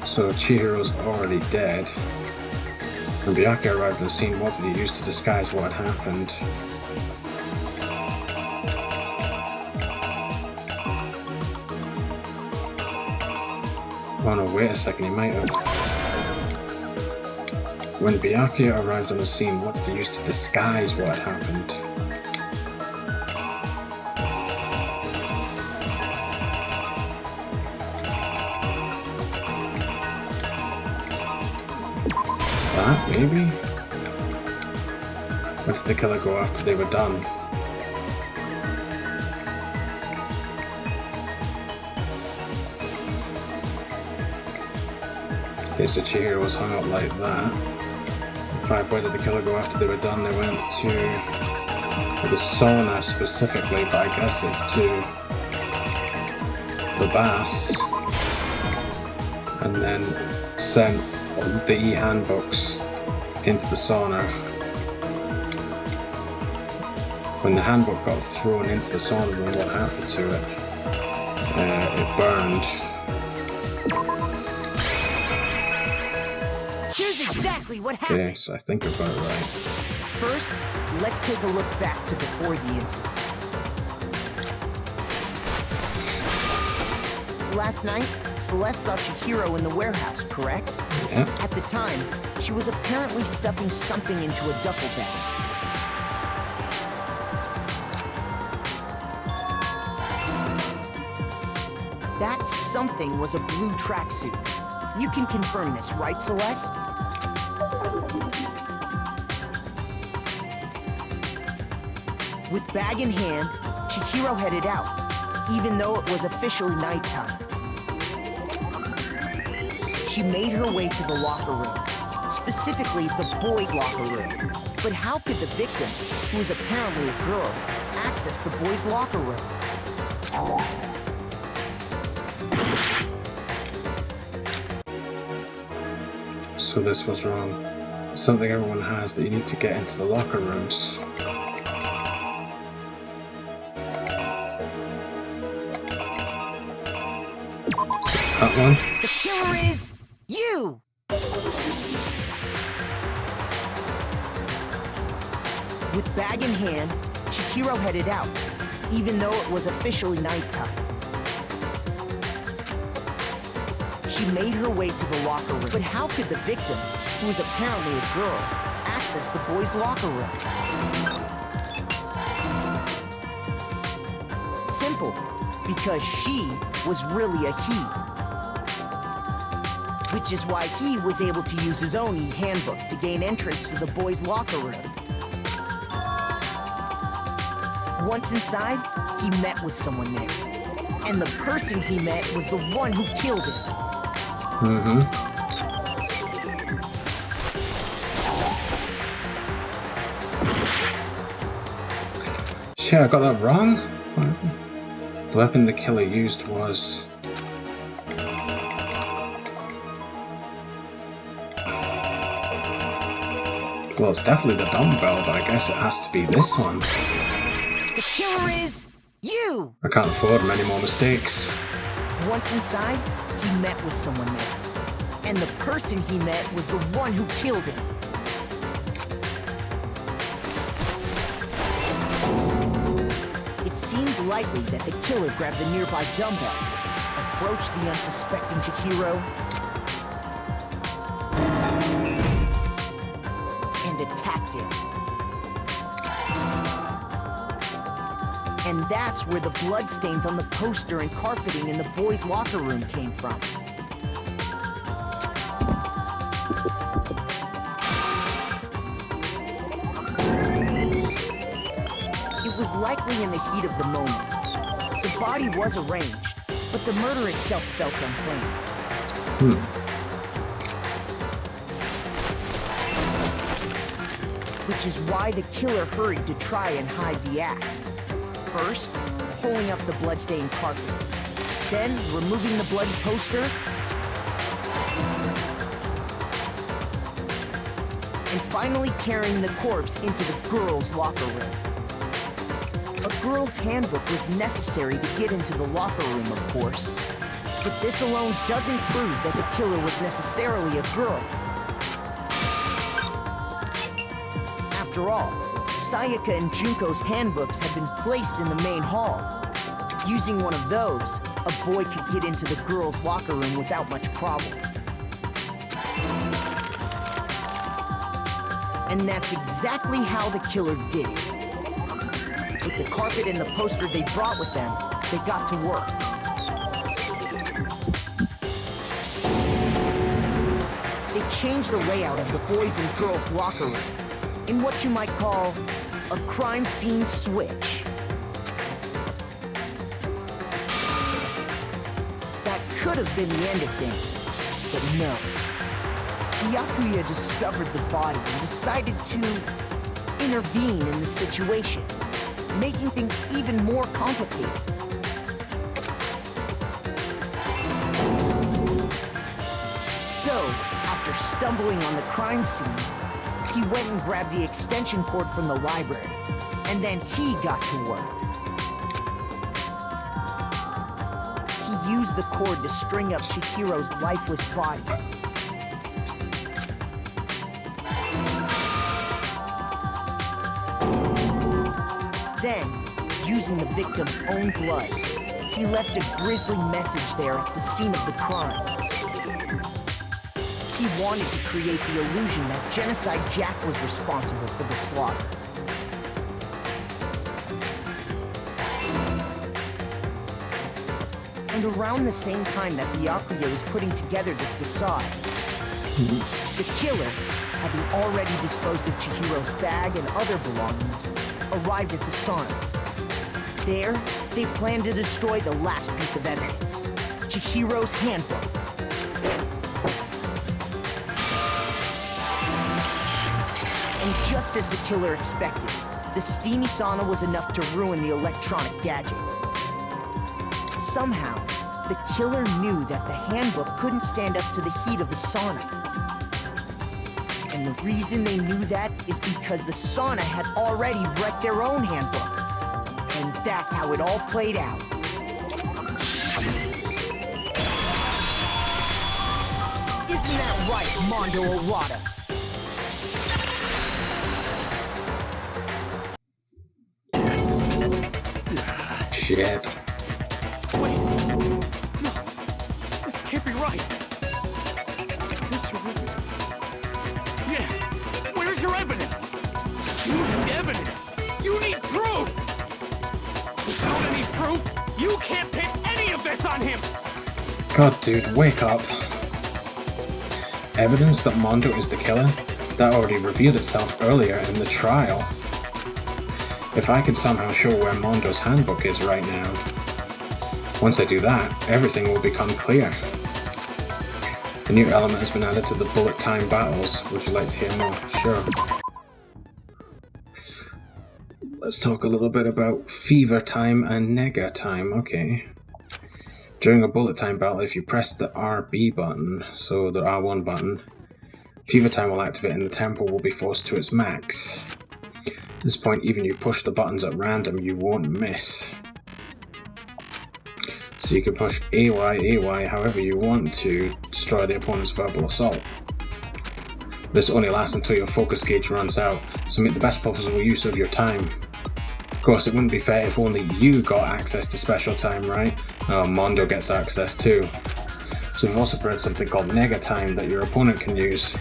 So Chihiro's already dead. When Byakuya arrived on the scene, what did he use to disguise what had happened? Oh no, wait a second, he might have... When Byakuya arrived on the scene, what did he use to disguise what had happened? that, maybe? Where did the killer go after they were done? Okay, so Chihiro was hung up like that. In fact, where did the killer go after they were done? They went to the sauna specifically, but I guess it's to the baths. And then sent the e-handbooks into the sauna. When the handbook got thrown into the sauna room, what happened to it? It burned. Here's exactly what happened. Okay, so I think I've got it right. First, let's take a look back to before the incident. Last night, Celeste saw Chihiro in the warehouse, correct? Yeah. At the time, she was apparently stuffing something into a duffel bag. That something was a blue tracksuit. You can confirm this, right, Celeste? With bag in hand, Chihiro headed out, even though it was officially nighttime. She made her way to the locker room, specifically the boys' locker room. But how could the victim, who is apparently a girl, access the boys' locker room? So this was wrong. Something everyone has that you need to get into the locker rooms. That one? The killer is you! With bag in hand, Chihiro headed out, even though it was officially nighttime. She made her way to the locker room. But how could the victim, who is apparently a girl, access the boys' locker room? Simple, because she was really a he. Which is why he was able to use his own e-handbook to gain entrance to the boys' locker room. Once inside, he met with someone there. And the person he met was the one who killed him. Shit, I got that wrong? The weapon the killer used was... Well, it's definitely the dumbbell, but I guess it has to be this one. The killer is you! I can't afford many more mistakes. Once inside, he met with someone there. And the person he met was the one who killed him. It seems likely that the killer grabbed the nearby dumbbell, approached the unsuspecting Chihiro, and attacked him. And that's where the bloodstains on the poster and carpeting in the boys' locker room came from. It was likely in the heat of the moment. The body was arranged, but the murder itself felt unplanned. Which is why the killer hurried to try and hide the act. First, pulling up the bloodstained carpet. Then, removing the bloody poster. And finally carrying the corpse into the girls' locker room. A girl's handbook was necessary to get into the locker room, of course. But this alone doesn't prove that the killer was necessarily a girl. After all, Sayaka and Junko's handbooks had been placed in the main hall. Using one of those, a boy could get into the girls' locker room without much problem. And that's exactly how the killer did it. With the carpet and the poster they brought with them, they got to work. They changed the layout of the boys and girls locker room in what you might call a crime scene switch. That could have been the end of things, but no. Byakuya discovered the body and decided to intervene in the situation, making things even more complicated. So, after stumbling on the crime scene, he went and grabbed the extension cord from the library, and then he got to work. He used the cord to string up Chihiro's lifeless body. Then, using the victim's own blood, he left a grisly message there at the scene of the crime. He wanted to create the illusion that Genocide Jack was responsible for the slaughter. And around the same time that Byakuya was putting together this facade, the killer, having already disposed of Chihiro's bag and other belongings, arrived at the sauna. There, they planned to destroy the last piece of evidence, Chihiro's handbook. And just as the killer expected, the steamy sauna was enough to ruin the electronic gadget. Somehow, the killer knew that the handbook couldn't stand up to the heat of the sauna. And the reason they knew that is because the sauna had already wrecked their own handbook. And that's how it all played out. Isn't that right, Mondo Arata? Shit. Wait! No! This can't be right! Where's your evidence? Yeah! Where's your evidence? You need evidence! You need proof! Without any proof, you can't pin any of this on him! God, dude, wake up. Evidence that Mondo is the killer? That already revealed itself earlier in the trial. If I could somehow show where Mondo's handbook is right now. Once I do that, everything will become clear. A new element has been added to the bullet time battles. Would you like to hear more? Sure. Let's talk a little bit about fever time and nega time. Okay. During a bullet time battle, if you press the RB button, so the R1 button, fever time will activate and the tempo will be forced to its max. At this point, even if you push the buttons at random, you won't miss. So you can push AY however you want to destroy the opponent's verbal assault. This only lasts until your focus gauge runs out, so make the best possible use of your time. Of course, it wouldn't be fair if only you got access to special time, right? Mondo gets access too. So we've also provided something called nega time that your opponent can use.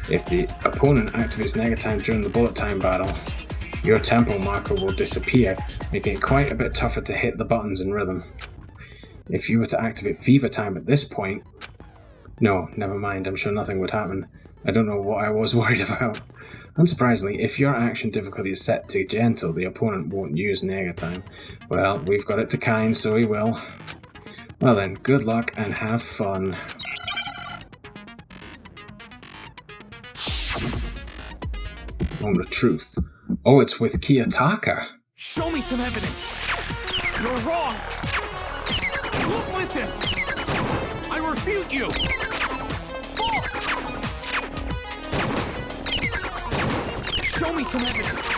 If the opponent activates nega time during the bullet time battle, your tempo marker will disappear, making it quite a bit tougher to hit the buttons in rhythm. If you were to activate fever time at this point... No, never mind, I'm sure nothing would happen. I don't know what I was worried about. Unsurprisingly, if your action difficulty is set to gentle, the opponent won't use nega time. Well, we've got it to kind, so he will. Well then, good luck and have fun. Moment of truth. Oh, it's with Kiyotaka. Show me some evidence! You're wrong! I won't listen! I refute you! False! Show me some evidence!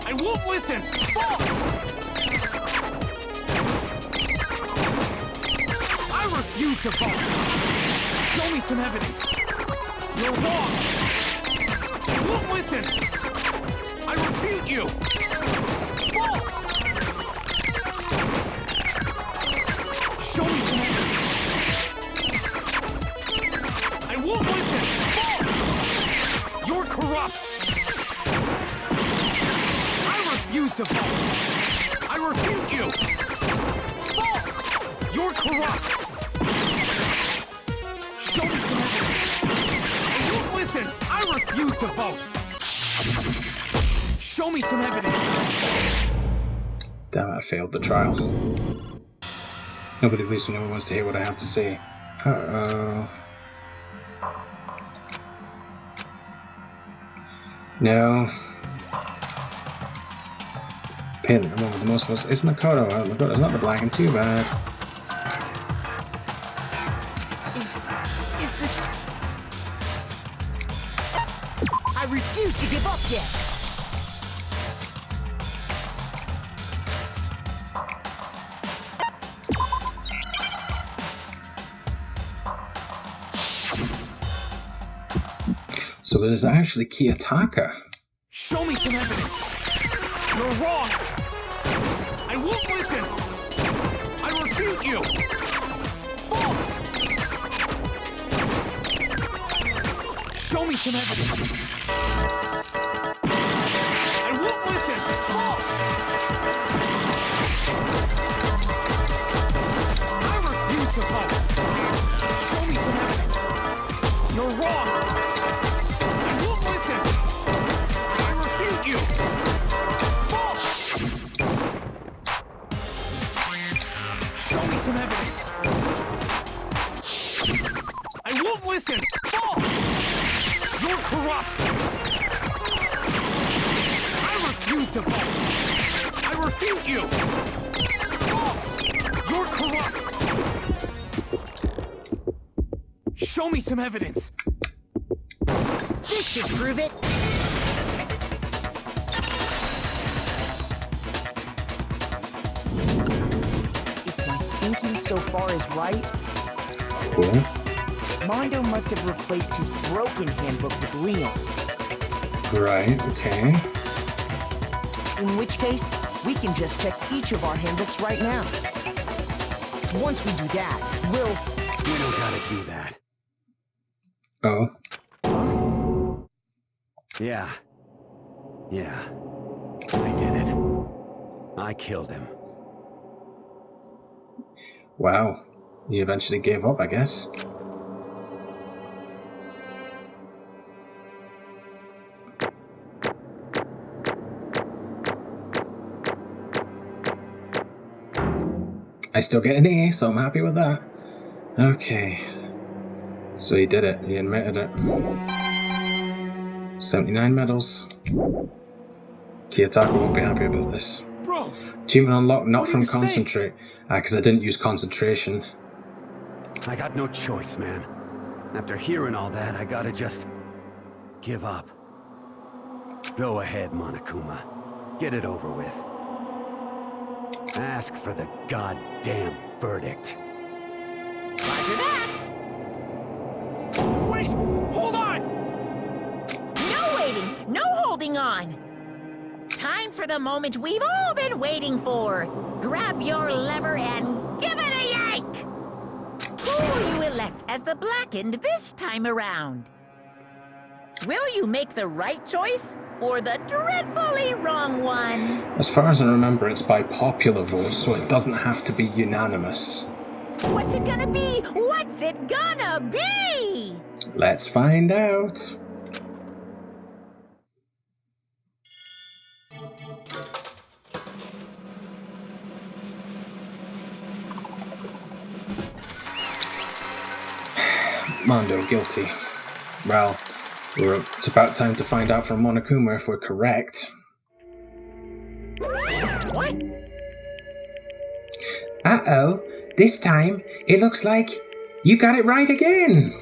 I won't listen! False! I refuse to vote! Show me some evidence! You're wrong! I won't listen! I refute you! False! Show me some evidence! I won't listen! False! You're corrupt! I refuse to vote! I refute you! False! You're corrupt! evidence. I won't listen. I refuse to vote. Show me some evidence. Damn it, I failed the trial. Nobody believes me, no one wants to hear what I have to say. Uh-oh. No. Pain at the moment, the most of us is Makoto. Oh, Makoto's not the black and too bad. Is this... I refuse to give up yet. So it is actually Kiyotaka. Show me some evidence. You're wrong. I won't listen. I refute you. False. Show me some evidence. I won't listen. False. I refuse to vote. Show me some evidence. You're wrong. I won't listen. I refute you. False. Show me some evidence. I won't listen. False. You're corrupt. I refuse to vote. I refute you. False. You're corrupt. Show me some evidence. This should prove it. If my thinking so far is right, Cool. Mondo must have replaced his broken handbook with Leon's. Right, okay. In which case, we can just check each of our handbooks right now. Once we do that, we'll... We don't gotta do that. Oh. Yeah. I did it. I killed him. Wow. You eventually gave up, I guess. I still get an A, so I'm happy with that. Okay. So he did it. He admitted it. 79 medals. Kiyotaka won't be happy about this. Bro, Achievement unlocked, not what from are you saying? concentrate. Because I didn't use concentration. I got no choice, man. After hearing all that, I gotta just... give up. Go ahead, Monokuma. Get it over with. Ask for the goddamn verdict. Roger that. Wait! Hold on! No waiting, no holding on. Time for the moment we've all been waiting for. Grab your lever and give it a yank! Who will you elect as the Blackened this time around? Will you make the right choice or the dreadfully wrong one? As far as I remember, it's by popular vote, so it doesn't have to be unanimous. What's it gonna be? What's it gonna be? Let's find out. Mondo guilty. Well, it's about time to find out from Monokuma if we're correct. What? Uh-oh, this time it looks like you got it right again.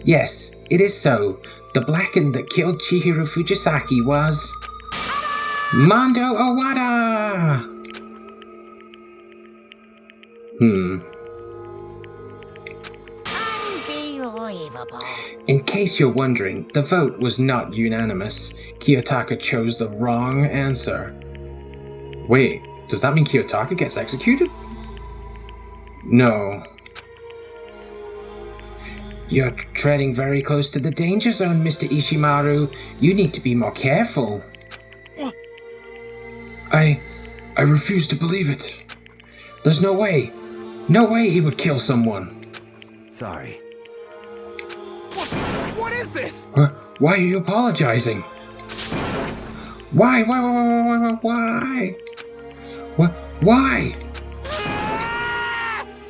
Yes, it is so. The Blackened that killed Chihiro Fujisaki was... Mondo Owada! Unbelievable. In case you're wondering, the vote was not unanimous. Kiyotaka chose the wrong answer. Wait, does that mean Kiyotaka gets executed? No. You're treading very close to the danger zone, Mr. Ishimaru. You need to be more careful. I refuse to believe it. There's no way. No way he would kill someone. Sorry. What is this? Why are you apologizing? Why? Why?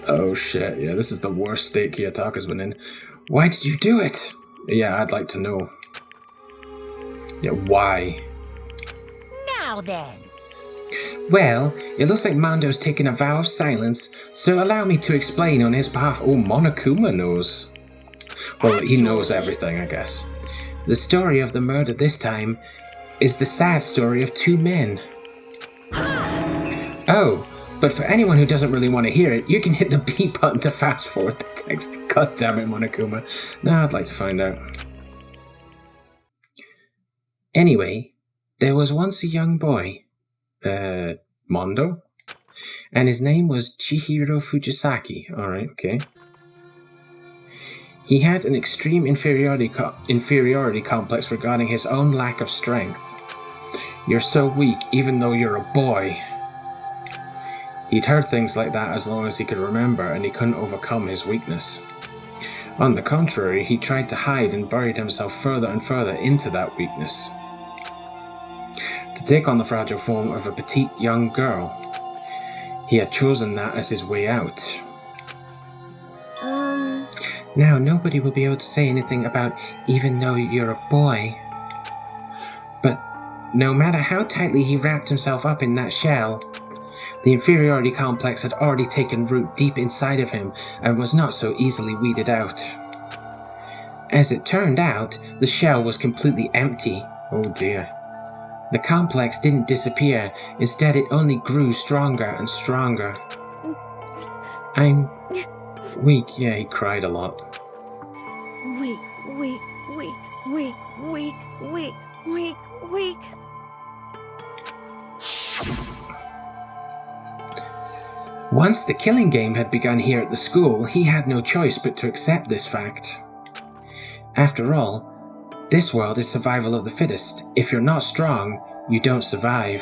Oh shit, yeah, this is the worst state Kiyotaka's been in. Why did you do it? Yeah, I'd like to know. Yeah, why? Now then. Well, it looks like Mondo's taken a vow of silence, so allow me to explain on his behalf. Oh, Monokuma knows. Well, he knows everything, I guess. The story of the murder this time is the sad story of two men. Oh, but for anyone who doesn't really want to hear it, you can hit the B button to fast forward the text. God damn it, Monokuma. Now I'd like to find out. Anyway, there was once a young boy, Mondo, and his name was Chihiro Fujisaki. Alright, okay. He had an extreme inferiority complex regarding his own lack of strength. You're so weak, even though you're a boy. He'd heard things like that as long as he could remember, and he couldn't overcome his weakness. On the contrary, he tried to hide and buried himself further and further into that weakness, to take on the fragile form of a petite young girl. He had chosen that as his way out. Now nobody will be able to say anything about even though you're a boy. But no matter how tightly he wrapped himself up in that shell, the inferiority complex had already taken root deep inside of him and was not so easily weeded out. As it turned out, the shell was completely empty. Oh dear. The complex didn't disappear, instead it only grew stronger and stronger. I'm weak. Yeah, he cried a lot. Weak. Once the killing game had begun here at the school, he had no choice but to accept this fact. After all, this world is survival of the fittest. If you're not strong, you don't survive.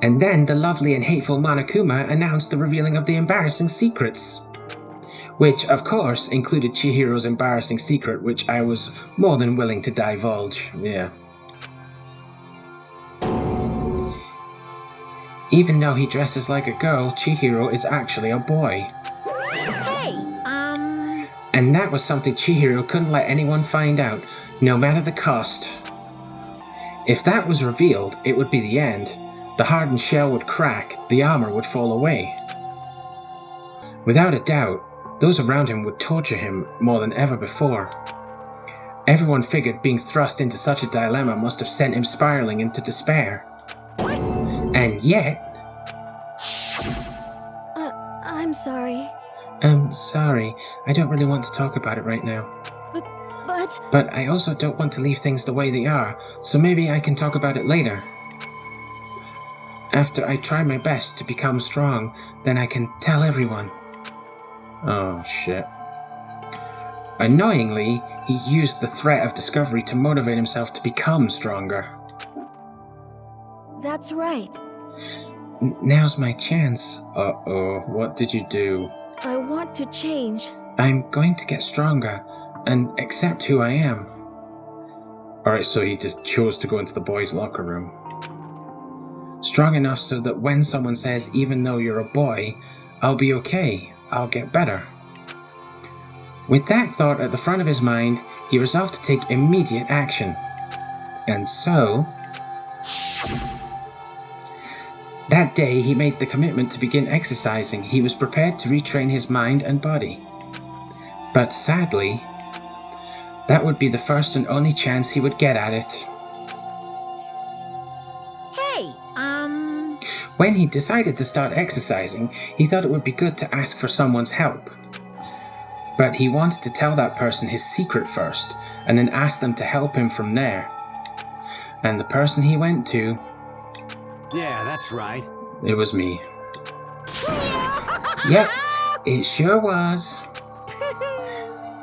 And then the lovely and hateful Monokuma announced the revealing of the embarrassing secrets. Which, of course, included Chihiro's embarrassing secret, which I was more than willing to divulge. Yeah. Even though he dresses like a girl, Chihiro is actually a boy. Hey, And that was something Chihiro couldn't let anyone find out, no matter the cost. If that was revealed, it would be the end. The hardened shell would crack, the armor would fall away. Without a doubt, those around him would torture him more than ever before. Everyone figured being thrust into such a dilemma must have sent him spiraling into despair. And yet... I'm sorry. I'm sorry, I don't really want to talk about it right now. But I also don't want to leave things the way they are, so maybe I can talk about it later. After I try my best to become strong, then I can tell everyone. Oh shit. Annoyingly, he used the threat of discovery to motivate himself to become stronger. That's right. Now's my chance. Uh-oh, what did you do? I want to change. I'm going to get stronger and accept who I am. Alright, so he just chose to go into the boys' locker room. Strong enough so that when someone says, even though you're a boy, I'll be okay, I'll get better. With that thought at the front of his mind, he resolved to take immediate action. And so... that day, he made the commitment to begin exercising. He was prepared to retrain his mind and body. But sadly, that would be the first and only chance he would get at it. hey, When he decided to start exercising, he thought it would be good to ask for someone's help. But he wanted to tell that person his secret first, and then ask them to help him from there. And the person he went to... Yeah, that's right. It was me. Yep, it sure was.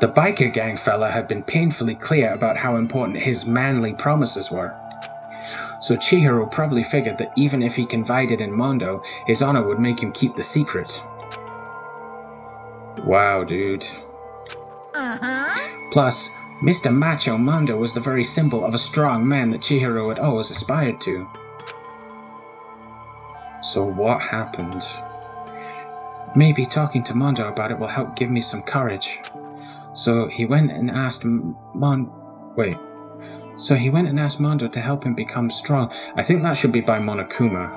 The biker gang fella had been painfully clear about how important his manly promises were. So Chihiro probably figured that even if he confided in Mondo, his honor would make him keep the secret. Wow, dude. Plus, Mr. Macho Mondo was the very symbol of a strong man that Chihiro had always aspired to. So what happened? Maybe talking to Mondo about it will help give me some courage. So he went and asked Mondo to help him become strong. I think that should be by Monokuma.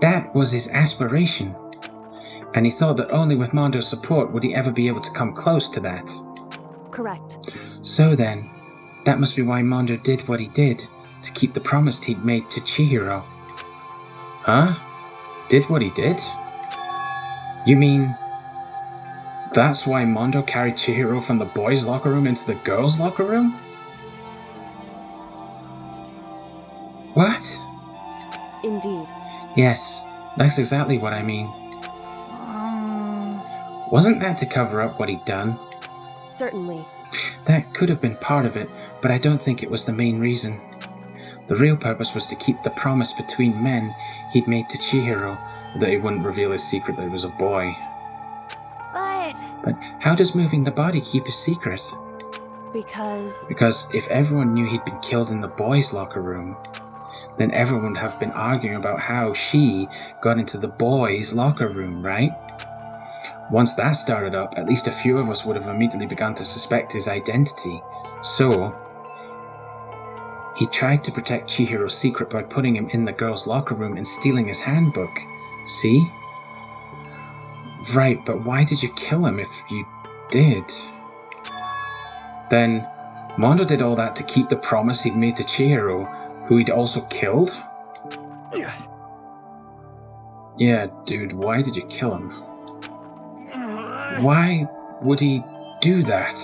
That was his aspiration. And he thought that only with Mondo's support would he ever be able to come close to that. Correct. So then, that must be why Mondo did what he did, to keep the promise he'd made to Chihiro. Huh? Did what he did? You mean... that's why Mondo carried Chihiro from the boys' locker room into the girls' locker room? What? Indeed. Yes, that's exactly what I mean. Wasn't that to cover up what he'd done? Certainly. That could have been part of it, but I don't think it was the main reason. The real purpose was to keep the promise between men he'd made to Chihiro, that he wouldn't reveal his secret that he was a boy. But how does moving the body keep a secret? Because if everyone knew he'd been killed in the boys' locker room, then everyone would have been arguing about how she got into the boys' locker room, right? Once that started up, at least a few of us would have immediately begun to suspect his identity. So, he tried to protect Chihiro's secret by putting him in the girls' locker room and stealing his handbook. See? Right, but why did you kill him if you did? Then, Mondo did all that to keep the promise he'd made to Chihiro, who he'd also killed? Yeah, dude, why did you kill him? Why would he do that?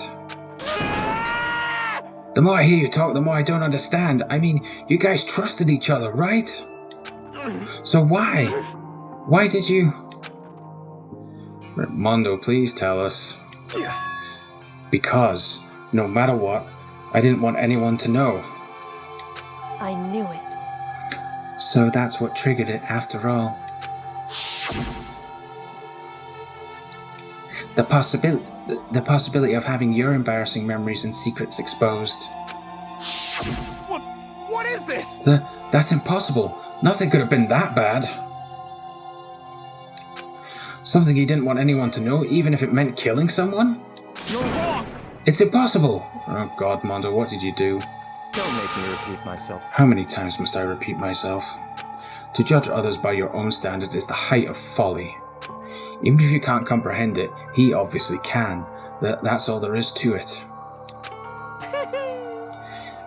The more I hear you talk, the more I don't understand. I mean, you guys trusted each other, right? So why? Why did you... Mondo, please tell us. Because, no matter what, I didn't want anyone to know. I knew it. So that's what triggered it after all. The possibility of having your embarrassing memories and secrets exposed. What is this? That's impossible. Nothing could have been that bad. Something he didn't want anyone to know, even if it meant killing someone? You're wrong! It's impossible! Oh God, Mondo, what did you do? Don't make me repeat myself. How many times must I repeat myself? To judge others by your own standard is the height of folly. Even if you can't comprehend it, he obviously can. That's all there is to it.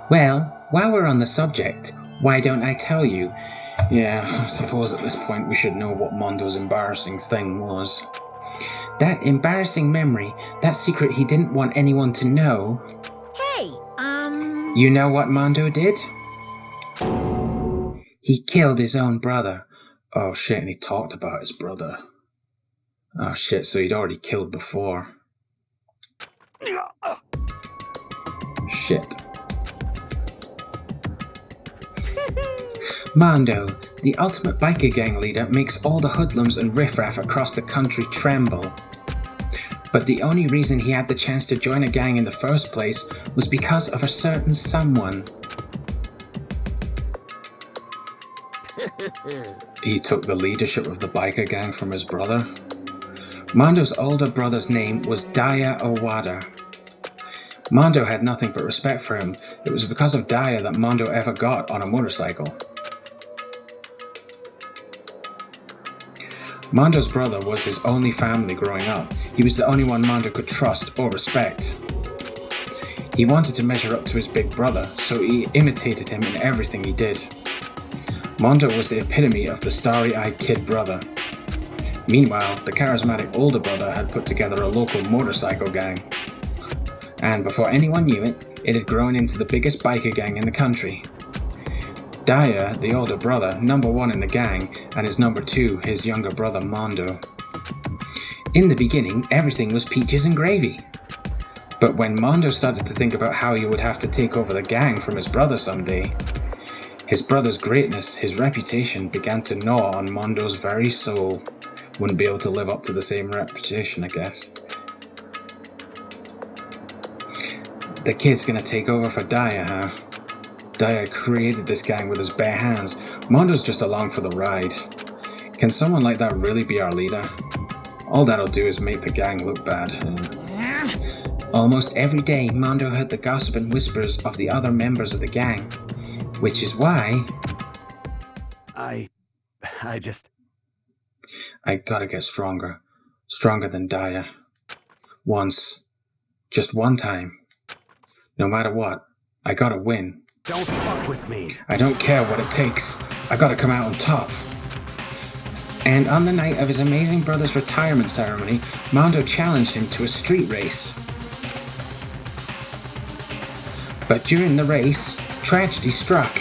Well, while we're on the subject, why don't I tell you? Yeah, I suppose at this point we should know what Mondo's embarrassing thing was. That embarrassing memory, that secret he didn't want anyone to know. Hey, You know what Mondo did? He killed his own brother. Oh shit, and he talked about his brother. Oh shit, so he'd already killed before. Shit. Mondo, the ultimate biker gang leader, makes all the hoodlums and riffraff across the country tremble. But the only reason he had the chance to join a gang in the first place was because of a certain someone. He took the leadership of the biker gang from his brother. Mondo's older brother's name was Daya Owada. Mondo had nothing but respect for him. It was because of Daya that Mondo ever got on a motorcycle. Mondo's brother was his only family growing up. He was the only one Mondo could trust or respect. He wanted to measure up to his big brother, so he imitated him in everything he did. Mondo was the epitome of the starry-eyed kid brother. Meanwhile, the charismatic older brother had put together a local motorcycle gang. And before anyone knew it, it had grown into the biggest biker gang in the country. Daya, the older brother, number one in the gang, and his number two, his younger brother Mondo. In the beginning, everything was peaches and gravy. But when Mondo started to think about how he would have to take over the gang from his brother someday, his brother's greatness, his reputation, began to gnaw on Mondo's very soul. wouldn't be able to live up to the same reputation, I guess. The kid's gonna take over for Daya, huh? Daya created this gang with his bare hands. Mondo's just along for the ride. Can someone like that really be our leader? All that'll do is make the gang look bad. Almost every day, Mondo heard the gossip and whispers of the other members of the gang. Which is why... I gotta get stronger. Stronger than Daya. Once. Just one time. No matter what, I gotta win. Don't fuck with me. I don't care what it takes. I gotta come out on top. And on the night of his amazing brother's retirement ceremony, Mondo challenged him to a street race. But during the race, tragedy struck.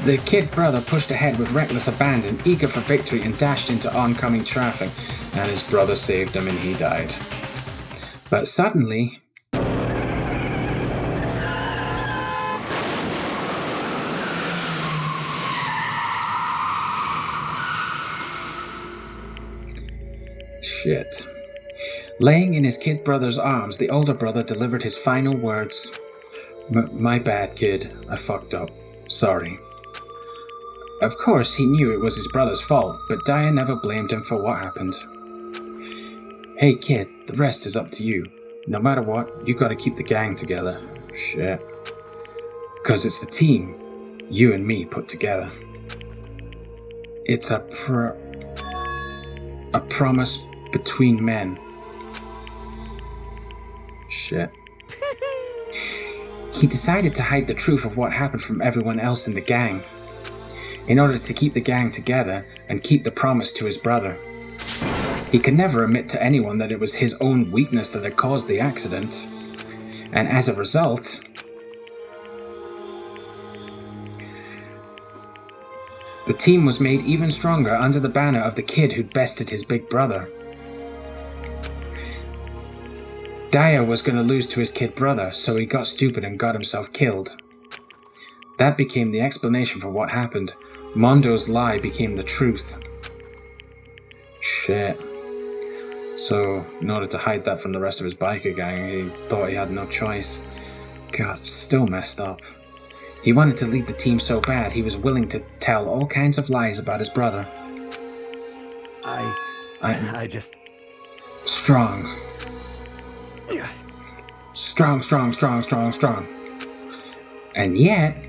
The kid brother pushed ahead with reckless abandon, eager for victory, and dashed into oncoming traffic, and his brother saved him and he died. But suddenly... Shit. Laying in his kid brother's arms, the older brother delivered his final words. My bad, kid. I fucked up. Sorry. Of course, he knew it was his brother's fault, but Daya never blamed him for what happened. Hey kid, the rest is up to you. No matter what, you gotta keep the gang together. Shit. 'Cause it's the team, you and me put together. It's a promise between men. Shit. He decided to hide the truth of what happened from everyone else in the gang, in order to keep the gang together and keep the promise to his brother. He could never admit to anyone that it was his own weakness that had caused the accident, and as a result, the team was made even stronger under the banner of the kid who'd bested his big brother. Daya was going to lose to his kid brother, so he got stupid and got himself killed. That became the explanation for what happened. Mondo's lie became the truth. Shit. So, in order to hide that from the rest of his biker gang, he thought he had no choice. God, still messed up. He wanted to lead the team so bad, he was willing to tell all kinds of lies about his brother. I just... Strong. Strong, strong, strong, strong, strong. And yet...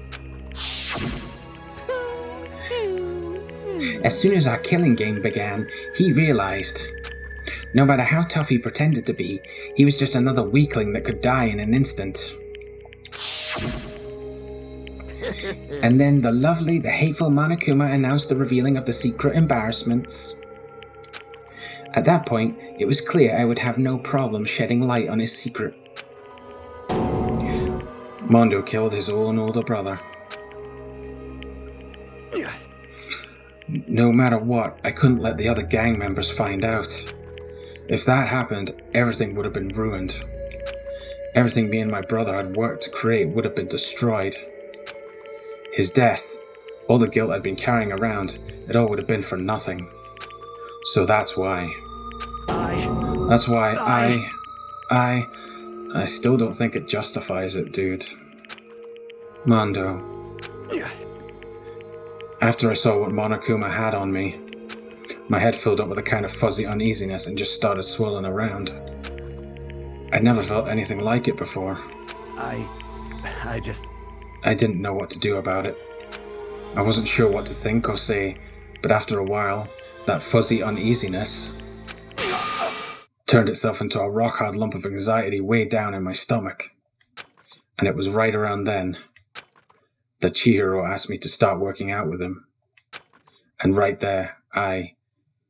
As soon as our killing game began, he realized... No matter how tough he pretended to be, he was just another weakling that could die in an instant. And then the hateful Monokuma announced the revealing of the secret embarrassments. At that point, it was clear I would have no problem shedding light on his secret. Mondo killed his own older brother. No matter what, I couldn't let the other gang members find out. If that happened, everything would have been ruined. Everything me and my brother had worked to create would have been destroyed. His death, all the guilt I'd been carrying around, it all would have been for nothing. So that's why. I still don't think it justifies it, dude. Mondo. After I saw what Monokuma had on me, my head filled up with a kind of fuzzy uneasiness and just started swirling around. I'd never felt anything like it before. I didn't know what to do about it. I wasn't sure what to think or say, but after a while, that fuzzy uneasiness turned itself into a rock-hard lump of anxiety way down in my stomach. And it was right around then that Chihiro asked me to start working out with him. And right there,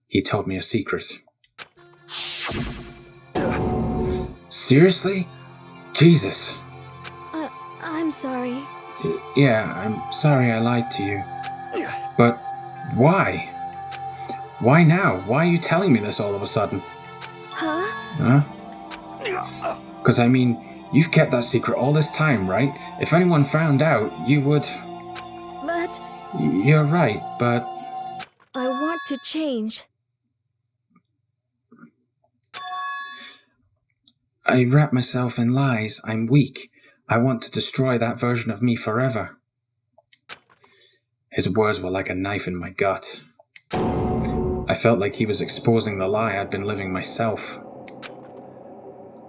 he told me a secret. Seriously? Jesus. I'm sorry. Yeah, I'm sorry I lied to you. But why? Why now? Why are you telling me this all of a sudden? Huh? Because I mean, you've kept that secret all this time, right? If anyone found out, you would... But... You're right, but... I want to change. I wrap myself in lies. I'm weak. I want to destroy that version of me forever. His words were like a knife in my gut. I felt like he was exposing the lie I'd been living myself.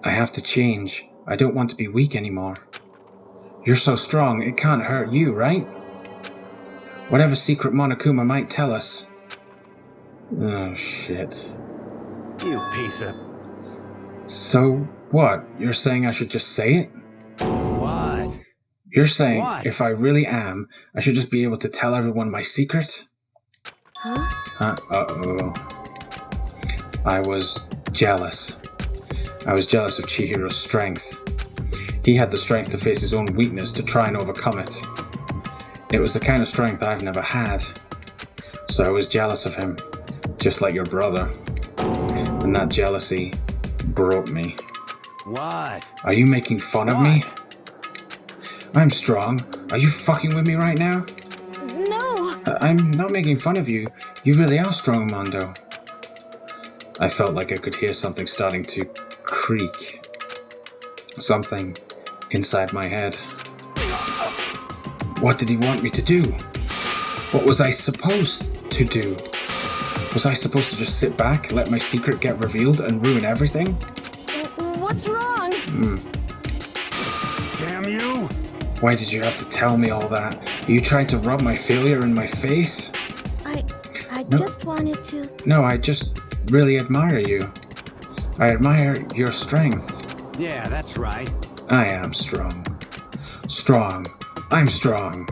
I have to change. I don't want to be weak anymore. You're so strong, it can't hurt you, right? Whatever secret Monokuma might tell us. Oh, shit. You piece of... So, what? You're saying I should just say it? What? You're saying What? if I really am, I should just be able to tell everyone my secret? Huh? Uh-oh. I was jealous. I was jealous of Chihiro's strength. He had the strength to face his own weakness to try and overcome it. It was the kind of strength I've never had. So I was jealous of him, just like your brother. And that jealousy broke me. What? Are you making fun of me? I'm strong. Are you fucking with me right now? No! I'm not making fun of you. You really are strong, Mondo. I felt like I could hear something starting to creak. Something inside my head. What did he want me to do? What was I supposed to do? Was I supposed to just sit back, let my secret get revealed, and ruin everything? What's wrong? Damn you! Why did you have to tell me all that? Are you trying to rub my failure in my face? I No. just wanted to... No, I just really admire you. I admire your strength. Yeah, that's right. I am strong. Strong. I'm strong.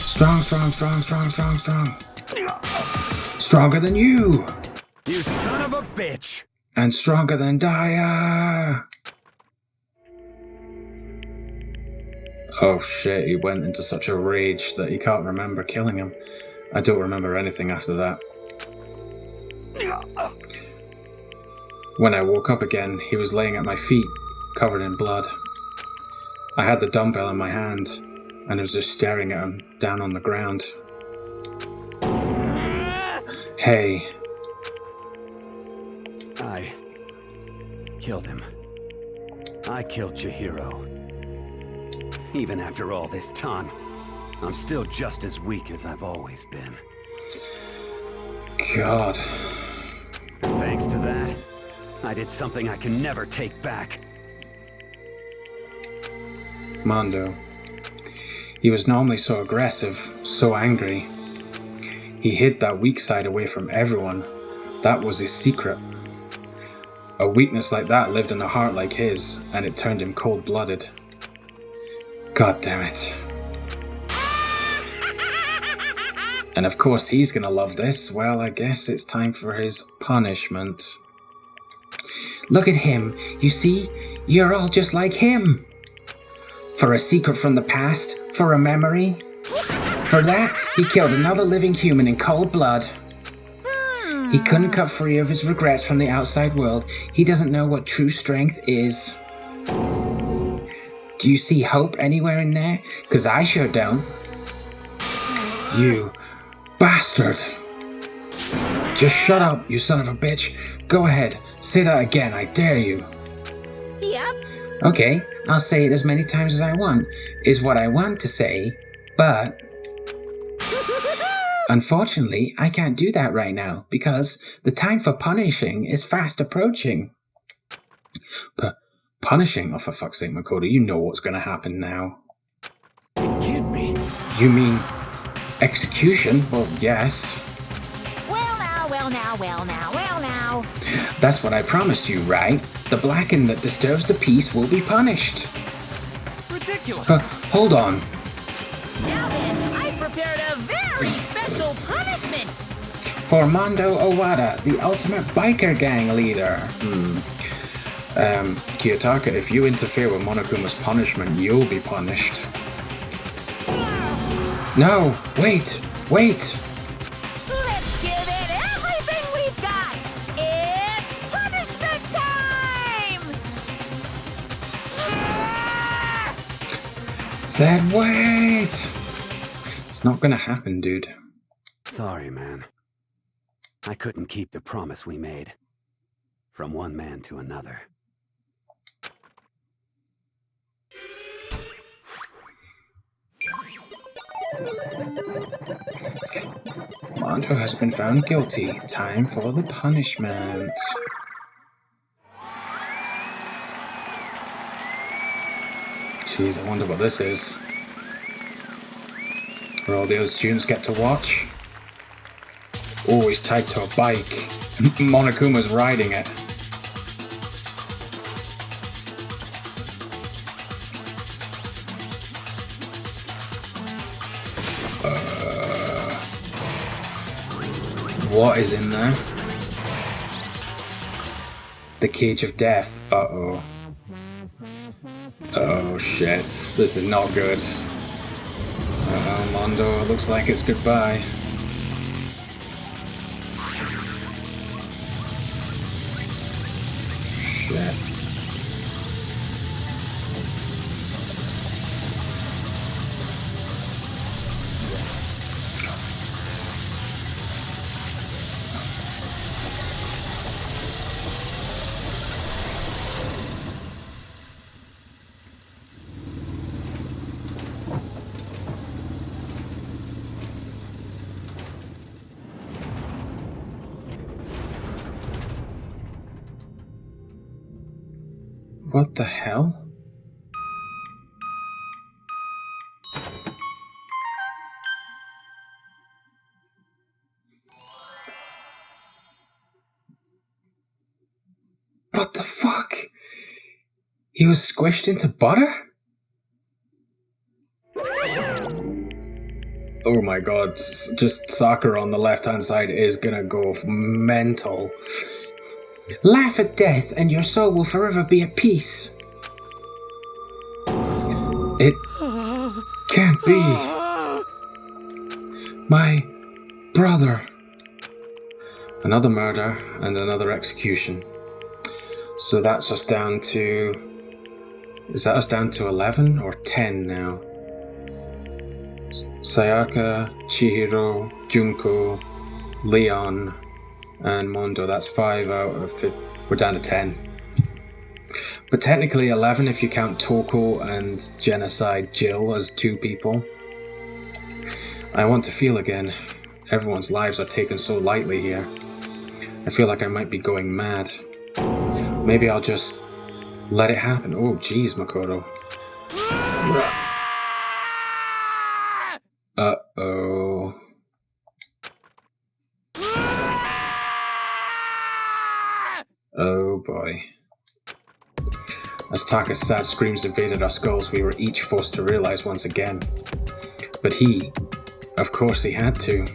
Strong, strong, strong, strong, strong, strong. Stronger than you! You son of a bitch! And stronger than Daya! Oh shit, he went into such a rage that he can't remember killing him. I don't remember anything after that. When I woke up again, he was laying at my feet, covered in blood. I had the dumbbell in my hand, and I was just staring at him, down on the ground. Hey. I killed him. I killed Chihiro. Even after all this time, I'm still just as weak as I've always been. God. And thanks to that, I did something I can never take back. Mondo. He was normally so aggressive, so angry. He hid that weak side away from everyone. That was his secret. A weakness like that lived in a heart like his, and it turned him cold-blooded. God damn it. And of course he's gonna love this. Well, I guess it's time for his punishment. Look at him. You see? You're all just like him. For a secret from the past, for a memory. For that, he killed another living human in cold blood. He couldn't cut free of his regrets from the outside world. He doesn't know what true strength is. Do you see hope anywhere in there? 'Cause I sure don't. You bastard. Just shut up, you son of a bitch. Go ahead, say that again, I dare you. Yep. Okay, I'll say it as many times as I want, is what I want to say, but... Unfortunately, I can't do that right now, because the time for punishing is fast approaching. Punishing? Oh, for fuck's sake, Makoto, you know what's gonna happen now. You kidding me? You mean... execution? Well, yes. Well now, well now, well now, well now. That's what I promised you, right? The Blacken that disturbs the peace will be punished. Ridiculous. Hold on. Now then, I prepared a very special punishment. For Mondo Owada, the ultimate biker gang leader. Kiyotaka, if you interfere with Monokuma's punishment, you'll be punished. No, wait. Let's give it everything we've got. It's punishment time. Said wait. It's not gonna happen, dude. Sorry, man. I couldn't keep the promise we made. From one man to another. Mondo has been found guilty. Time for the punishment. Jeez, I wonder what this is. Where all the other students get to watch. Oh, he's tied to a bike. Monokuma's riding it. What is in there? The cage of death. Uh-oh. Oh shit. This is not good. Uh-oh, Mondo. Looks like it's goodbye. Shit. What the hell? What the fuck? He was squished into butter? Oh my god, just Sakura on the left-hand side is gonna go mental. Laugh at death and your soul will forever be at peace. It can't be. My brother. Another murder and another execution. So that's us down to... Is that us down to 11 or 10 now? Sayaka, Chihiro, Junko, Leon, and Mondo. That's 5 out of 5. We're down to 10. But technically 11 if you count Toko and Genocide Jill as 2 people. I want to feel again. Everyone's lives are taken so lightly here. I feel like I might be going mad. Maybe I'll just let it happen. Oh jeez, Makoto. Uh-oh. Oh boy. As Taka's sad screams invaded our skulls, we were each forced to realize once again. But he, of course he had to.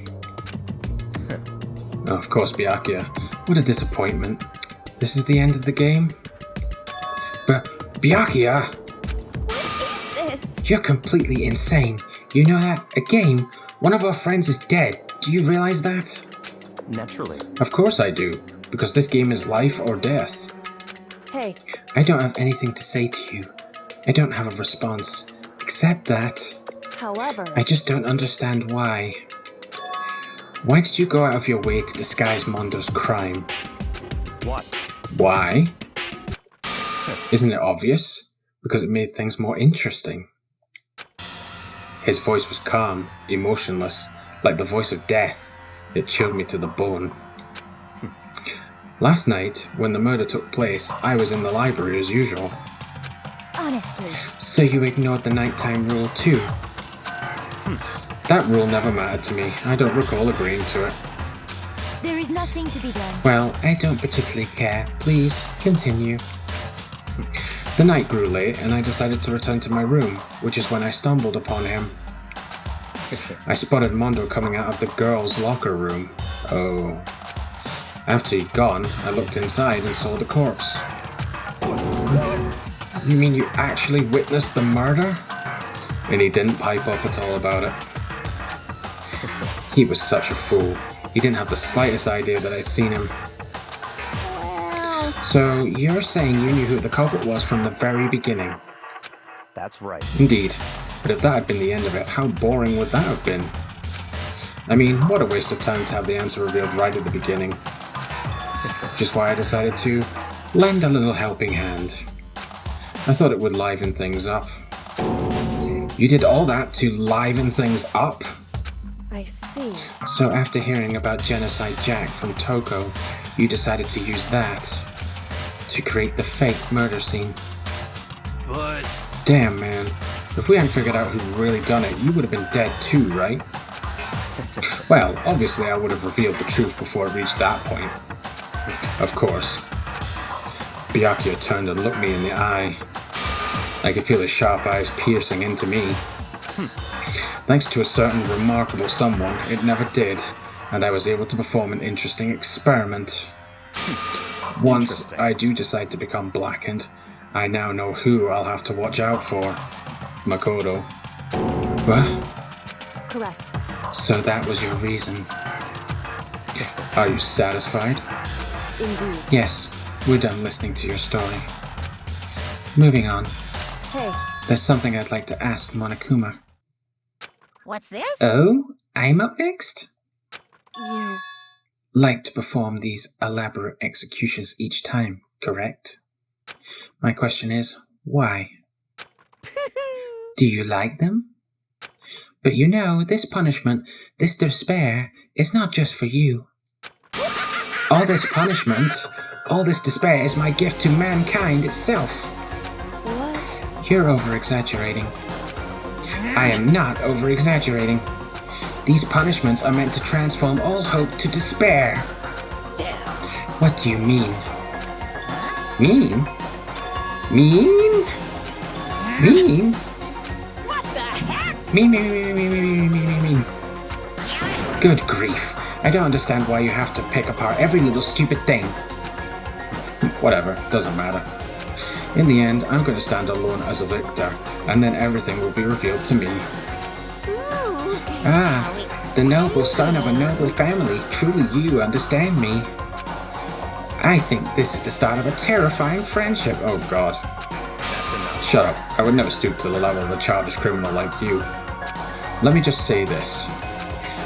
Oh, of course, Byakuya. What a disappointment. This is the end of the game? But, Byakuya! What is this? You're completely insane. You know that? A game? One of our friends is dead. Do you realize that? Naturally. Of course I do. Because this game is life or death. Hey. I don't have anything to say to you. I don't have a response. Except that... However... I just don't understand why. Why did you go out of your way to disguise Mondo's crime? What? Why? Isn't it obvious? Because it made things more interesting. His voice was calm, emotionless, like the voice of death. It chilled me to the bone. Last night, when the murder took place, I was in the library as usual. Honestly. So you ignored the nighttime rule too? That rule never mattered to me. I don't recall agreeing to it. There is nothing to be done. Well, I don't particularly care. Please, continue. The night grew late and I decided to return to my room, which is when I stumbled upon him. I spotted Mondo coming out of the girls' locker room. Oh. After he'd gone, I looked inside and saw the corpse. You mean you actually witnessed the murder? And he didn't pipe up at all about it. He was such a fool. He didn't have the slightest idea that I'd seen him. So, you're saying you knew who the culprit was from the very beginning? That's right. Indeed. But if that had been the end of it, how boring would that have been? I mean, what a waste of time to have the answer revealed right at the beginning. Which is why I decided to lend a little helping hand. I thought it would liven things up. You did all that to liven things up? I see. So after hearing about Genocide Jack from Toko, you decided to use that to create the fake murder scene. But... Damn, man. If we hadn't figured out who'd really done it, you would have been dead too, right? Well, obviously I would have revealed the truth before it reached that point. Of course. Byakuya turned and looked me in the eye. I could feel his sharp eyes piercing into me. Thanks to a certain remarkable someone, it never did, and I was able to perform an interesting experiment. Once I do decide to become blackened, I now know who I'll have to watch out for. Makoto. What? Correct. So that was your reason. Are you satisfied? Indeed. Yes, we're done listening to your story. Moving on. Hey. There's something I'd like to ask Monokuma. What's this? Oh, I'm up next? You... Like to perform these elaborate executions each time, correct? My question is, why? Do you like them? But you know, this punishment, this despair, is not just for you. All this punishment, all this despair is my gift to mankind itself. What? You're over-exaggerating. I am not over-exaggerating. These punishments are meant to transform all hope to despair. What do you mean? Mean? Mean? Mean? What the heck? Mean. Good grief. I don't understand why you have to pick apart every little stupid thing. Whatever, doesn't matter. In the end, I'm going to stand alone as a victor, and then everything will be revealed to me. The noble son of a noble family. Truly you understand me. I think this is the start of a terrifying friendship. Oh god. That's enough. Shut up. I would never stoop to the level of a childish criminal like you. Let me just say this.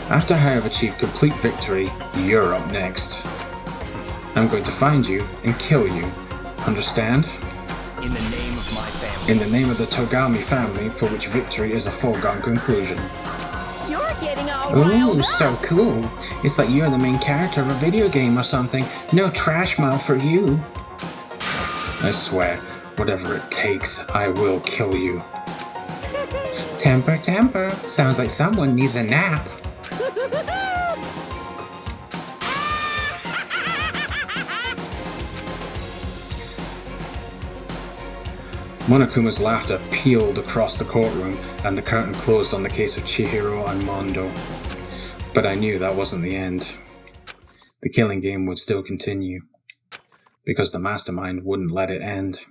After I have achieved complete victory, you're up next. I'm going to find you and kill you. Understand? In the name of my family. In the name of the Togami family, for which victory is a foregone conclusion. You're getting all riled Ooh, up. so cool. It's like you're the main character of a video game or something. No trash mouth for you. I swear, whatever it takes, I will kill you. Temper, temper. Sounds like someone needs a nap. Monokuma's laughter pealed across the courtroom, and the curtain closed on the case of Chihiro and Mondo. But I knew that wasn't the end. The killing game would still continue, because the mastermind wouldn't let it end.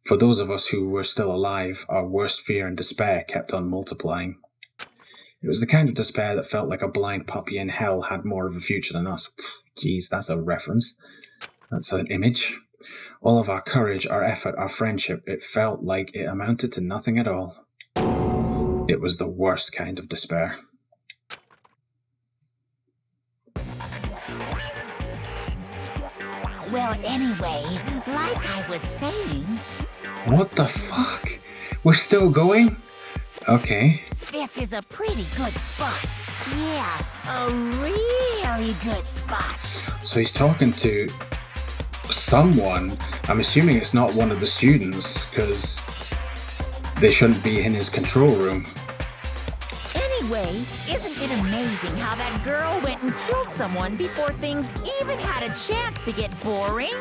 For those of us who were still alive, our worst fear and despair kept on multiplying. It was the kind of despair that felt like a blind puppy in hell had more of a future than us. Jeez, that's a reference. That's an image. All of our courage, our effort, our friendship, it felt like it amounted to nothing at all. It was the worst kind of despair. Well, anyway, like I was saying... What the fuck? We're still going? Okay. This is a pretty good spot. Yeah, a really good spot. So he's talking to someone. I'm assuming it's not one of the students, because they shouldn't be in his control room. Anyway, isn't it amazing how that girl went and killed someone before things even had a chance to get boring?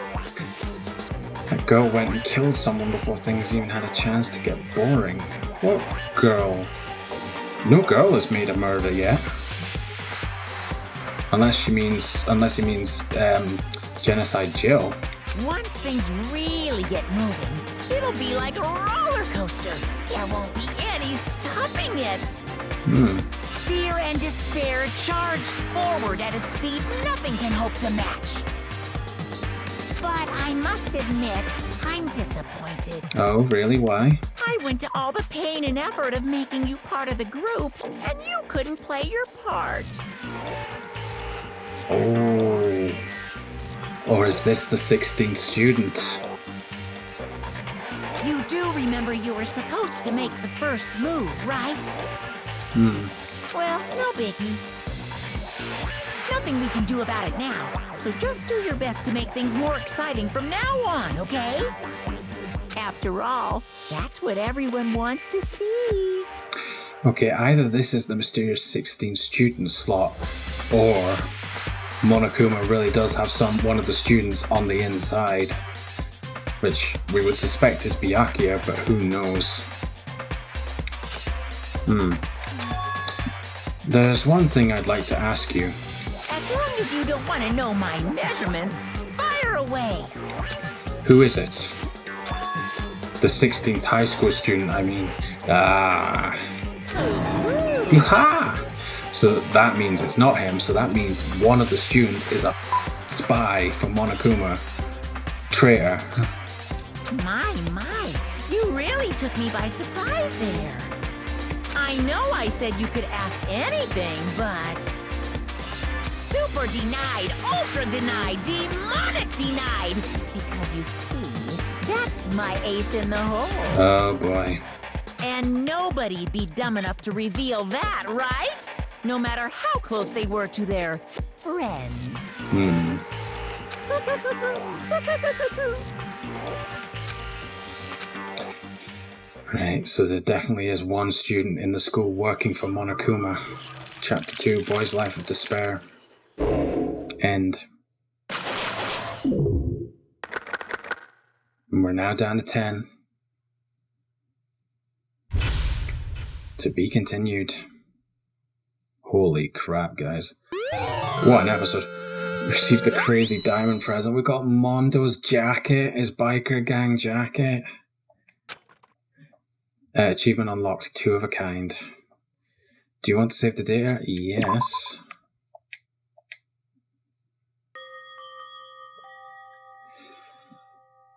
That girl went and killed someone before things even had a chance to get boring. What girl? No girl has made a murder yet. Unless he means Genocide Jill. Once things really get moving, it'll be like a roller coaster. There won't be any stopping it. Fear and despair charge forward at a speed nothing can hope to match. But I must admit, I'm disappointed. Oh, really? Why? I went to all the pain and effort of making you part of the group, and you couldn't play your part. Oh. Or is this the 16th student? You do remember you were supposed to make the first move, right? Well, no biggie. Nothing we can do about it now, so just do your best to make things more exciting from now on, okay? After all, that's what everyone wants to see. Okay, either this is the mysterious 16th student slot, or Monokuma really does have one of the students on the inside, which we would suspect is Byakuya, but who knows? There's one thing I'd like to ask you. As long as you don't want to know my measurements, fire away. Who is it? The 16th high school student, I mean. So that means it's not him, so that means one of the students is a spy for Monokuma. Traitor. My, you really took me by surprise there. I know I said you could ask anything, but... Super denied, ultra denied, demonic denied! Because you see, that's my ace in the hole. Oh boy. And nobody'd be dumb enough to reveal that, right? No matter how close they were to their friends. Right, so there definitely is one student in the school working for Monokuma. Chapter 2, Boy's Life of Despair. End. And we're now down to 10. To be continued. Holy crap, guys. What an episode. Received a crazy diamond present. We got Mondo's jacket, his biker gang jacket. Achievement unlocked, 2 of a kind. Do you want to save the data? Yes.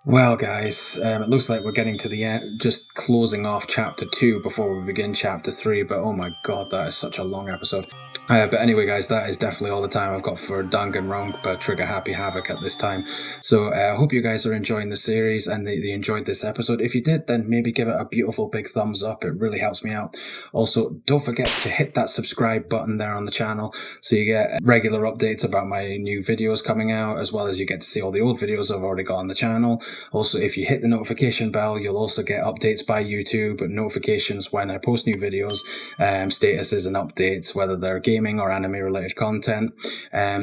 Well, guys, it looks like we're getting to the end, just closing off Chapter 2 before we begin Chapter 3, but oh my god, that is such a long episode. But anyway, guys, that is definitely all the time I've got for Danganronpa Trigger Happy Havoc at this time. So I hope you guys are enjoying the series and that you enjoyed this episode. If you did, then maybe give it a beautiful big thumbs up. It really helps me out. Also, don't forget to hit that subscribe button there on the channel so you get regular updates about my new videos coming out, as well as you get to see all the old videos I've already got on the channel. Also, if you hit the notification bell, you'll also get updates by YouTube, notifications when I post new videos, statuses and updates, whether they're gaming or anime related content.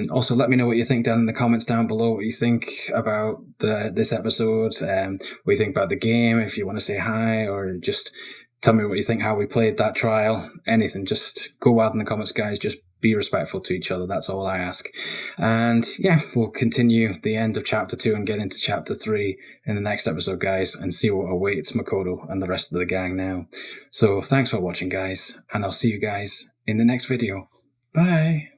Also, let me know what you think down in the comments down below, what you think about this episode, what you think about the game, if you want to say hi, or just tell me what you think, how we played that trial, anything. Just go wild in the comments, guys. Just be respectful to each other. That's all I ask. And yeah, we'll continue the end of Chapter 2 and get into Chapter 3 in the next episode, guys, and see what awaits Makoto and the rest of the gang now. So thanks for watching, guys, and I'll see you guys in the next video. Bye.